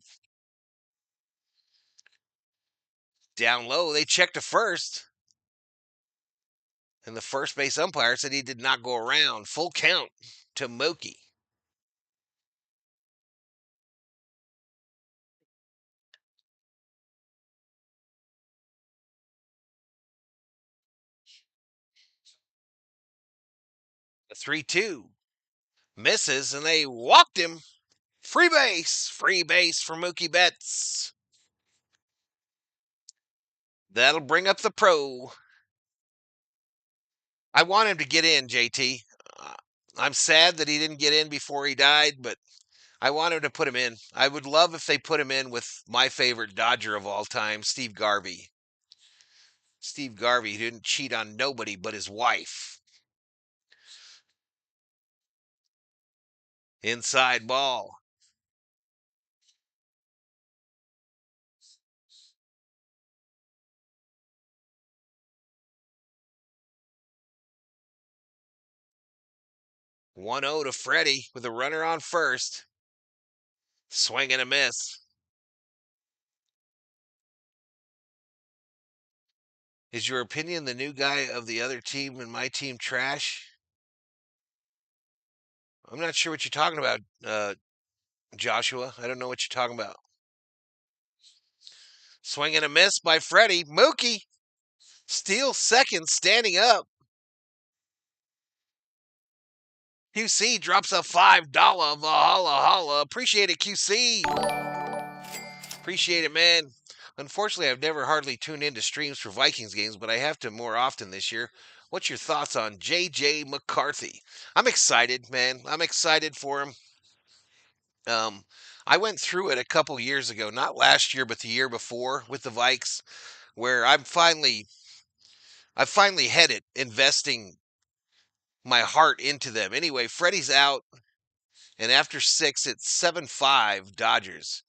Down low, they check to first. And the first base umpire said he did not go around. Full count to Mookie. A 3-2. Misses, and they walked him. Free base. Free base for Mookie Betts. That'll bring up the pro. I want him to get in, JT. I'm sad that he didn't get in before he died, but I want him to put him in. I would love if they put him in with my favorite Dodger of all time, Steve Garvey. Steve Garvey didn't cheat on nobody but his wife. Inside ball. One 0 to Freddie with a runner on first. Swing and a miss. Is your opinion the new guy of the other team and my team trash? I'm not sure what you're talking about, Joshua. I don't know what you're talking about. Swing and a miss by Freddie. Mookie steals second, standing up. QC drops a $5 Valhalla Holla. Appreciate it, QC. Appreciate it, man. Unfortunately, I've never hardly tuned into streams for Vikings games, but I have to more often this year. What's your thoughts on J.J. McCarthy? I'm excited, man. I'm excited for him. I went through it a couple years ago, not last year, but the year before with the Vikes, where I finally had it investing my heart into them. Anyway, Freddie's out, And after 6, it's 7-5 Dodgers.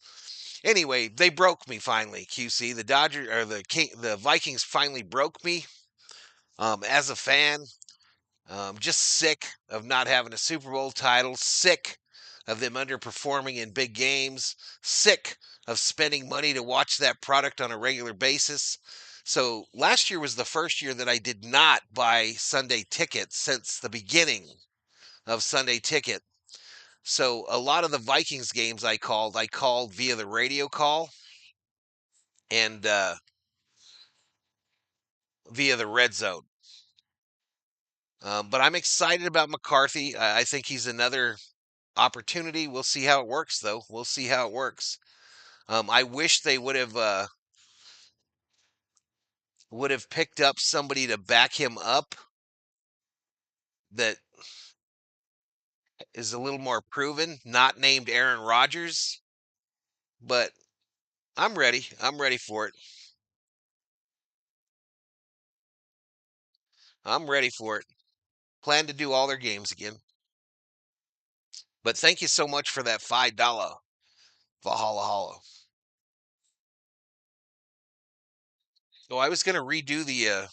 Anyway, they broke me finally, QC. The Dodgers or the Vikings finally broke me as a fan. Just sick of not having a Super Bowl title, sick of them underperforming in big games, sick of spending money to watch that product on a regular basis. So last year was the first year that I did not buy Sunday tickets since the beginning of Sunday Ticket. So a lot of the Vikings games I called via the radio call and via the red zone. But I'm excited about McCarthy. I think he's another opportunity. We'll see how it works, though. We'll see how it works. I wish they would have picked up somebody to back him up that is a little more proven, not named Aaron Rodgers. But I'm ready. I'm ready for it. I'm ready for it. Plan to do all their games again. But thank you so much for that $5 Valhalla Hollow. Oh, I was gonna redo the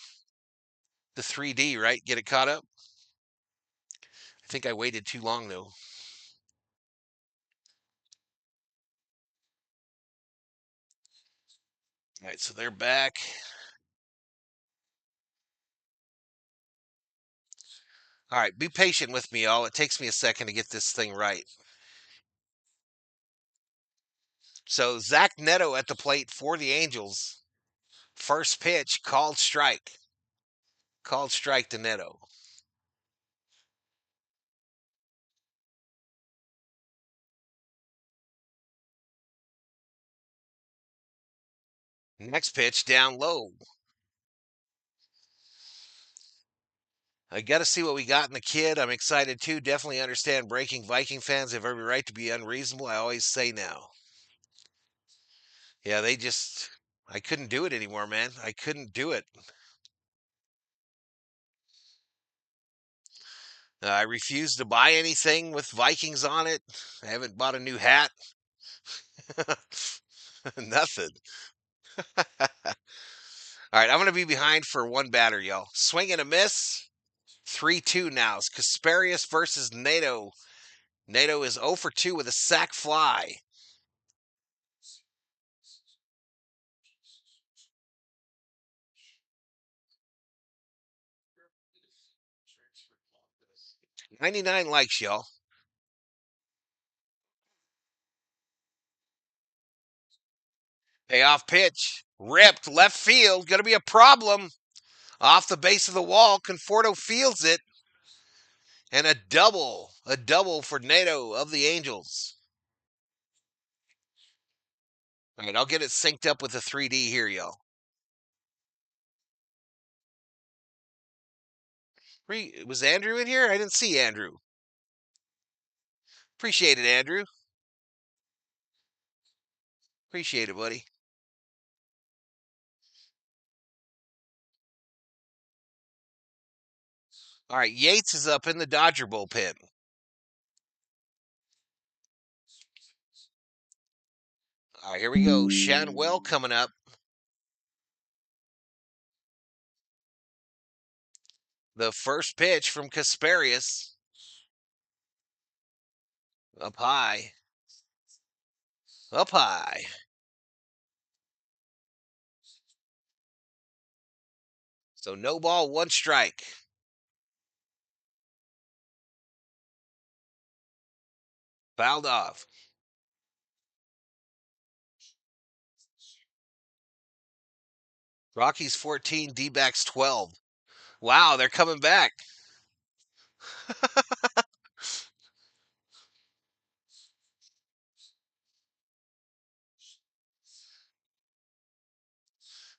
3D, right? Get it caught up. I think I waited too long though. All right, so they're back. All right, be patient with me, all. It takes me a second to get this thing right. So Zach Neto at the plate for the Angels. First pitch, called strike. Called strike to Neto. Next pitch, down low. I got to see what we got in the kid. I'm excited too. Definitely understand breaking Viking fans have every right to be unreasonable. I always say now. Yeah, I couldn't do it anymore, man. I couldn't do it. I refuse to buy anything with Vikings on it. I haven't bought a new hat. Nothing. All right, I'm going to be behind for one batter, y'all. Swing and a miss. 3-2 now. It's Kasparius versus Nato. Nato is 0 for 2 with a sac fly. $99 likes, y'all. Payoff pitch. Ripped left field. Going to be a problem. Off the base of the wall. Conforto fields it. And a double. A double for Nato of the Angels. All right, I'll get it synced up with the 3D here, y'all. Was Andrew in here? I didn't see Andrew. Appreciate it, Andrew. Appreciate it, buddy. All right, Yates is up in the Dodger bullpen. All right, here we go. Shanwell coming up. The first pitch from Kasparius. Up high. Up high. So no ball, one strike. Fouled off. Rockies 14, D-backs 12. Wow, they're coming back.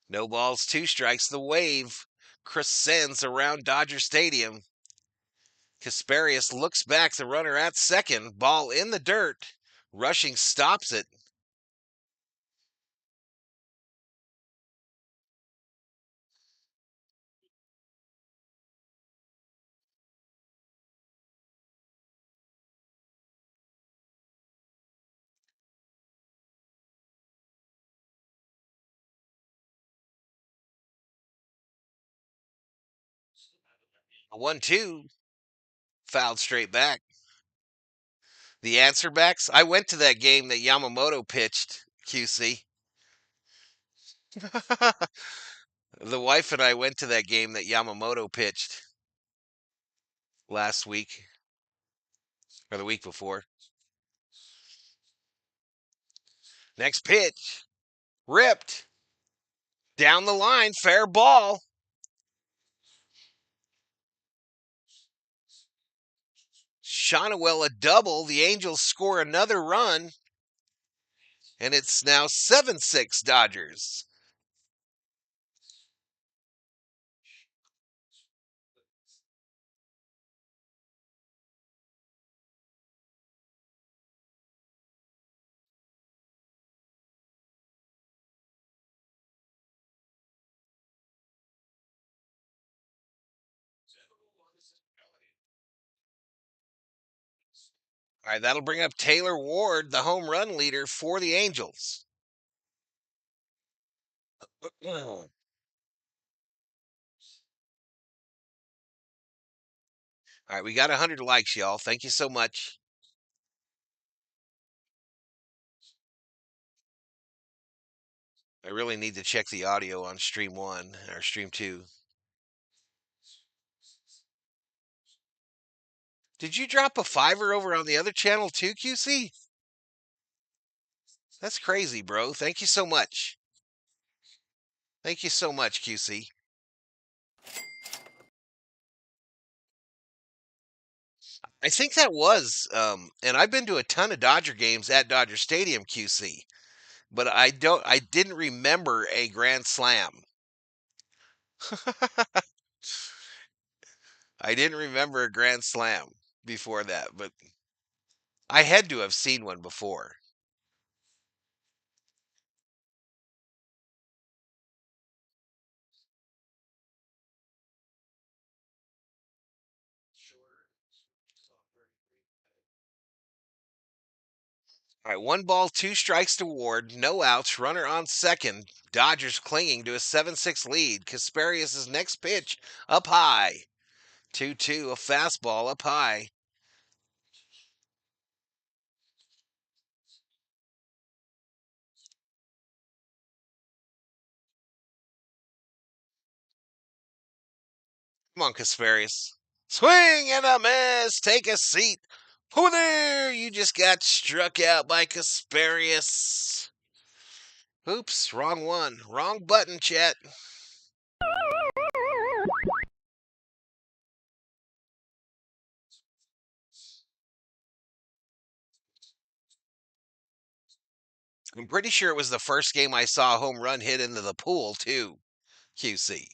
No balls, two strikes. The wave crescends around Dodger Stadium. Kasparius looks back, the runner at second. Ball in the dirt. Rushing stops it. 1-2, fouled straight back. The answer backs. I went to that game that Yamamoto pitched, QC. The wife and I went to that game that Yamamoto pitched last week or the week before. Next pitch. Ripped. Down the line. Fair ball. Shonawell a double. The Angels score another run. And it's now 7-6 Dodgers. All right, that'll bring up Taylor Ward, the home run leader for the Angels. All right, we got 100 likes, y'all. Thank you so much. I really need to check the audio on stream 1 or stream 2. Did you drop a $5 over on the other channel too, QC? That's crazy, bro. Thank you so much. Thank you so much, QC. I think that was, and I've been to a ton of Dodger games at Dodger Stadium, QC, but I didn't remember a grand slam. I didn't remember a grand slam before that, but I had to have seen one before. All right, 1 ball, 2 strikes to Ward, no outs, runner on second. Dodgers clinging to a 7-6 lead. Kasperius' next pitch up high. 2-2, a fastball up high. Come on, Kasperius. Swing and a miss. Take a seat. Over there, you just got struck out by Kasperius. Oops, wrong one. Wrong button, chat. I'm pretty sure it was the first game I saw a home run hit into the pool, too, QC.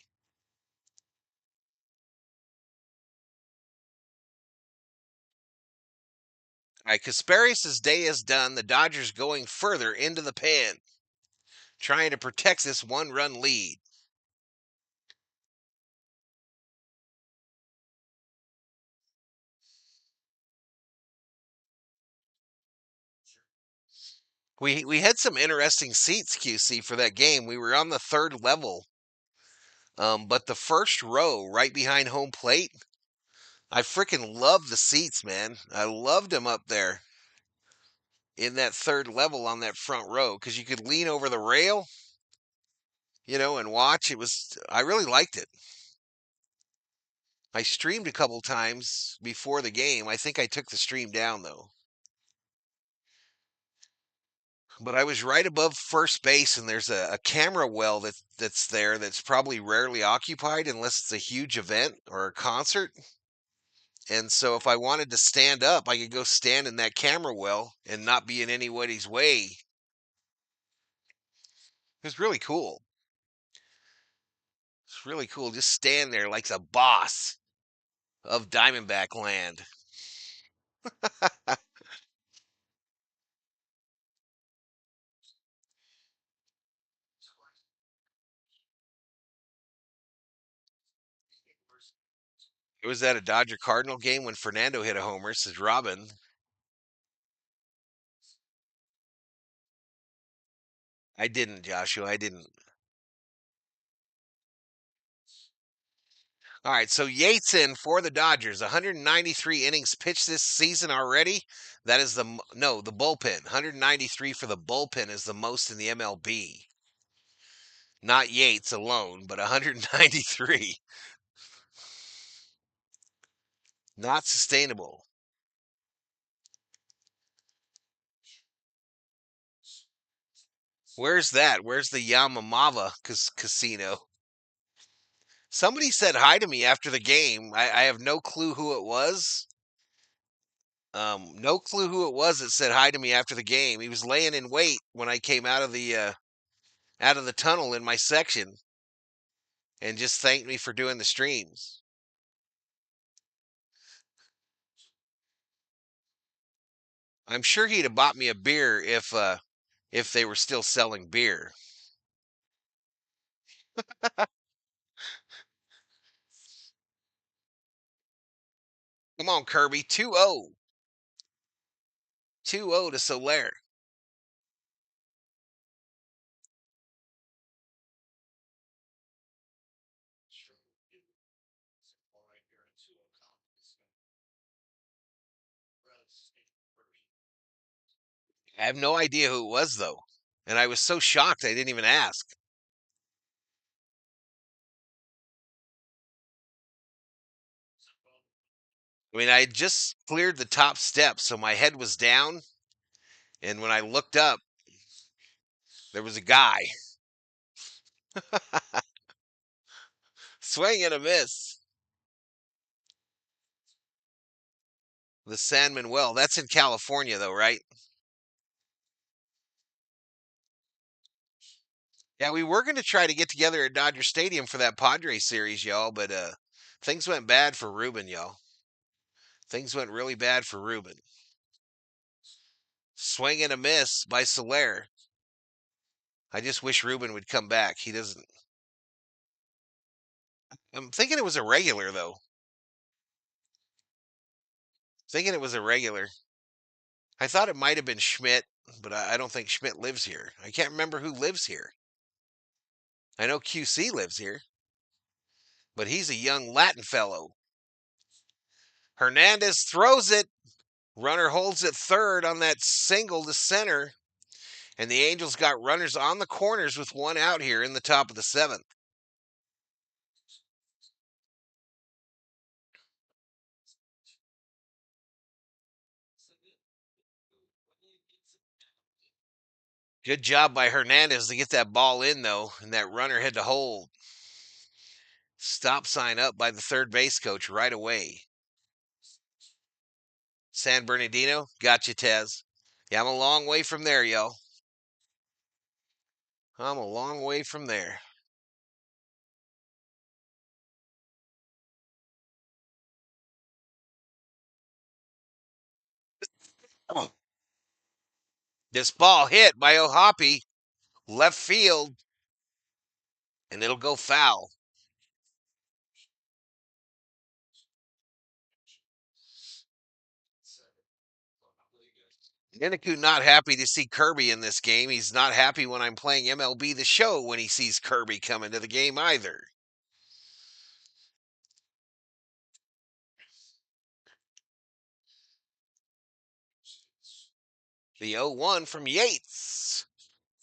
All right, Kasperius' day is done. The Dodgers going further into the pen, trying to protect this 1-run lead. We had some interesting seats, QC, for that game. We were on the 3rd level, but the first row, right behind home plate, I freaking love the seats, man. I loved them up there in that 3rd level on that front row because you could lean over the rail, and watch. I really liked it. I streamed a couple times before the game. I think I took the stream down though. But I was right above first base, and there's a camera well that's there that's probably rarely occupied unless it's a huge event or a concert. And so if I wanted to stand up, I could go stand in that camera well and not be in anybody's way. It was really cool. It's really cool. Just stand there like the boss of Diamondback land. It was at a Dodger Cardinal game when Fernando hit a homer, says Robin. I didn't, Joshua. I didn't. All right, so Yates in for the Dodgers. 193 innings pitched this season already. That is the bullpen. 193 for the bullpen is the most in the MLB. Not Yates alone, but 193. Not sustainable. Where's that? Where's the Yamamava casino? Somebody said hi to me after the game. I have no clue who it was. No clue who it was that said hi to me after the game. He was laying in wait when I came out of the tunnel in my section and just thanked me for doing the streams. I'm sure he'd have bought me a beer if they were still selling beer. Come on, Kirby. 2-0. 2-0 to Soler. I have no idea who it was, though. And I was so shocked I didn't even ask. I mean, I had just cleared the top step, so my head was down. And when I looked up, there was a guy. Swing and a miss. The San Manuel. That's in California, though, right? Yeah, we were going to try to get together at Dodger Stadium for that Padres series, y'all, but things went bad for Ruben, y'all. Things went really bad for Ruben. Swing and a miss by Soler. I just wish Ruben would come back. He doesn't. I'm thinking it was a regular, though. Thinking it was a regular. I thought it might have been Schmidt, but I don't think Schmidt lives here. I can't remember who lives here. I know QC lives here, but he's a young Latin fellow. Hernandez throws it. Runner holds it third on that single to center. And the Angels got runners on the corners with one out here in the top of the seventh. Good job by Hernandez to get that ball in, though, and that runner had to hold. Stop sign up by the third base coach right away. San Bernardino, got you, Tez. Yeah, I'm a long way from there, y'all. I'm a long way from there. Oh. This ball hit by Ohapi, left field, and it'll go foul. Niniku not happy to see Kirby in this game. He's not happy when I'm playing MLB The Show when he sees Kirby come into the game either. The 0-1 from Yates.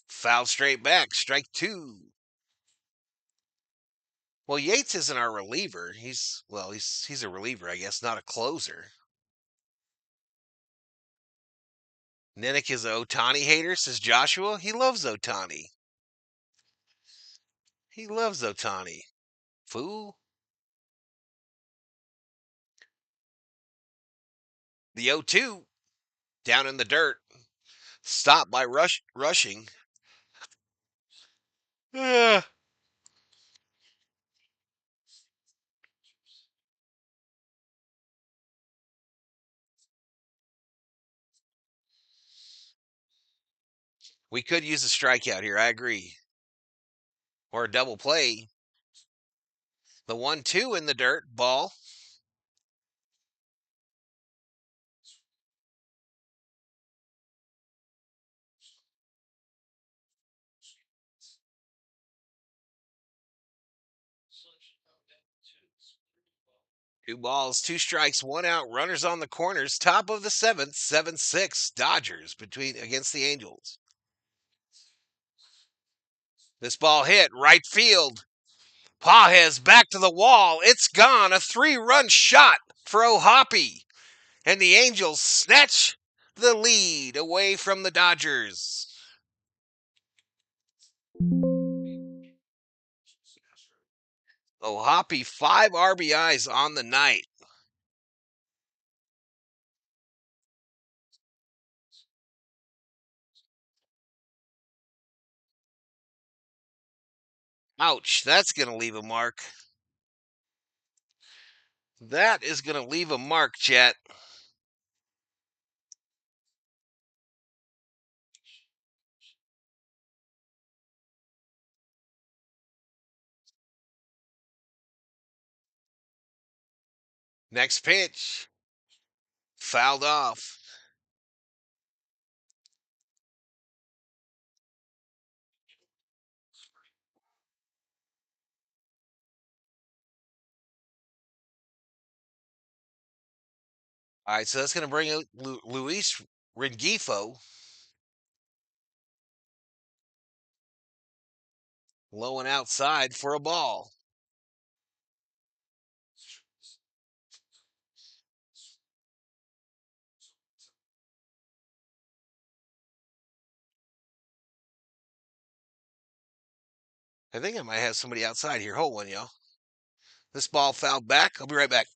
Foul straight back, strike two. Well, Yates isn't our reliever. He's a reliever, I guess, not a closer. Ninick is an Otani hater, says Joshua. He loves Otani. He loves Otani. Fool. The 0-2 down in the dirt. Stopped by rushing. We could use a strikeout here. I agree. Or a double play. The 1-2 in the dirt. Ball. 2 balls, 2 strikes, 1 out. Runners on the corners. Top of the 7th, 7-6 Dodgers against the Angels. This ball hit right field. Pages back to the wall. It's gone. A 3-run shot for O'Hoppe. And the Angels snatch the lead away from the Dodgers. O'Hoppe, 5 RBIs on the night. Ouch, that's going to leave a mark. That is going to leave a mark, chat. Next pitch. Fouled off. All right, so that's going to bring out Luis Rengifo. Low and outside for a ball. I think I might have somebody outside here. Hold on, y'all. This ball fouled back. I'll be right back.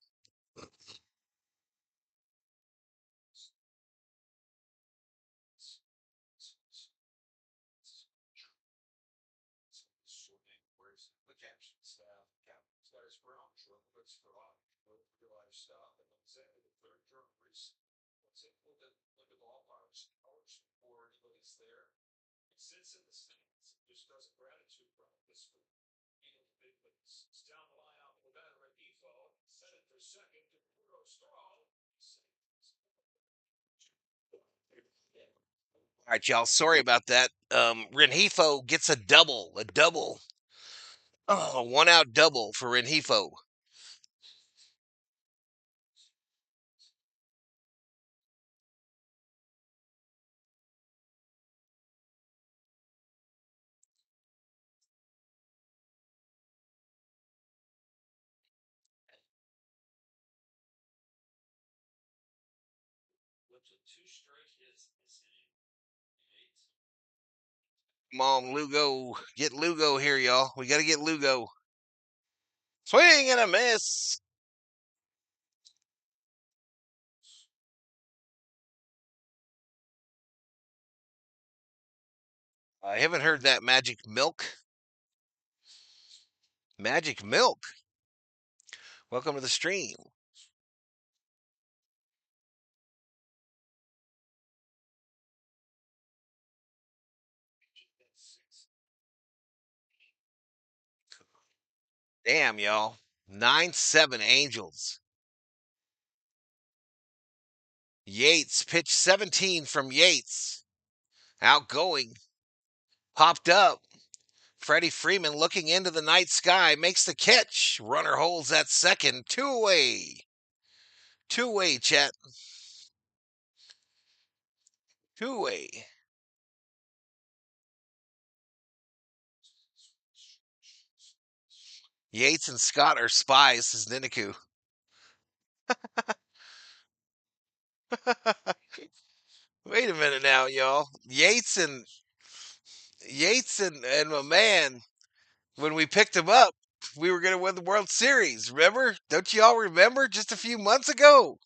All right, y'all. Sorry about that. Rengifo gets a double. Oh, 1 out double for Rengifo. Come on, Lugo. Get Lugo here, y'all. We got to get Lugo. Swing and a miss. I haven't heard that magic milk. Magic milk. Welcome to the stream. Damn, y'all. 9-7 Angels. Yates, pitch 17 from Yates. Outgoing. Popped up. Freddie Freeman looking into the night sky. Makes the catch. Runner holds at second. 2 away. 2 away, chat. 2 away. Yates and Scott are spies, says Niniku. Wait a minute now, y'all. Yates and my man, when we picked him up, we were going to win the World Series. Remember? Don't you all remember? Just a few months ago.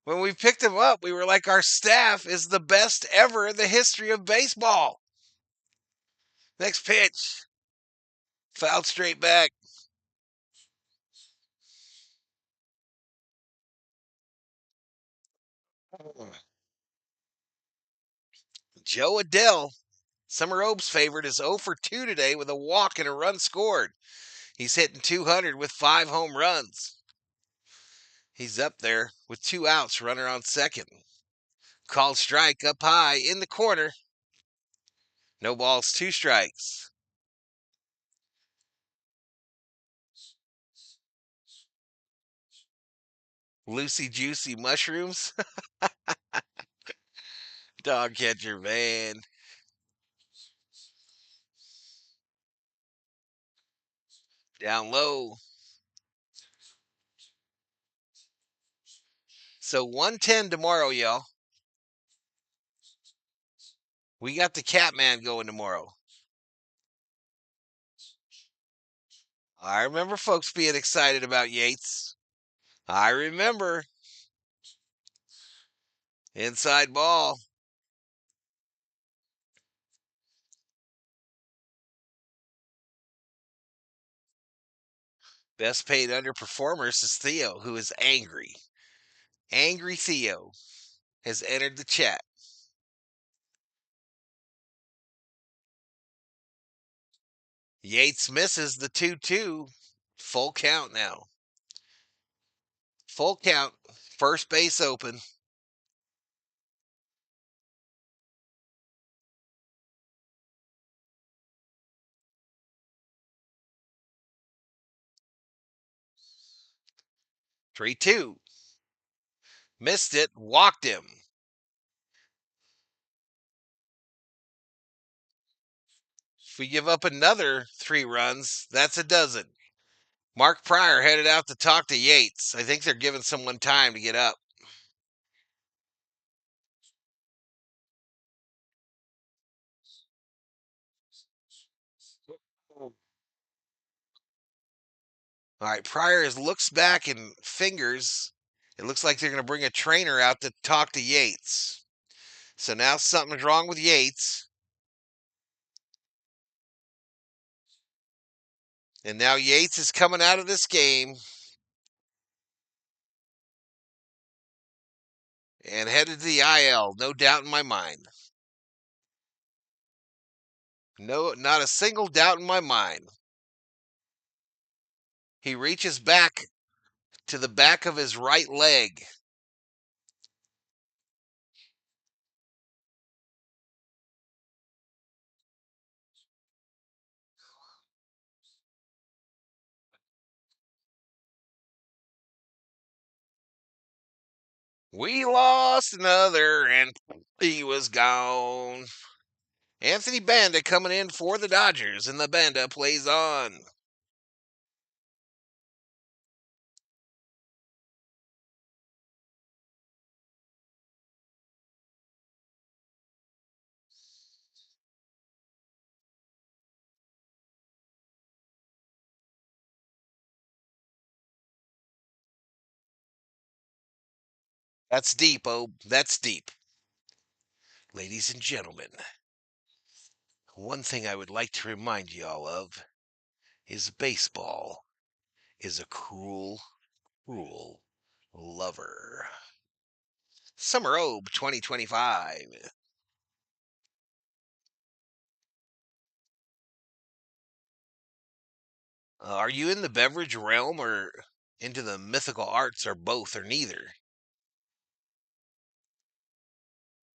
When we picked him up, we were like, our staff is the best ever in the history of baseball. Next pitch. Fouled straight back. Joe Adell, Summer Oaks favorite, is 0 for 2 today with a walk and a run scored. He's hitting 200 with 5 home runs. He's up there with 2 outs, runner on second. Called strike up high in the corner. No balls, 2 strikes. Loosey juicy mushrooms. Dog catcher, man. Down low. So 110 tomorrow, y'all. We got the Catman going tomorrow. I remember folks being excited about Yates. I remember. Inside ball. Best paid underperformers is Theo, who is angry. Angry Theo has entered the chat. Yates misses the 2-2. Full count now. Full count. First base open. Three two. Missed it. Walked him. If we give up another 3 runs, that's a dozen. Mark Pryor headed out to talk to Yates. I think they're giving someone time to get up. All right, Pryor looks back and fingers. It looks like they're going to bring a trainer out to talk to Yates. So now something's wrong with Yates. And now Yates is coming out of this game and headed to the IL. No doubt in my mind. No, not a single doubt in my mind. He reaches back to the back of his right leg. We lost another, and he was gone. Anthony Banda coming in for the Dodgers, and the Banda plays on. That's deep, oh, that's deep. Ladies and gentlemen, one thing I would like to remind you all of is baseball is a cruel, cruel lover. Summer Obe 2025. Are you in the beverage realm or into the mythical arts or both or neither?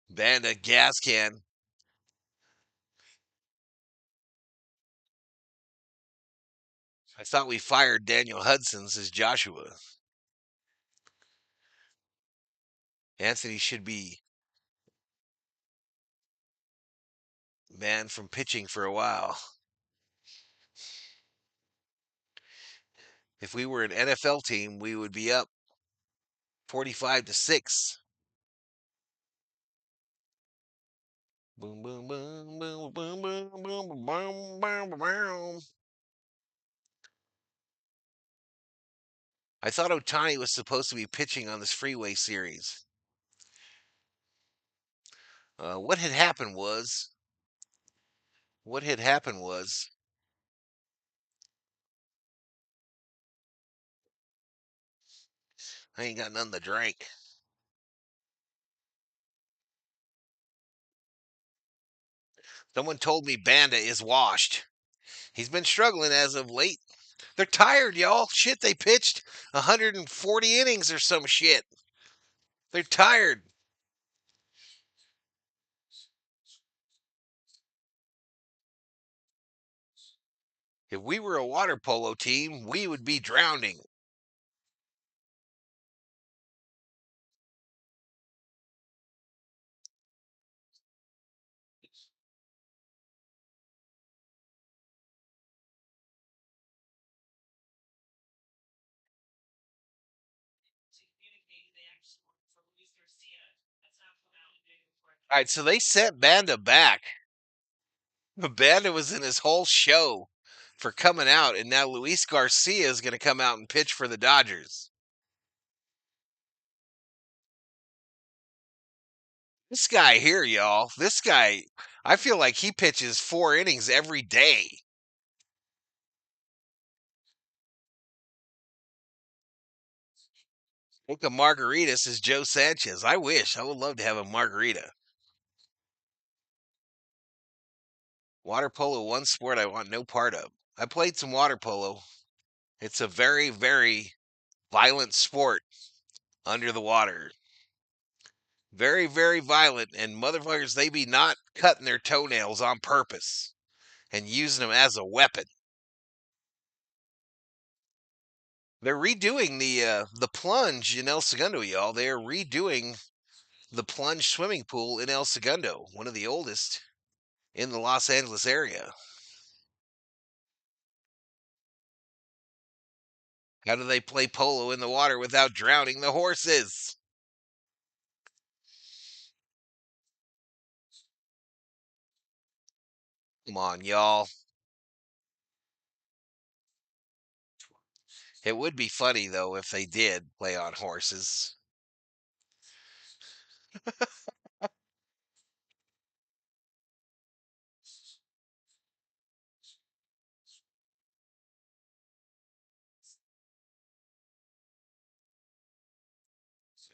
Banda gas can. I thought we fired Daniel Hudson's as Joshua. Anthony should be banned from pitching for a while. If we were an NFL team, we would be up 45-6. Boom, boom, boom, boom, boom, boom, boom, boom, boom, boom. I thought Otani was supposed to be pitching on this freeway series. What had happened was, what had happened was, I ain't got nothing to drink. Someone told me Banda is washed. He's been struggling as of late. They're tired, y'all. Shit, they pitched 140 innings or some shit. They're tired. If we were a water polo team, we would be drowning. All right, so they sent Banda back. Banda was in his whole show for coming out, and now Luis Garcia is going to come out and pitch for the Dodgers. This guy here, y'all, this guy, I feel like he pitches 4 innings every day. Think of margaritas as Joe Sanchez. I wish. I would love to have a margarita. Water polo, one sport I want no part of. I played some water polo. It's a very, very violent sport under the water. Very, very violent, and motherfuckers, they be not cutting their toenails on purpose and using them as a weapon. They're redoing the plunge in El Segundo, y'all. They are redoing the plunge swimming pool in El Segundo, one of the oldest in the Los Angeles area. How do they play polo in the water without drowning the horses? Come on, y'all. It would be funny, though, if they did play on horses.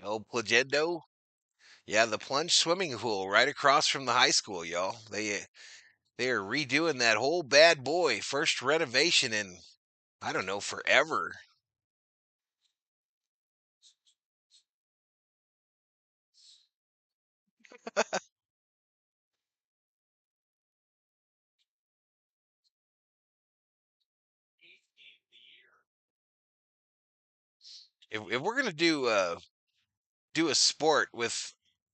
El Plagendo? Yeah, the plunge swimming pool right across from the high school, y'all. They are redoing that whole bad boy. First renovation in, I don't know, forever. If we're gonna do a sport with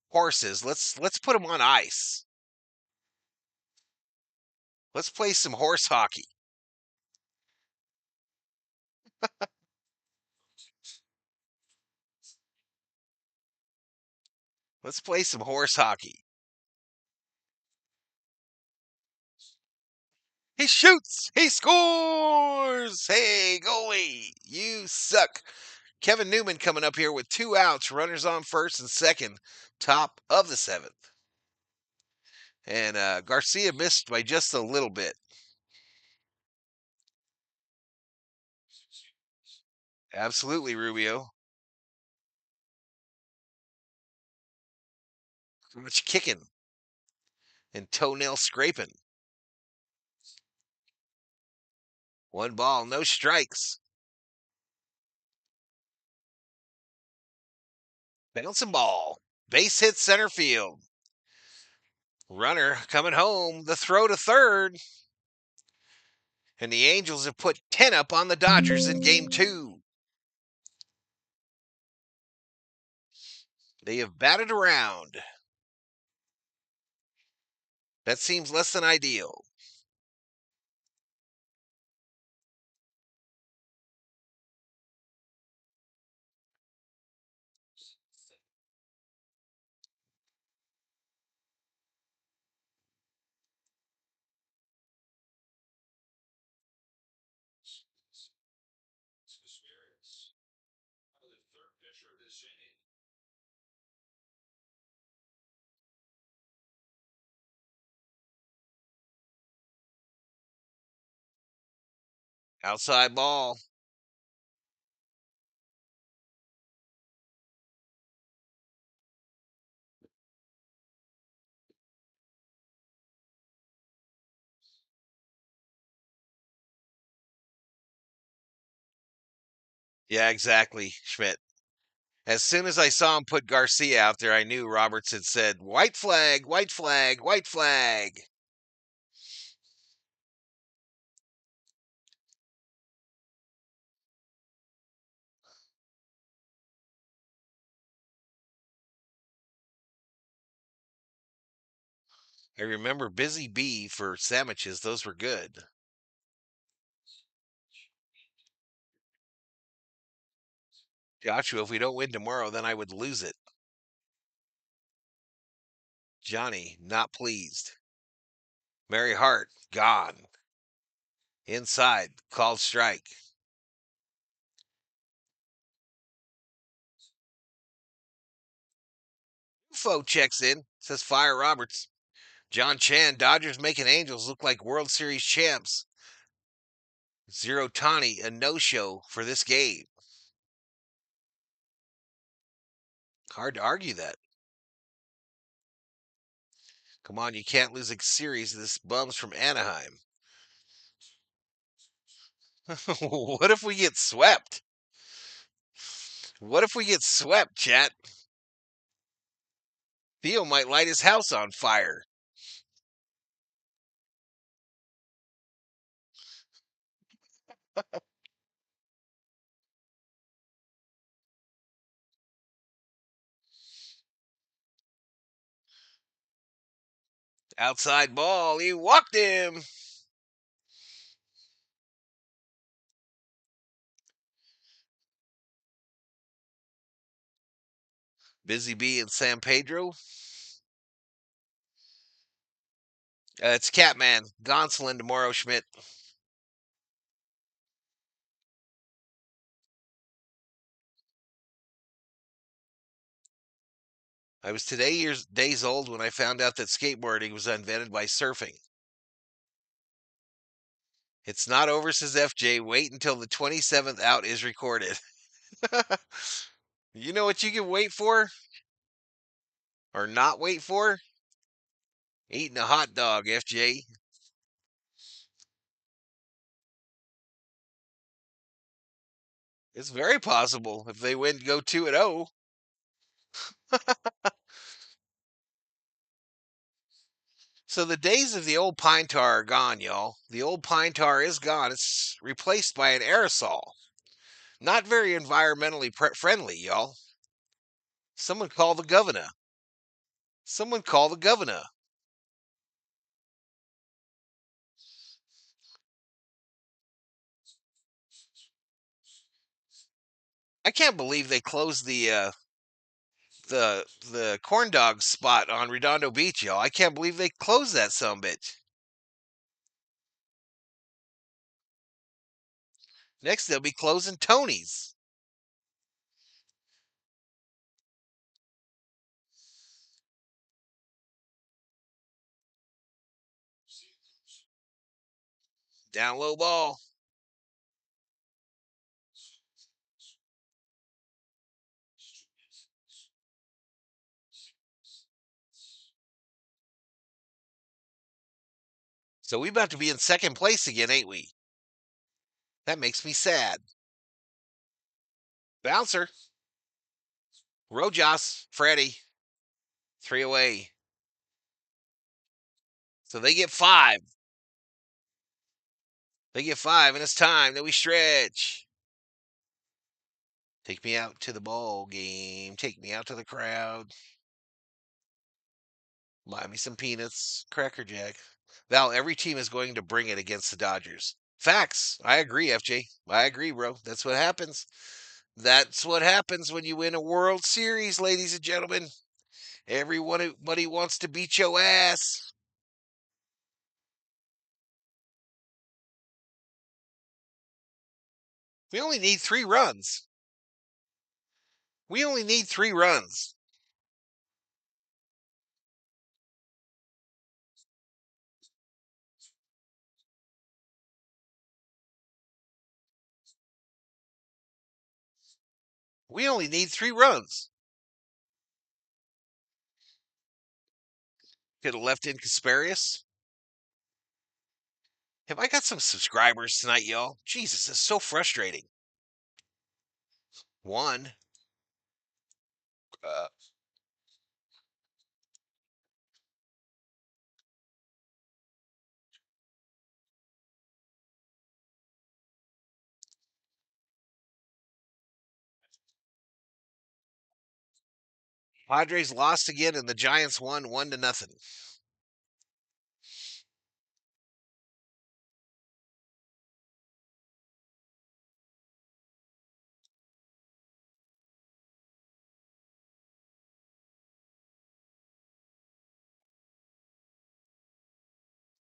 horses, let's put them on ice. Let's play some horse hockey. Let's play some horse hockey. He shoots. He scores. Hey, goalie, you suck. Kevin Newman coming up here with 2 outs, runners on first and second, top of the seventh. And Garcia missed by just a little bit. Absolutely, Rubio. So much kicking and toenail scraping. 1 ball, no strikes. Bouncing ball. Base hit center field. Runner coming home. The throw to third. And the Angels have put 10 up on the Dodgers in game 2. They have batted around. That seems less than ideal. Outside ball. Yeah, exactly, Schmidt. As soon as I saw him put Garcia out there, I knew Roberts had said, white flag, white flag, white flag. I remember Busy Bee for sandwiches. Those were good. Joshua, if we don't win tomorrow, then I would lose it. Johnny, not pleased. Mary Hart, gone. Inside, called strike. Ufo checks in, says fire Roberts. John Chan, Dodgers making Angels look like World Series champs. Zero Tani, a no-show for this game. Hard to argue that. Come on, you can't lose a series. This bum's from Anaheim. What if we get swept? What if we get swept, chat? Theo might light his house on fire. Outside ball, he walked him. Busy Bee in San Pedro. It's Catman, Gonsolin to Morrow Schmidt. I was days old when I found out that skateboarding was invented by surfing. It's not over, says FJ. Wait until the 27th out is recorded. You know what you can wait for? Or not wait for? Eating a hot dog, FJ. It's very possible if they win go 2-0. So the days of the old pine tar are gone, y'all. The old pine tar is gone. It's replaced by an aerosol. Not very environmentally friendly, y'all. Someone call the governor. Someone call the governor. I can't believe they closed the corn dog spot on Redondo Beach, y'all. I can't believe they closed that sumbitch. Next, they'll be closing Tony's. Down low ball. So we about to be in second place again, ain't we? That makes me sad. Bouncer. Rojas. Freddie. 3 away. So they get 5. They get 5, and it's time that we stretch. Take me out to the ball game. Take me out to the crowd. Buy me some peanuts. Cracker Jack. Val, every team is going to bring it against the Dodgers. Facts. I agree, FJ. I agree, bro. That's what happens. That's what happens when you win a World Series, ladies and gentlemen. Everybody wants to beat your ass. We only need 3 runs. We only need 3 runs. We only need 3 runs. Could have left in Kasparius. Have I got some subscribers tonight, y'all? Jesus, it's so frustrating. 1. Uh, Padres lost again, and the Giants won 1-0.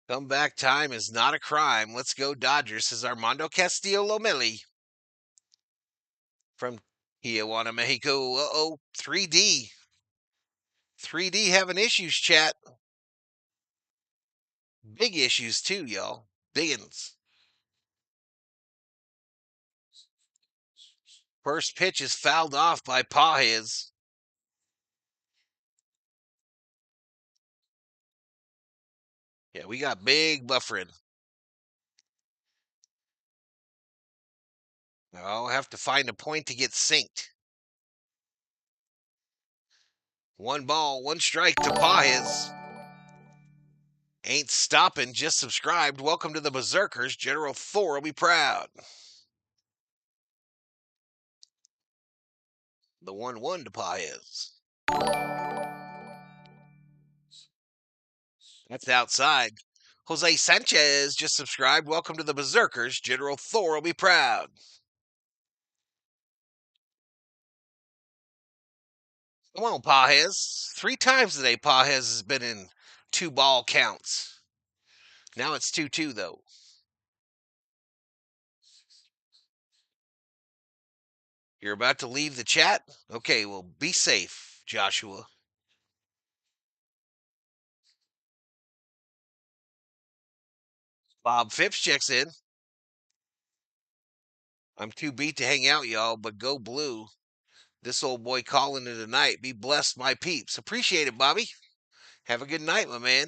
Comeback time is not a crime. Let's go Dodgers, says Armando Castillo Lomeli from Tijuana, Mexico. Uh-oh, 3D. 3D having issues, chat. Big issues, too, y'all. Biggins. First pitch is fouled off by Pajes. Yeah, we got big buffering. I'll have to find a point to get synced. 1 ball, 1 strike to Pajes. Ain't stopping, just subscribed. Welcome to the Berserkers. General Thor will be proud. The 1-1 to Pajes. That's outside. Jose Sanchez just subscribed. Welcome to the Berserkers. General Thor will be proud. Come on, Pajes. 3 times today, Pajes has been in 2-ball counts. Now it's 2-2, though. You're about to leave the chat? Okay, well, be safe, Joshua. Bob Phipps checks in. I'm too beat to hang out, y'all, but go blue. This old boy calling it a night. Be blessed, my peeps. Appreciate it, Bobby. Have a good night, my man.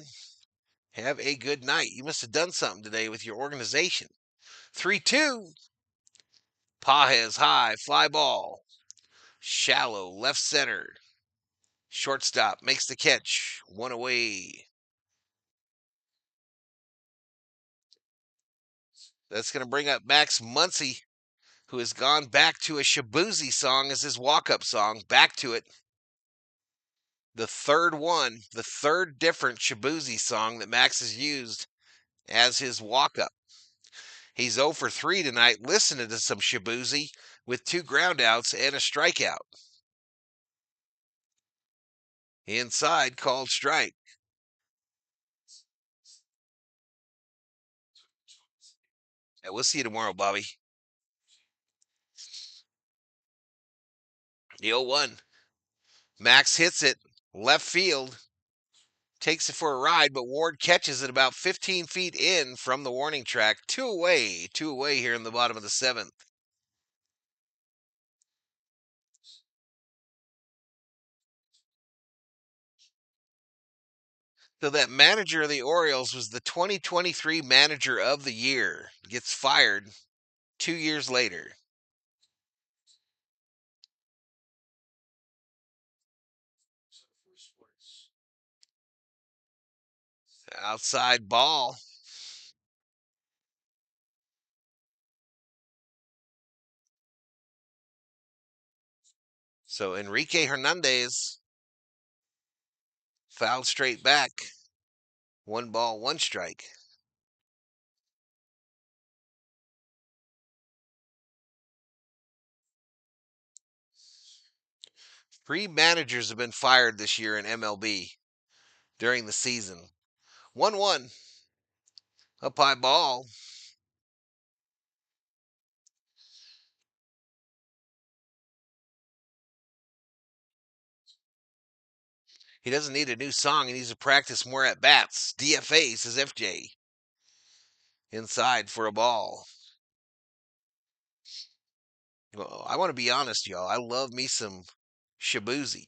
Have a good night. You must have done something today with your organization. 3-2. Pajes high, fly ball. Shallow, left center. Shortstop makes the catch. 1 away. That's going to bring up Max Muncy, who has gone back to a Shabuzi song as his walk-up song. Back to it. The third one, the third different Shabuzi song that Max has used as his walk-up. He's 0 for 3 tonight, listening to some Shabuzi with 2 groundouts and a strikeout. Inside, called strike. Yeah, we'll see you tomorrow, Bobby. The 0-1. Max hits it, left field. Takes it for a ride, but Ward catches it about 15 feet in from the warning track. 2 away here in the bottom of the 7th. So that manager of the Orioles was the 2023 manager of the year. Gets fired 2 years later. Outside ball. So Enrique Hernandez fouled straight back. 1 ball, 1 strike. Three managers have been fired this year in MLB during the season. 1-1. Up high ball. He doesn't need a new song. He needs to practice more at bats. DFA, says FJ. Inside for a ball. Well, I want to be honest, y'all. I love me some Shabuzi.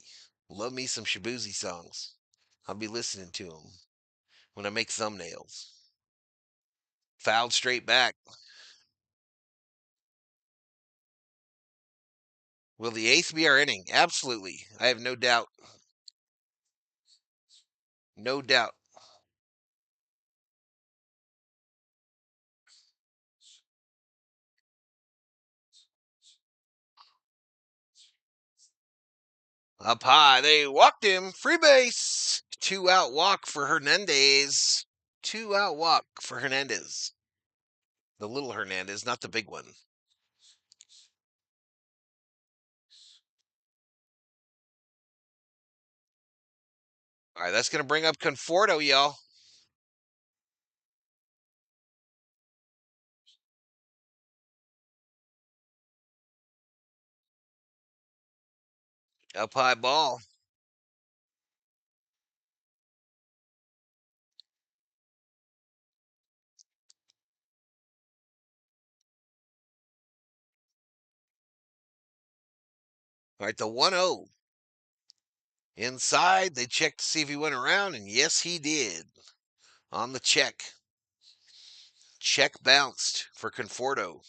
Love me some Shabuzi songs. I'll be listening to them when I make thumbnails. Fouled straight back. Will the 8th be our inning? Absolutely. I have no doubt. No doubt. Up high, they walked him. Free base. 2-out walk for Hernandez. 2-out walk for Hernandez. The little Hernandez, not the big one. All right, that's going to bring up Conforto, y'all. Up high ball. All right, the 1-0. Inside, they checked to see if he went around, and yes, he did. On the check. Check bounced for Conforto.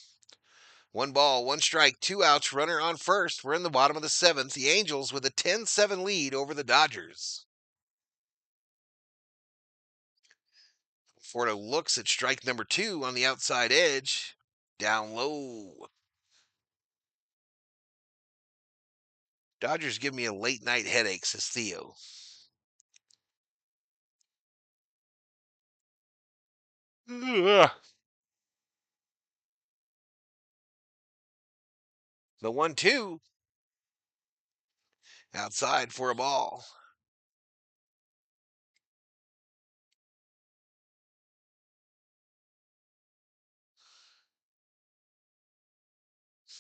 1 ball, 1 strike, 2 outs, runner on first. We're in the bottom of the 7th. The Angels with a 10-7 lead over the Dodgers. Conforto looks at strike number 2 on the outside edge. Down low. Dodgers give me a late night headache, says Theo. Ugh. The 1-2. Outside for a ball.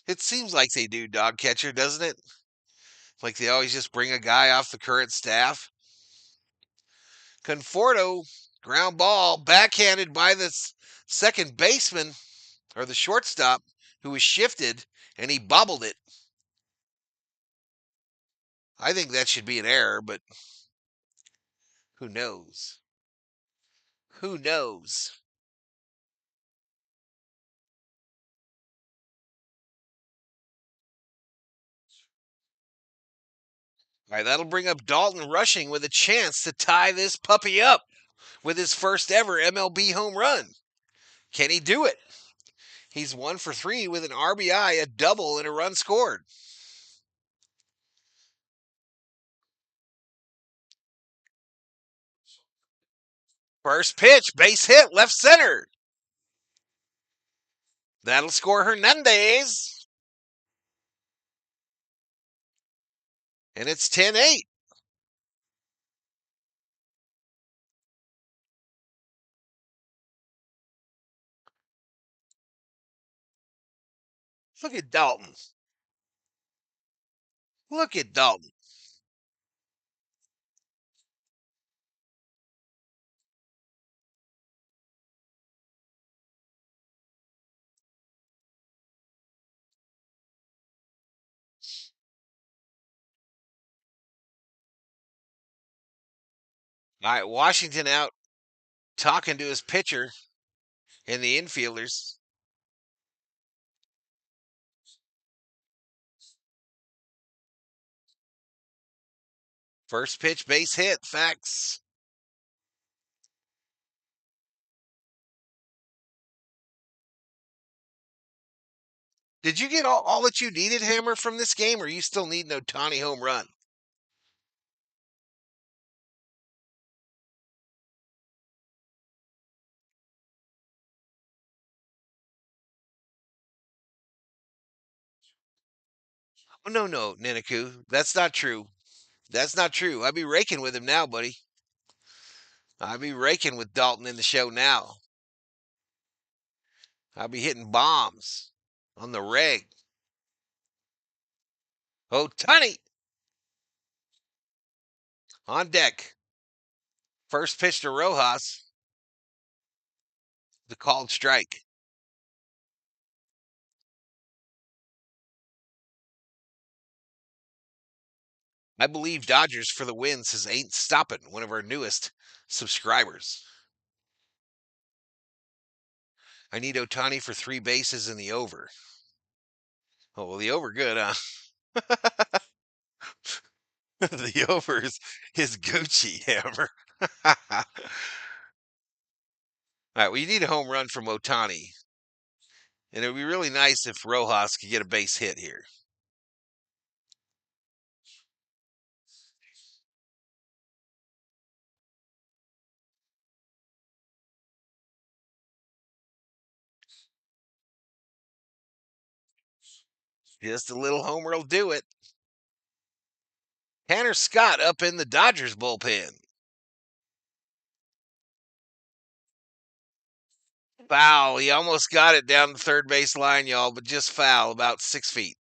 It seems like they do, dog catcher, doesn't it? Like they always just bring a guy off the current staff. Conforto, ground ball, backhanded by the second baseman or the shortstop who was shifted, and he bobbled it. I think that should be an error, but who knows? Who knows? All right, that'll bring up Dalton rushing with a chance to tie this puppy up with his first ever MLB home run. Can he do it? He's 1 for 3 with an RBI, a double, and a run scored. First pitch, base hit, left center. That'll score Hernandez. And it's 10-8. Look at Dalton. Look at Dalton. All right, Washington out talking to his pitcher and the infielders. First pitch, base hit. Facts. Did you get all that you needed, Hammer, from this game, or you still need an Ohtani home run? Oh, no, Ninaku. That's not true. That's not true. I'd be raking with him now, buddy. I'd be raking with Dalton in the show now. I'd be hitting bombs on the reg. Ohtani on deck. First pitch to Rojas. The called strike. I believe Dodgers for the win, says Ain't Stoppin', one of our newest subscribers. I need Ohtani for 3 bases in the over. Oh, well, the over good, huh? The over is Gucci, Hammer. All right, well, you need a home run from Ohtani. And it would be really nice if Rojas could get a base hit here. Just a little homer will do it. Tanner Scott up in the Dodgers bullpen. Foul. He almost got it down the third base line, y'all, but just foul about 6 feet.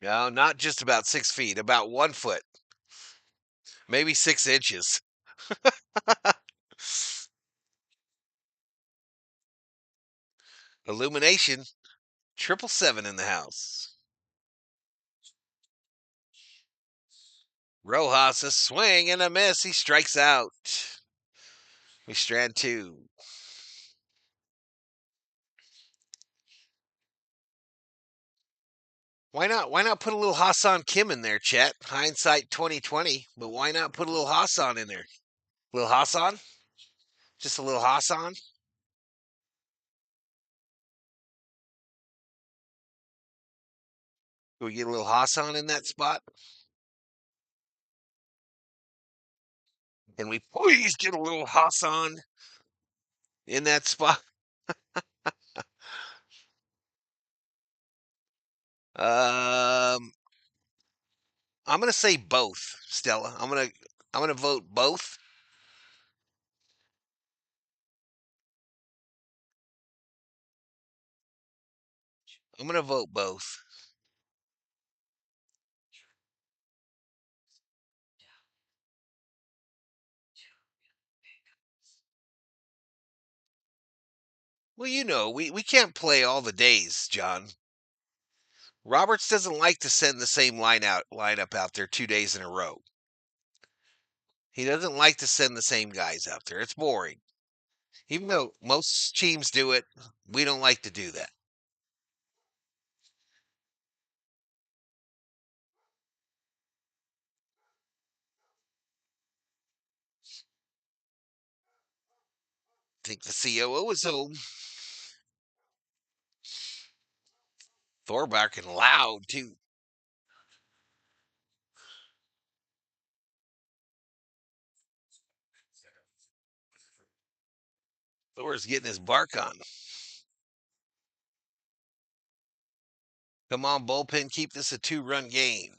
No, not just about 6 feet, about 1 foot, maybe 6 inches. Illumination, 777 in the house. Rojas, a swing and a miss. He strikes out. We strand two. Why not put a little Hassan Kim in there, Chet? Hindsight 2020, but why not put a little Hassan in there? Little Hassan? Just a little Hassan? Can we get a little Hassan in that spot? Can we please get a little Hassan in that spot? Um, I'm gonna say both, Stella. I'm gonna vote both. I'm gonna vote both. Well, we can't play all the days, John. Roberts doesn't like to send the same lineup out there 2 days in a row. He doesn't like to send the same guys out there. It's boring. Even though most teams do it, we don't like to do that. I think the COO is home. Thorbarking loud too. Thor's getting his bark on. Come on, bullpen, keep this a 2-run game.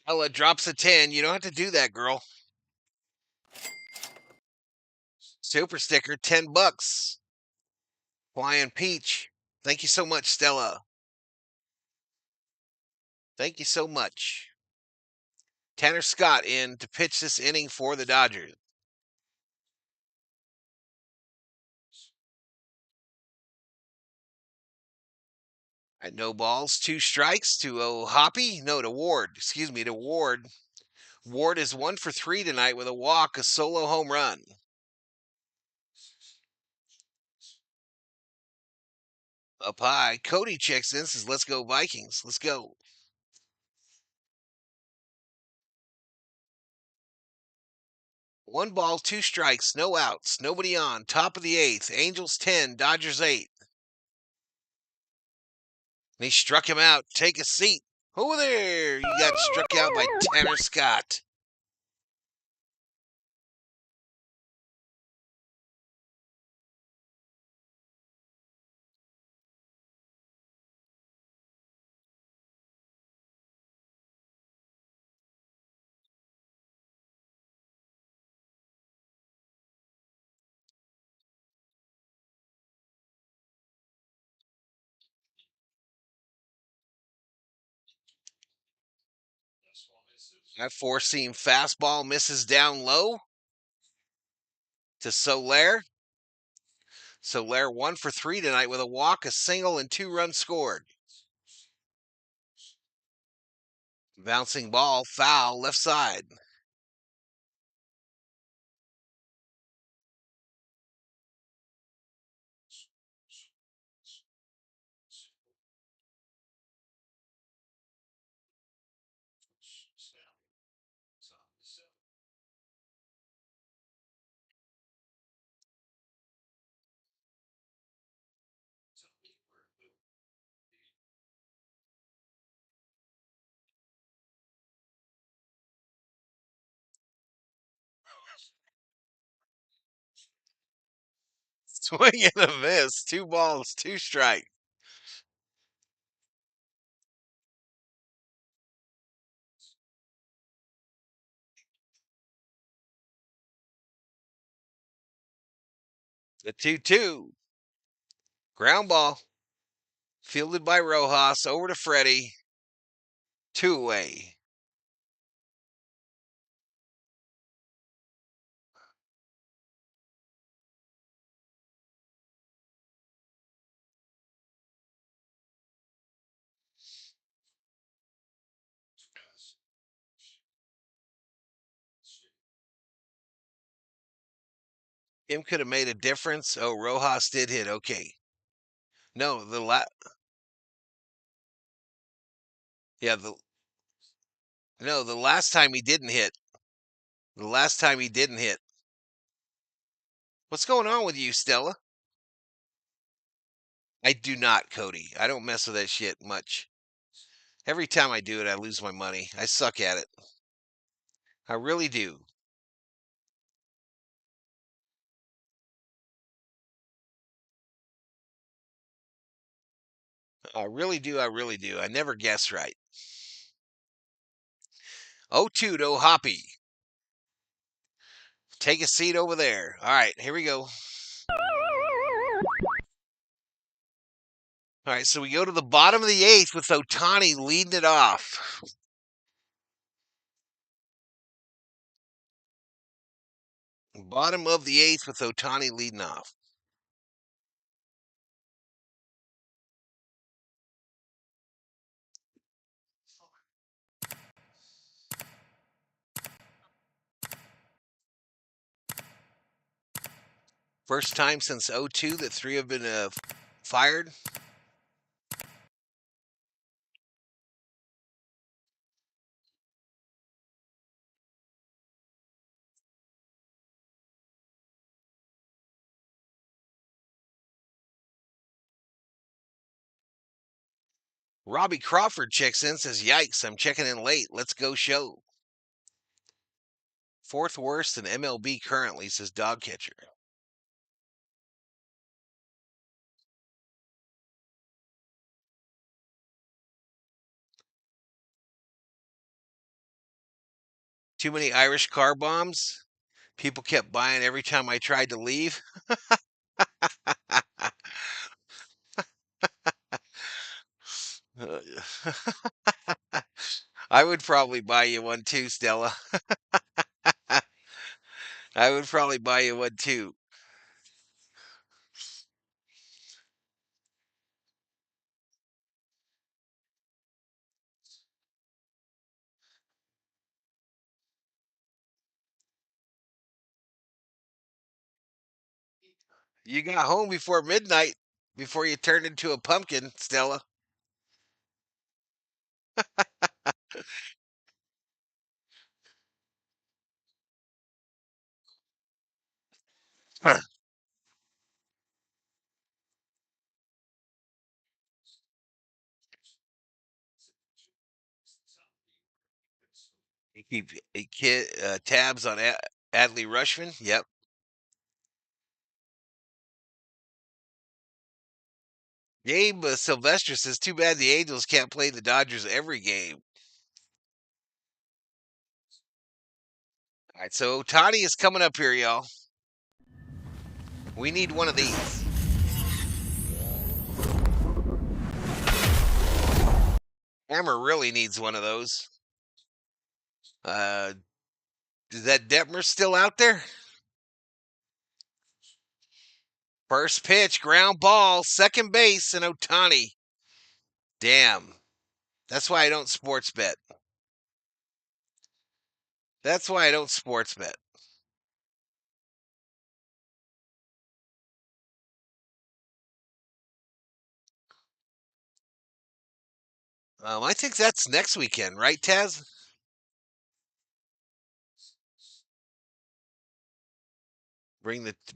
Ella drops a 10. You don't have to do that, girl. Super sticker, $10. Flying Peach. Thank you so much, Stella. Thank you so much. Tanner Scott in to pitch this inning for the Dodgers. At no balls, 2 strikes to Hoppy. No, to Ward. Excuse me, to Ward. Ward is 1 for 3 tonight with a walk, a solo home run. Up high, Cody checks in, says, "Let's go Vikings. Let's go." 1 ball, 2 strikes, no outs, nobody on. Top of the 8th. Angels 10, Dodgers 8. And he struck him out. Take a seat. Over there. You got struck out by Tanner Scott. That 4-seam fastball misses down low to Soler. Soler 1 for 3 tonight with a walk, a single, and 2 runs scored. Bouncing ball, foul, left side. Swing and a miss. 2 balls, 2 strikes. The 2-2. Ground ball. Fielded by Rojas. Over to Freddie. 2 away. Him could have made a difference. Oh, Rojas did hit. Okay. No, the last time he didn't hit. The last time he didn't hit. What's going on with you, Stella? I do not, Cody. I don't mess with that shit much. Every time I do it, I lose my money. I suck at it. I really do. I really do. I really do. I never guess right. 0-2 to Hoppy. Take a seat over there. All right, here we go. All right, so we go to the bottom of the 8th with Ohtani leading it off. Bottom of the 8th with Ohtani leading off. First time since 0-2 that 3 have been fired. Robbie Crawford checks in, says, "Yikes, I'm checking in late. Let's go show." 4th worst in MLB currently, says Dog Catcher. Too many Irish car bombs. People kept buying every time I tried to leave. I would probably buy you one too, Stella. I would probably buy you one too. You got home before midnight, before you turned into a pumpkin, Stella. You keep tabs on Adley Rushman. Yep. Gabe Sylvester says, "Too bad the Angels can't play the Dodgers every game." All right, so Ohtani is coming up here, y'all. We need one of these. Hammer really needs one of those. Is that Detmer still out there? First pitch, ground ball, second base, and Ohtani. Damn. That's why I don't sports bet. That's why I don't sports bet. I think that's next weekend, right, Taz?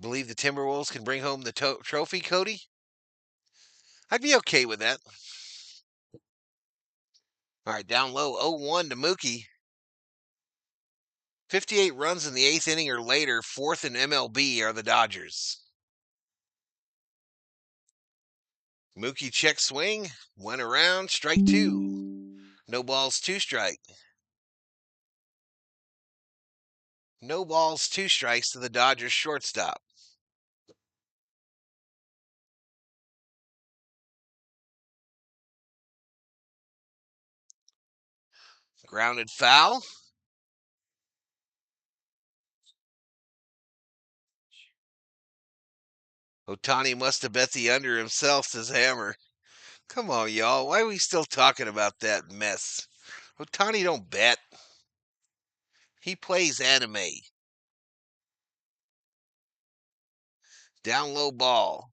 Believe the Timberwolves can bring home the trophy, Cody? I'd be okay with that. All right, down low, 0-1 to Mookie. 58 runs in the 8th inning or later, 4th in MLB are the Dodgers. Mookie check swing. Went around. Strike two. No balls, two strike. No balls, two strikes to the Dodgers shortstop. Grounded foul. Ohtani must have bet the under himself, says Hammer. Come on, y'all. Why are we still talking about that mess? Ohtani don't bet. He plays anime. Down low ball.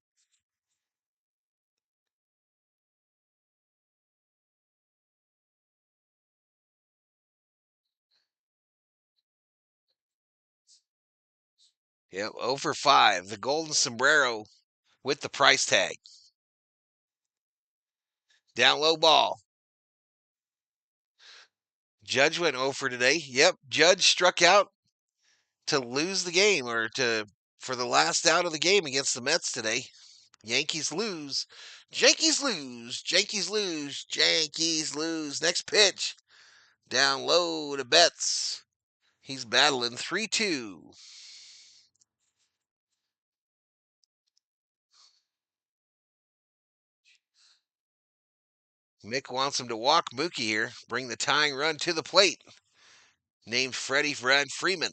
Yep, 0 for 5. The golden sombrero with the price tag. Down low ball. Judge went 0 for today. Yep, Judge struck out to lose the game or for the last out of the game against the Mets today. Yankees lose. Yankees lose. Yankees lose. Yankees lose. Next pitch. Down low to Betts. He's battling 3-2. Mick wants him to walk Mookie here. Bring the tying run to the plate. Named Freddie Freeman.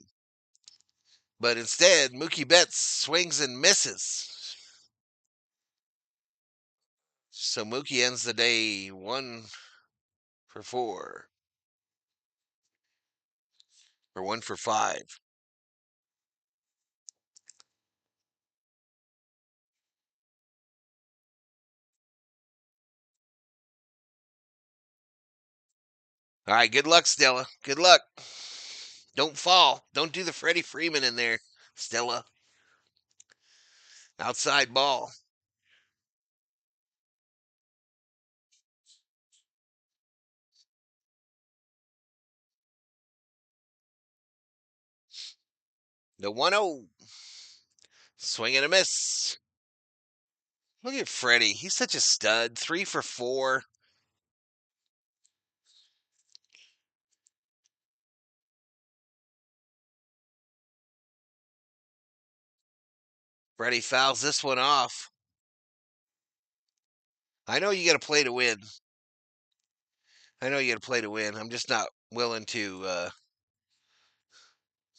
But instead, Mookie Betts swings and misses. So Mookie ends the day 1 for 4. Or 1 for 5. All right, good luck, Stella. Good luck. Don't fall. Don't do the Freddie Freeman in there, Stella. Outside ball. The 1-0. Swing and a miss. Look at Freddie. He's such a stud. 3 for 4. Freddie fouls this one off. I know you got to play to win. I know you got to play to win. I'm just not willing to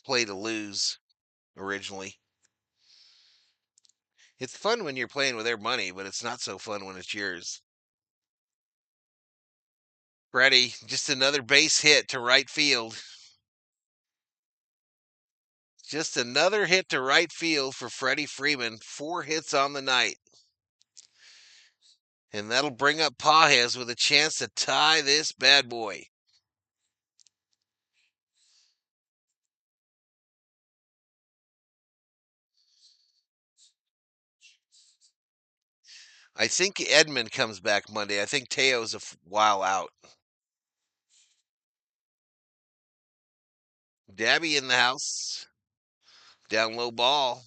play to lose originally. It's fun when you're playing with their money, but it's not so fun when it's yours. Freddie, just another base hit to right field. Just another hit to right field for Freddie Freeman. 4 hits on the night. And that'll bring up Pages with a chance to tie this bad boy. I think Edmund comes back Monday. I think Teo's a while out. Dabby in the house. Down low ball.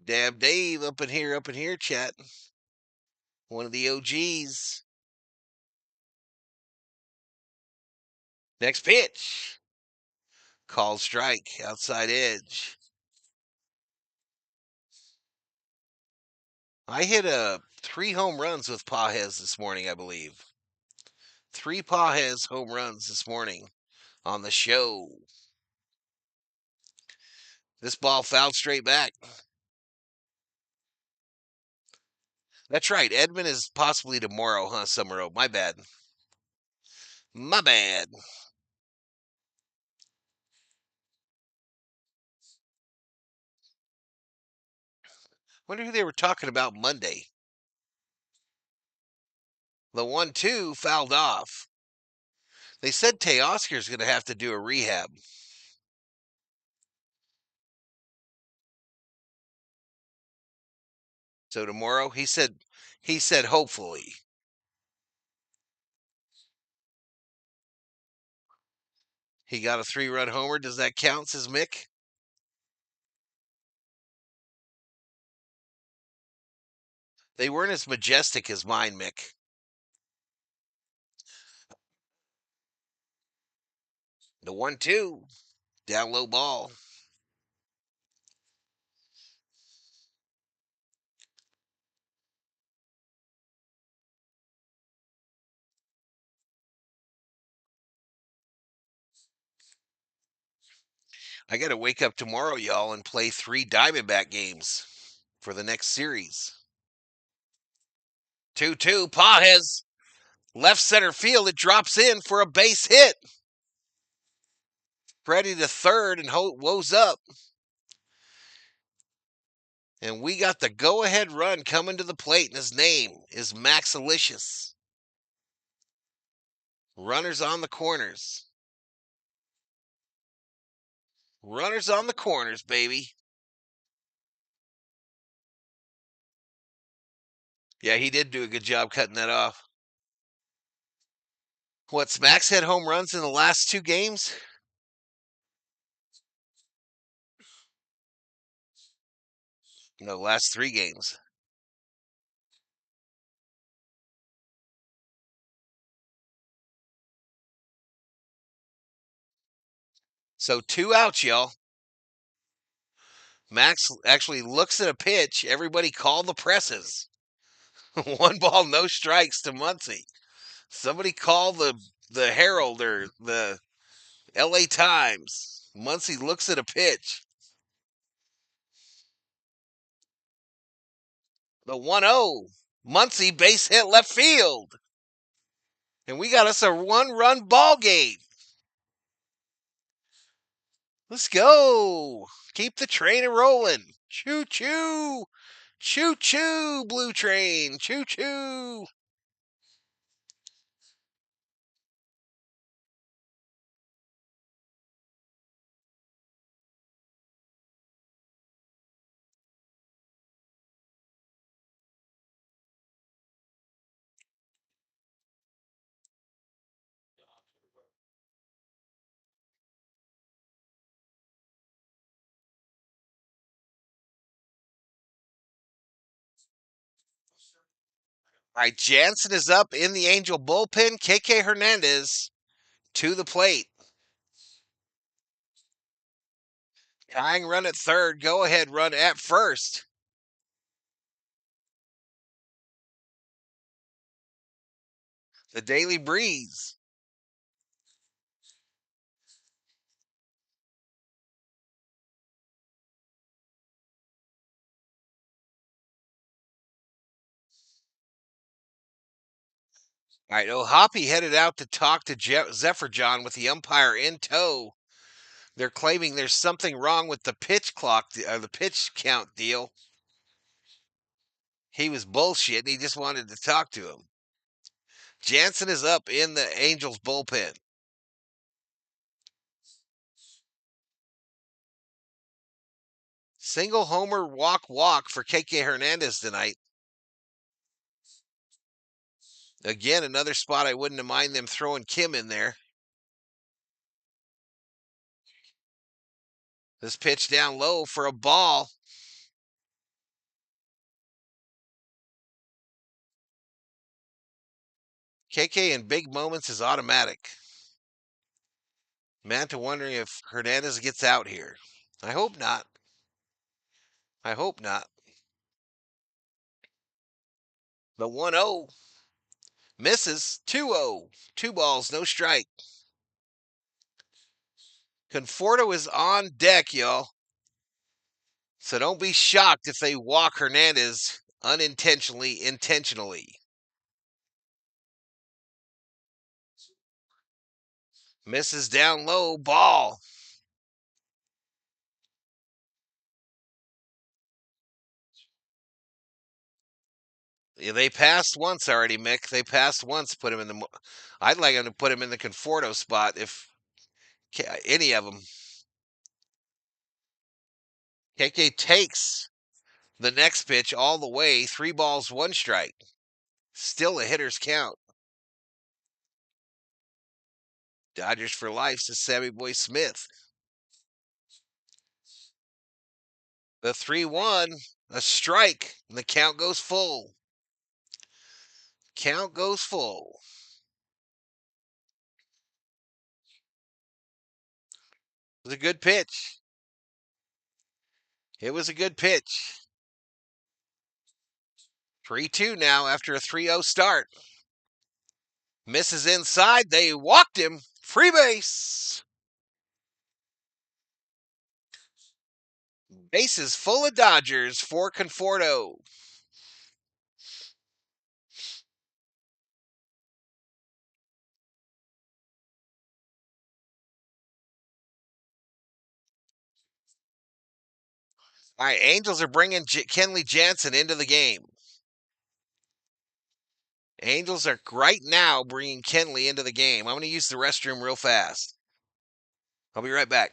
Dab Dave up in here, chat. One of the OGs. Next pitch. Called strike. Outside edge. I hit 3 home runs with Pages this morning, I believe. 3 Pages home runs this morning on the show. This ball fouled straight back. That's right. Edmund is possibly tomorrow, huh, Summerall? My bad. My bad. Wonder who they were talking about Monday. The 1-2 fouled off. They said Teoscar's going to have to do a rehab. So tomorrow, he said hopefully. He got a 3-run homer. Does that count, says Mick? They weren't as majestic as mine, Mick. The 1-2. Down low ball. I got to wake up tomorrow, y'all, and play 3 Diamondback games for the next series. 2-2. Pages. Left center field. It drops in for a base hit. Freddie to third and woes up. And we got the go-ahead run coming to the plate, and his name is Max Alicious. Runners on the corners. Runners on the corners, baby. Yeah, he did do a good job cutting that off. What's Max had home runs in the last 2 games? No, last 3 games. So 2 outs, y'all. Max actually looks at a pitch. Everybody call the presses. 1 ball, no strikes to Muncy. Somebody call the Herald or the LA Times. Muncy looks at a pitch. The 1-0. Muncy base hit left field. And we got us a 1-run ball game. Let's go. Keep the train a rolling. Choo choo. Choo choo, Blue Train. Choo choo. All right, Jansen is up in the Angel bullpen. KK Hernandez to the plate. Tying run at third. Go ahead run at first. The Daily Breeze. All right, O'Hoppy headed out to talk to Zephyr John with the umpire in tow. They're claiming there's something wrong with the pitch clock, the pitch count deal. He was bullshit, and he just wanted to talk to him. Jansen is up in the Angels bullpen. Single homer walk for KK Hernandez tonight. Again, another spot I wouldn't have mind them throwing Kim in there. This pitch down low for a ball. KK in big moments is automatic. Manta wondering if Hernandez gets out here. I hope not. I hope not. The 1-0 misses. 2-0. 2 balls, no strike. Conforto is on deck, y'all. So don't be shocked if they walk Hernandez unintentionally, intentionally. Misses down low, ball. Yeah, they passed once already, Mick. They passed once. Put him in the. I'd like him to put him in the Conforto spot if any of them. KK takes the next pitch all the way. 3 balls, 1 strike. Still a hitter's count. Dodgers for life, says Sammy Boy Smith. The 3-1, a strike, and the count goes full. Count goes full. It was a good pitch. It was a good pitch. 3-2 now after a 3-0 start. Misses inside. They walked him. Free base. Bases full of Dodgers for Conforto. All right, Angels are bringing Kenley Jansen into the game. Angels are right now bringing Kenley into the game. I'm going to use the restroom real fast. I'll be right back.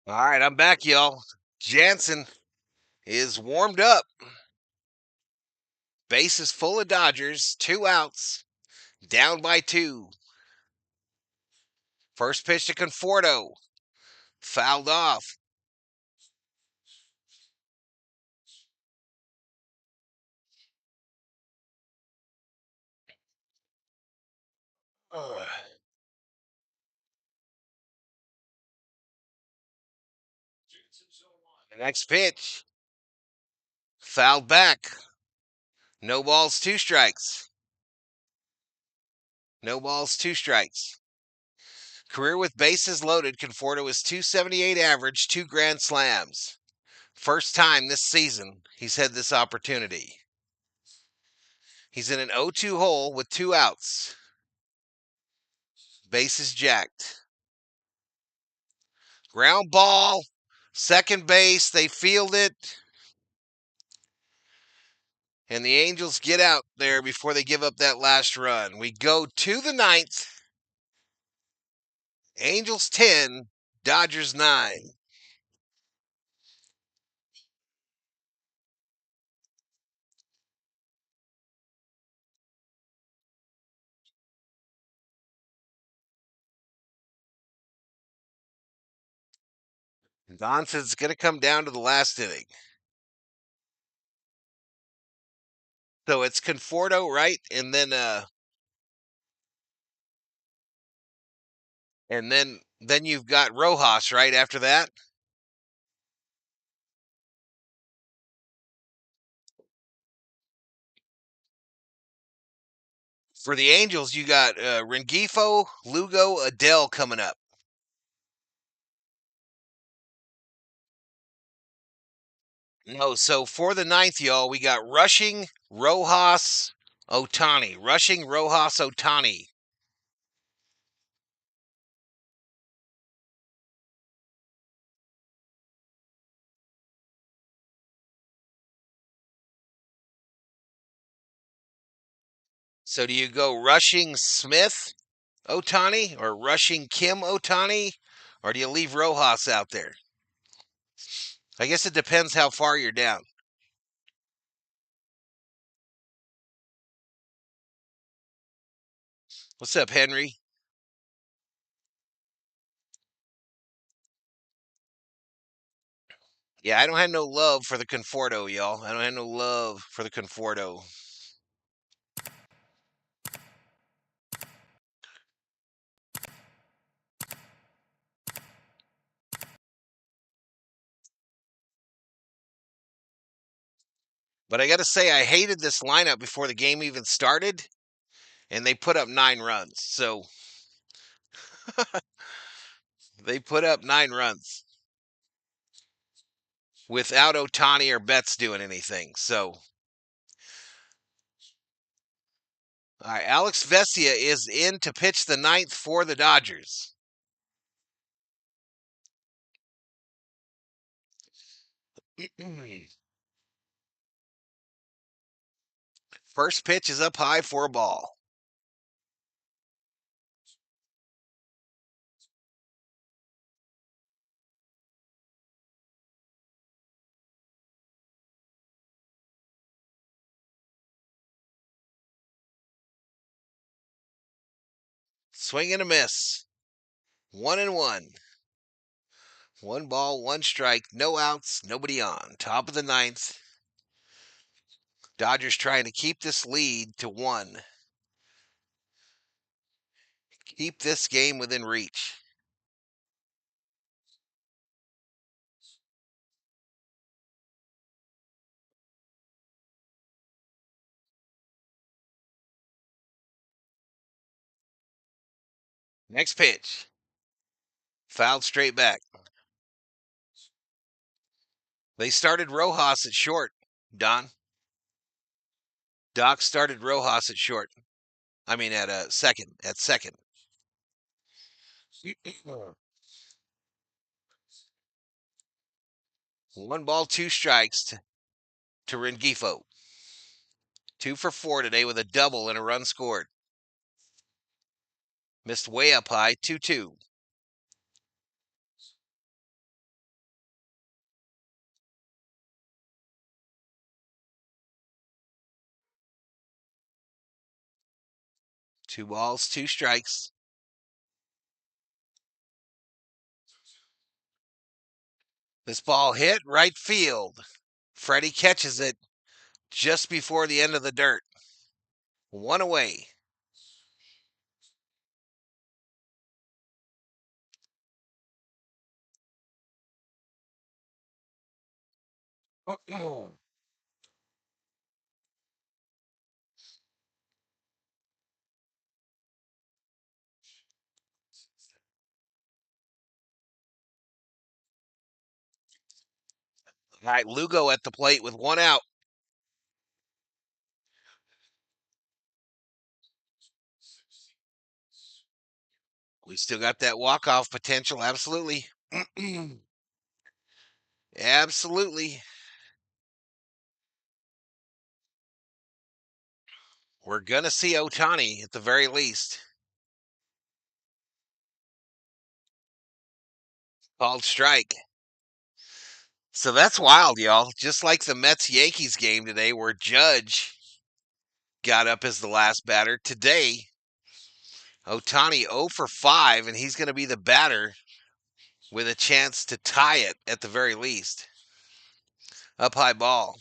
All right, I'm back, y'all. Jansen is warmed up. Base is full of Dodgers. 2 outs. Down by 2. First pitch to Conforto. Fouled off. Ugh. The next pitch. Fouled back. No balls, 2 strikes. No balls, 2 strikes. Career with bases loaded, Conforto is .278 average, 2 grand slams. First time this season he's had this opportunity. He's in an 0-2 hole with 2 outs. Bases jacked. Ground ball, second base, they field it. And the Angels get out there before they give up that last run. We go to the 9th. Angels 10, Dodgers 9. Johnson's going to come down to the last inning. So it's Conforto, right? And then you've got Rojas right after that. For the Angels, you got Rengifo, Lugo, Adele coming up. No, so for the 9th, y'all, we got Rushing, Rojas, Ohtani. Rushing, Rojas, Ohtani. So do you go rushing Smith Otani or rushing Kim Otani, or do you leave Rojas out there? I guess it depends how far you're down. What's up, Henry? Yeah, I don't have no love for the Conforto, y'all. I don't have no love for the Conforto. But I got to say, I hated this lineup before the game even started, and they put up 9 runs. So they put up 9 runs without Otani or Betts doing anything. So, all right, Alex Vesia is in to pitch the 9th for the Dodgers. First pitch is up high for a ball. Swing and a miss. 1-1. 1 ball, 1 strike, no outs, nobody on. Top of the 9th. Dodgers trying to keep this lead to 1. Keep this game within reach. Next pitch. Fouled straight back. They started Rojas at short, Don. Doc started Rojas at short. I mean, at second. At second. 1 ball, 2 strikes to Rengifo. 2 for 4 today with a double and a run scored. Missed way up high, 2-2. Two balls, 2 strikes. This ball hit right field. Freddie catches it just before the end of the dirt. 1 away. All right, Lugo at the plate with 1 out. We still got that walk-off potential, absolutely. Absolutely. We're going to see Otani at the very least. Called strike. So that's wild, y'all. Just like the Mets-Yankees game today where Judge got up as the last batter. Today, Otani 0 for 5, and he's going to be the batter with a chance to tie it at the very least. Up high ball.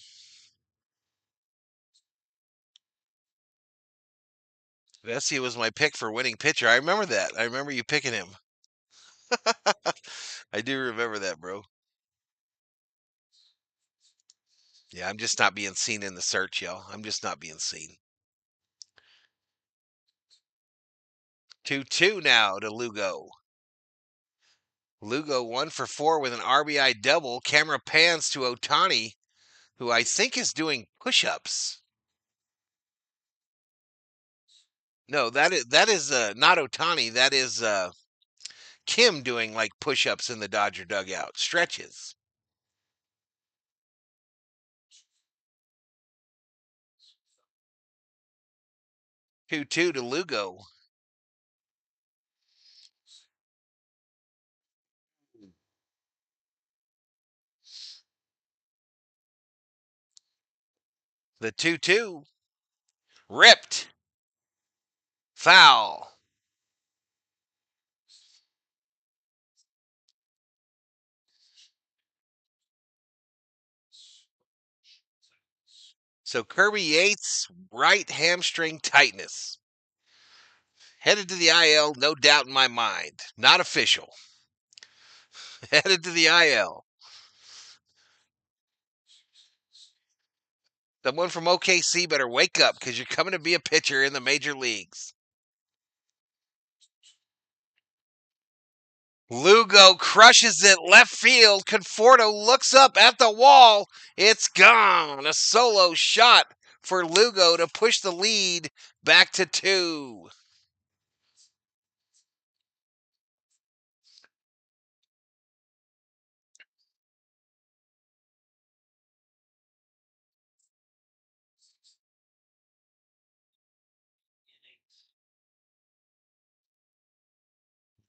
Vesia was my pick for winning pitcher. I remember that. I remember you picking him. I do remember that, bro. Yeah, I'm just not being seen in the search, y'all. I'm just not being seen. 2-2 now to Lugo. Lugo 1 for 4 with an RBI double. Camera pans to Otani, who I think is doing push-ups. No, that is not Otani. That is Kim doing like push-ups in the Dodger dugout. Stretches. 2-2 to Lugo. The 2-2. Ripped. Foul. So Kirby Yates, right hamstring tightness. Headed to the IL, no doubt in my mind. Not official. Headed to the IL. Someone from OKC better wake up because you're coming to be a pitcher in the major leagues. Lugo crushes it left field. Conforto looks up at the wall. It's gone. A solo shot for Lugo to push the lead back to 2.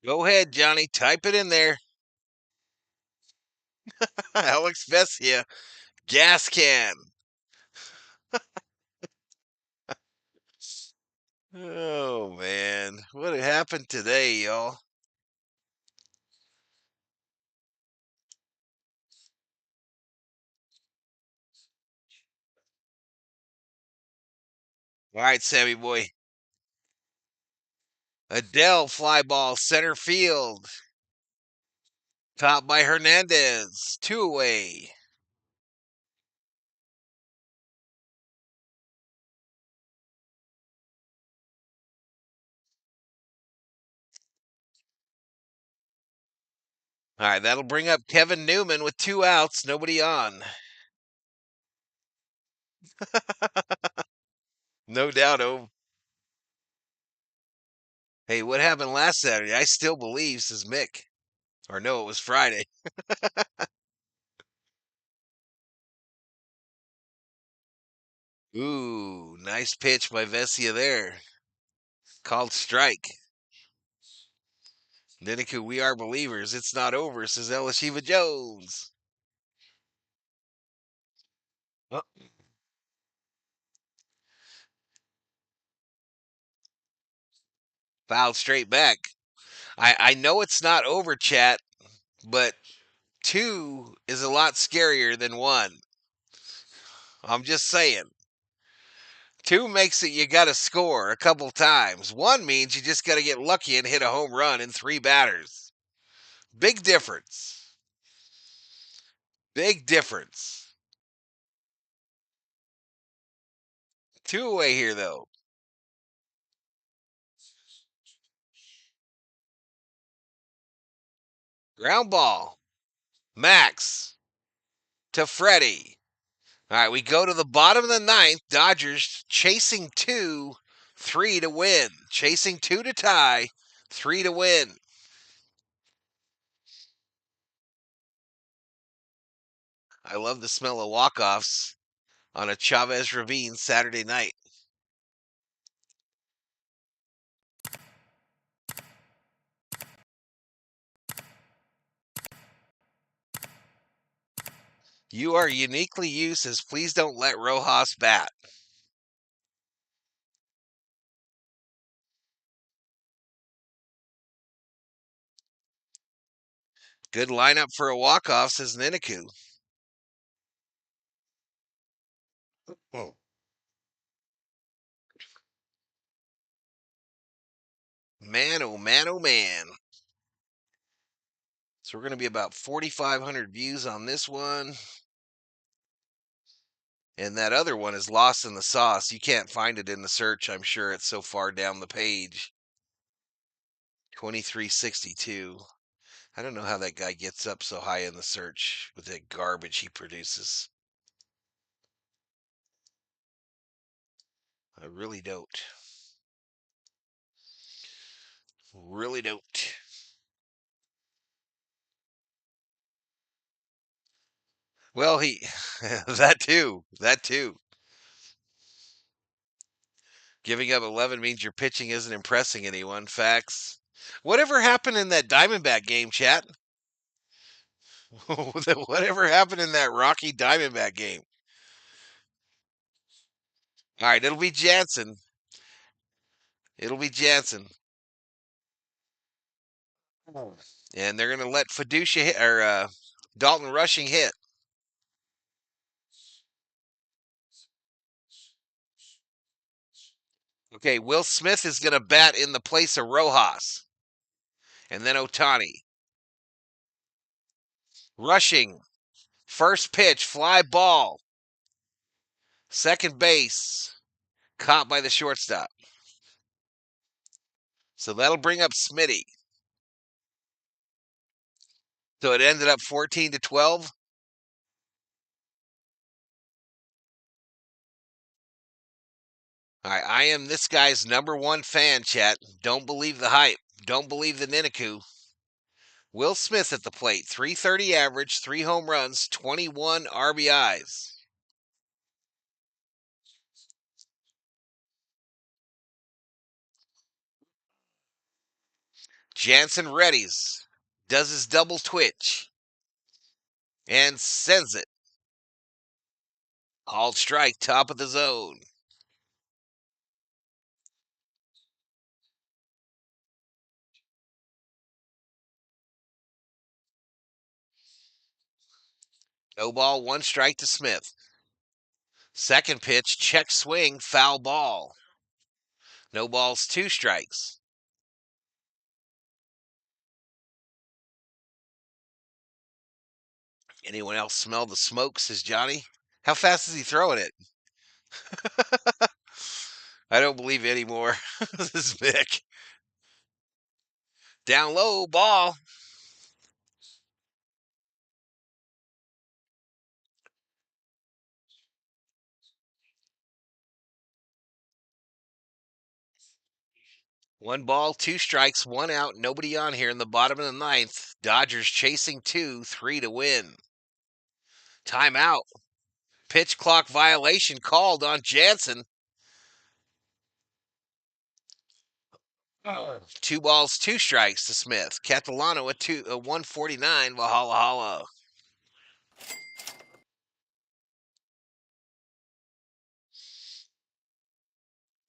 Go ahead, Johnny. Type it in there. Alex Vesia, gas can. Oh, man. What happened today, y'all? All right, Sammy boy. Adele fly ball center field. Topped by Hernandez. 2 away. All right, that'll bring up Kevin Newman with 2 outs, nobody on. No doubt. Oh, hey, what happened last Saturday? I still believe, says Mick. Or no, it was Friday. Ooh, nice pitch by Vesia there. Called strike. Niniku, we are believers. It's not over, says Elishiva Jones. Oh. Fouled straight back. I know it's not over, chat, but 2 is a lot scarier than 1. I'm just saying. 2 makes it you got to score a couple times. 1 means you just got to get lucky and hit a home run in 3 batters. Big difference. Big difference. 2 away here, though. Ground ball. Max to Freddie. All right, we go to the bottom of the 9th. Dodgers chasing 2, 3 to win. Chasing 2 to tie, 3 to win. I love the smell of walk-offs on a Chavez Ravine Saturday night. You are uniquely used as please don't let Rojas bat. Good lineup for a walk-off, says Niniku. Oh. Man, oh man, oh man. So we're going to be about 4,500 views on this one. And that other one is lost in the sauce. You can't find it in the search. I'm sure it's so far down the page. 2362. I don't know how that guy gets up so high in the search with that garbage he produces. I really don't. Really don't. Well, he that too. That too. Giving up 11 means your pitching isn't impressing anyone. Facts. Whatever happened in that Diamondback game, chat? Whatever happened in that Rocky Diamondback game? All right, it'll be Jansen. It'll be Jansen. And they're going to let Fiducia hit, or Dalton Rushing hit. Okay, Will Smith is going to bat in the place of Rojas. And then Ohtani. Rushing. First pitch, fly ball. Second base. Caught by the shortstop. So that'll bring up Smitty. So it ended up 14-12. All right, I am this guy's #1 fan, chat. Don't believe the hype. Don't believe the Niniku. Will Smith at the plate, 330 average, 3 home runs, 21 RBIs. Jansen readies, does his double twitch, and sends it. Called strike, top of the zone. No ball, 1 strike to Smith. Second pitch, check swing, foul ball. No balls, 2 strikes. Anyone else smell the smoke, says Johnny. How fast is he throwing it? I don't believe anymore. This is Vic. Down low, ball. One ball, 2 strikes, 1 out, nobody on here in the bottom of the 9th. Dodgers chasing 2, 3 to win. Timeout. Pitch clock violation called on Jansen. 2 balls, 2 strikes to Smith. Catalano at 149. Valhalla.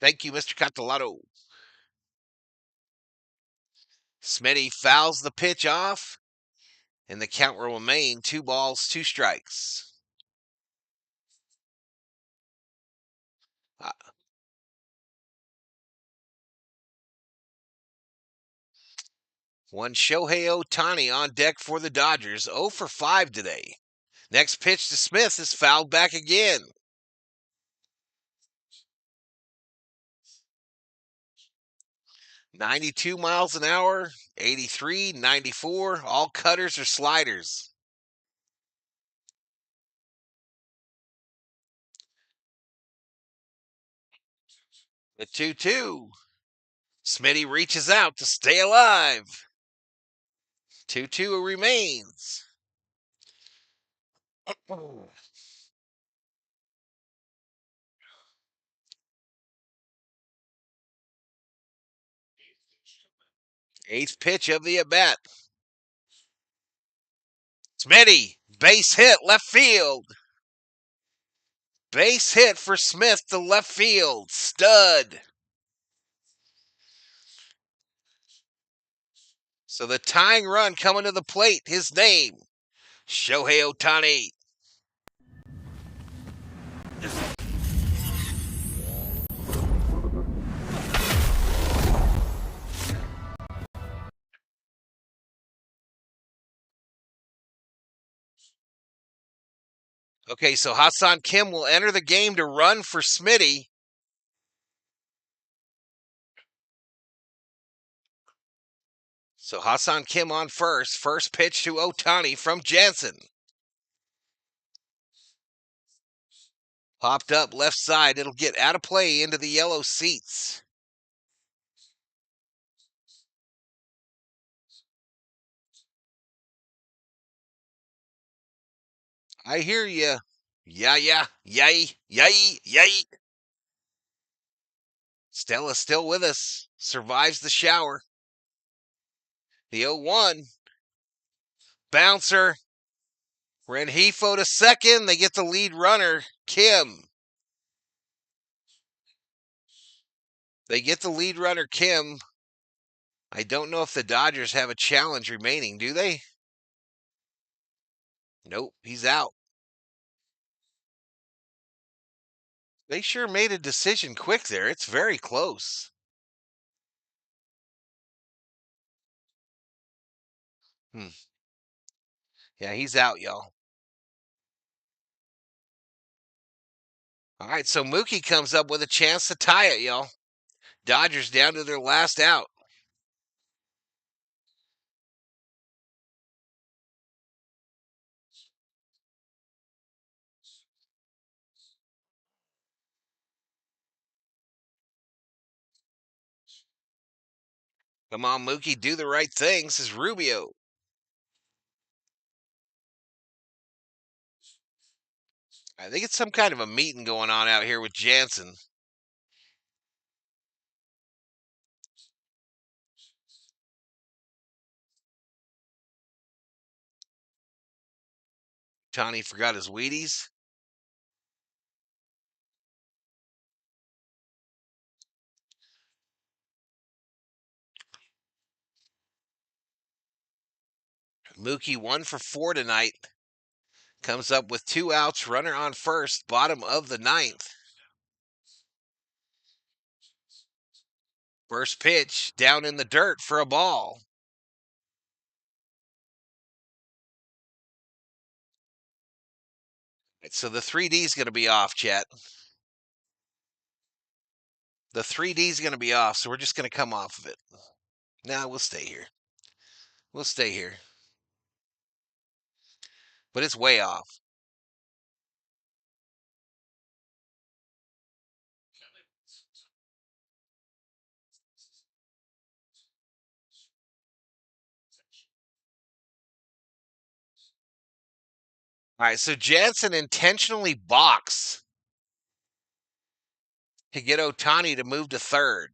Thank you, Mr. Catalano. Smitty fouls the pitch off, and the count will remain 2 balls, 2 strikes. One Shohei Ohtani on deck for the Dodgers, 0 for 5 today. Next pitch to Smith is fouled back again. 92 miles an hour, 83, 94, all cutters or sliders. The 2-2. Smitty reaches out to stay alive. 2-2 remains. Eighth pitch of the at-bat. Smitty, base hit, left field. Base hit for Smith to left field. Stud. So the tying run coming to the plate, his name, Shohei Ohtani. Okay, so Hassan Kim will enter the game to run for Smitty. So Hassan Kim on first. First pitch to Ohtani from Jansen. Popped up left side. It'll get out of play into the yellow seats. I hear ya. Yeah, yay, yay. Stella's still with us. Survives the shower. The 0-1. Bouncer. Renhefo to second. They get the lead runner, Kim. They get the lead runner, Kim. I don't know if the Dodgers have a challenge remaining, do they? Nope, he's out. They sure made a decision quick there. It's very close. Yeah, he's out, y'all. All right, so Mookie comes up with a chance to tie it, y'all. Dodgers down to their last out. Come on, Mookie, do the right thing, says Rubio. I think it's some kind of a meeting going on out here with Jansen. Tony forgot his Wheaties. Mookie 1 for 4 tonight. Comes up with 2 outs, runner on first, bottom of the 9th. First pitch down in the dirt for a ball. So the 3D is going to be off, chat. The 3D is going to be off, so we're just going to come off of it. Nah, we'll stay here. We'll stay here. But it's way off. All right, so Jansen intentionally boxed to get Ohtani to move to third.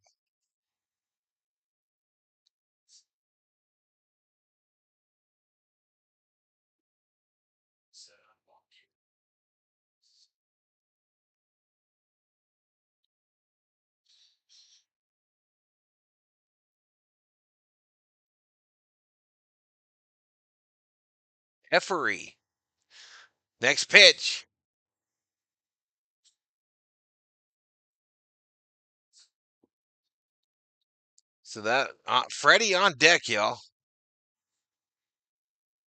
Effery. Next pitch. So that Freddie on deck, y'all.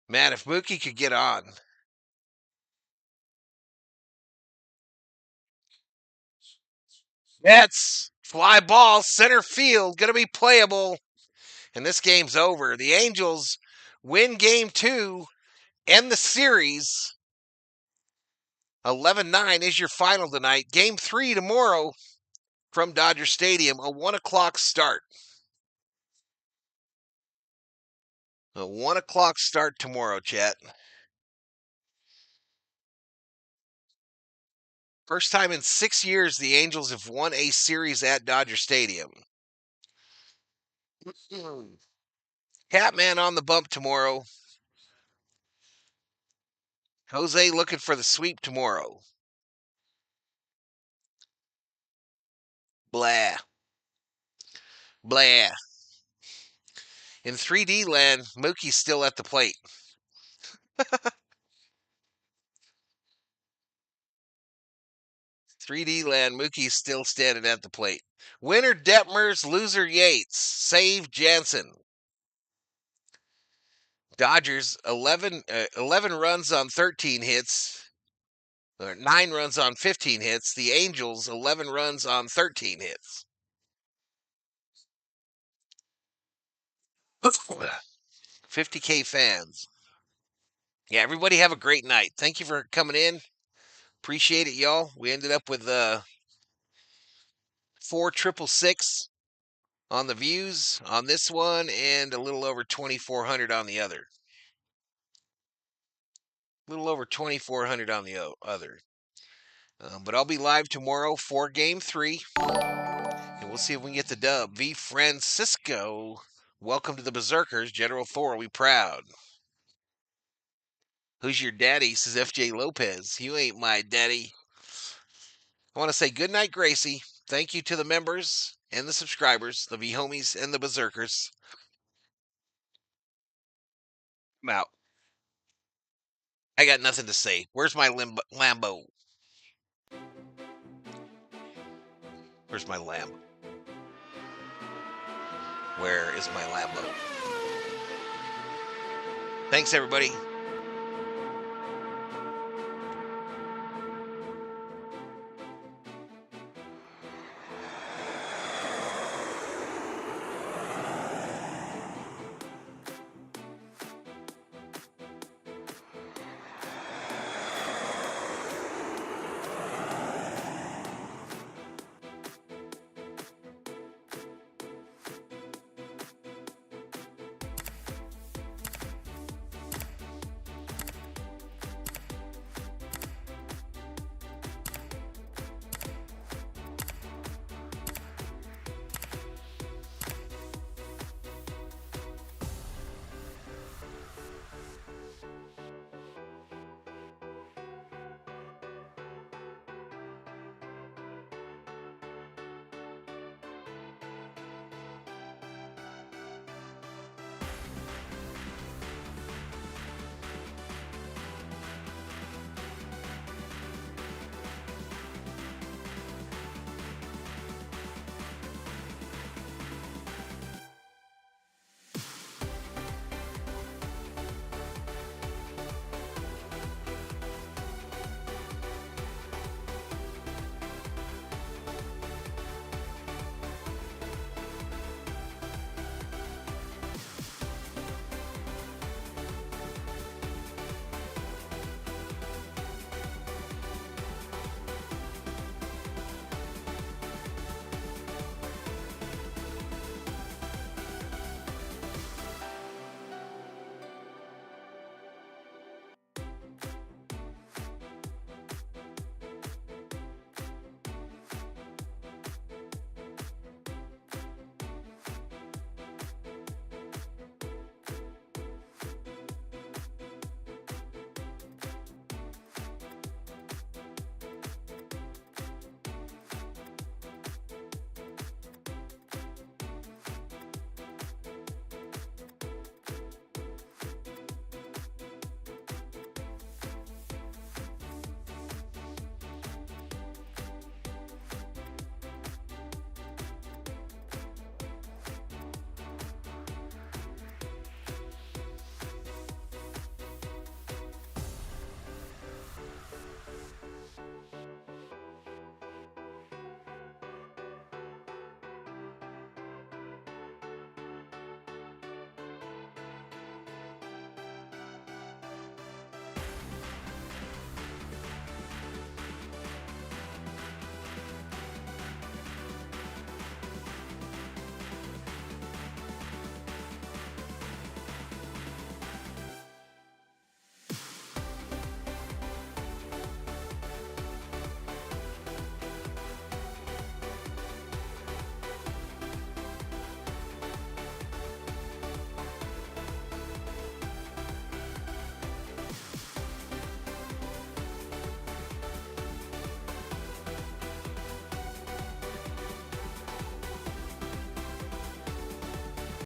Man, if Mookie could get on. Mets, fly ball, center field, going to be playable. And this game's over. The Angels win game 2, end the series. 11-9 is your final tonight. Game 3 tomorrow from Dodger Stadium, a 1 o'clock start. A 1 o'clock start tomorrow, chat. First time in 6 years the Angels have won a series at Dodger Stadium. Catman on the bump tomorrow. Jose looking for the sweep tomorrow. Blah. Blah. In 3D land, Mookie's still at the plate. 3D land, Mookie's still standing at the plate. Winner Detmers, loser Yates. Save Jansen. Dodgers 11 runs on 13 hits. Or 9 runs on 15 hits. The Angels 11 runs on 13 hits. 50K fans. Yeah, everybody have a great night. Thank you for coming in. Appreciate it, y'all. We ended up with 4,666 on the views on this one and a little over 2,400 on the other. A little over 2,400 on the other. But I'll be live tomorrow for Game 3. And We'll see if we can get the dub. V. Francisco, welcome to the Berserkers. General Thor, we proud. Who's your daddy? Says FJ Lopez. You ain't my daddy. I want to say good night, Gracie. Thank you to the members and the subscribers, the V-Homies and the Berserkers. I'm out. I got nothing to say. Where's my Lambo? Where's my Lamb? Where is my Lambo? Thanks, everybody.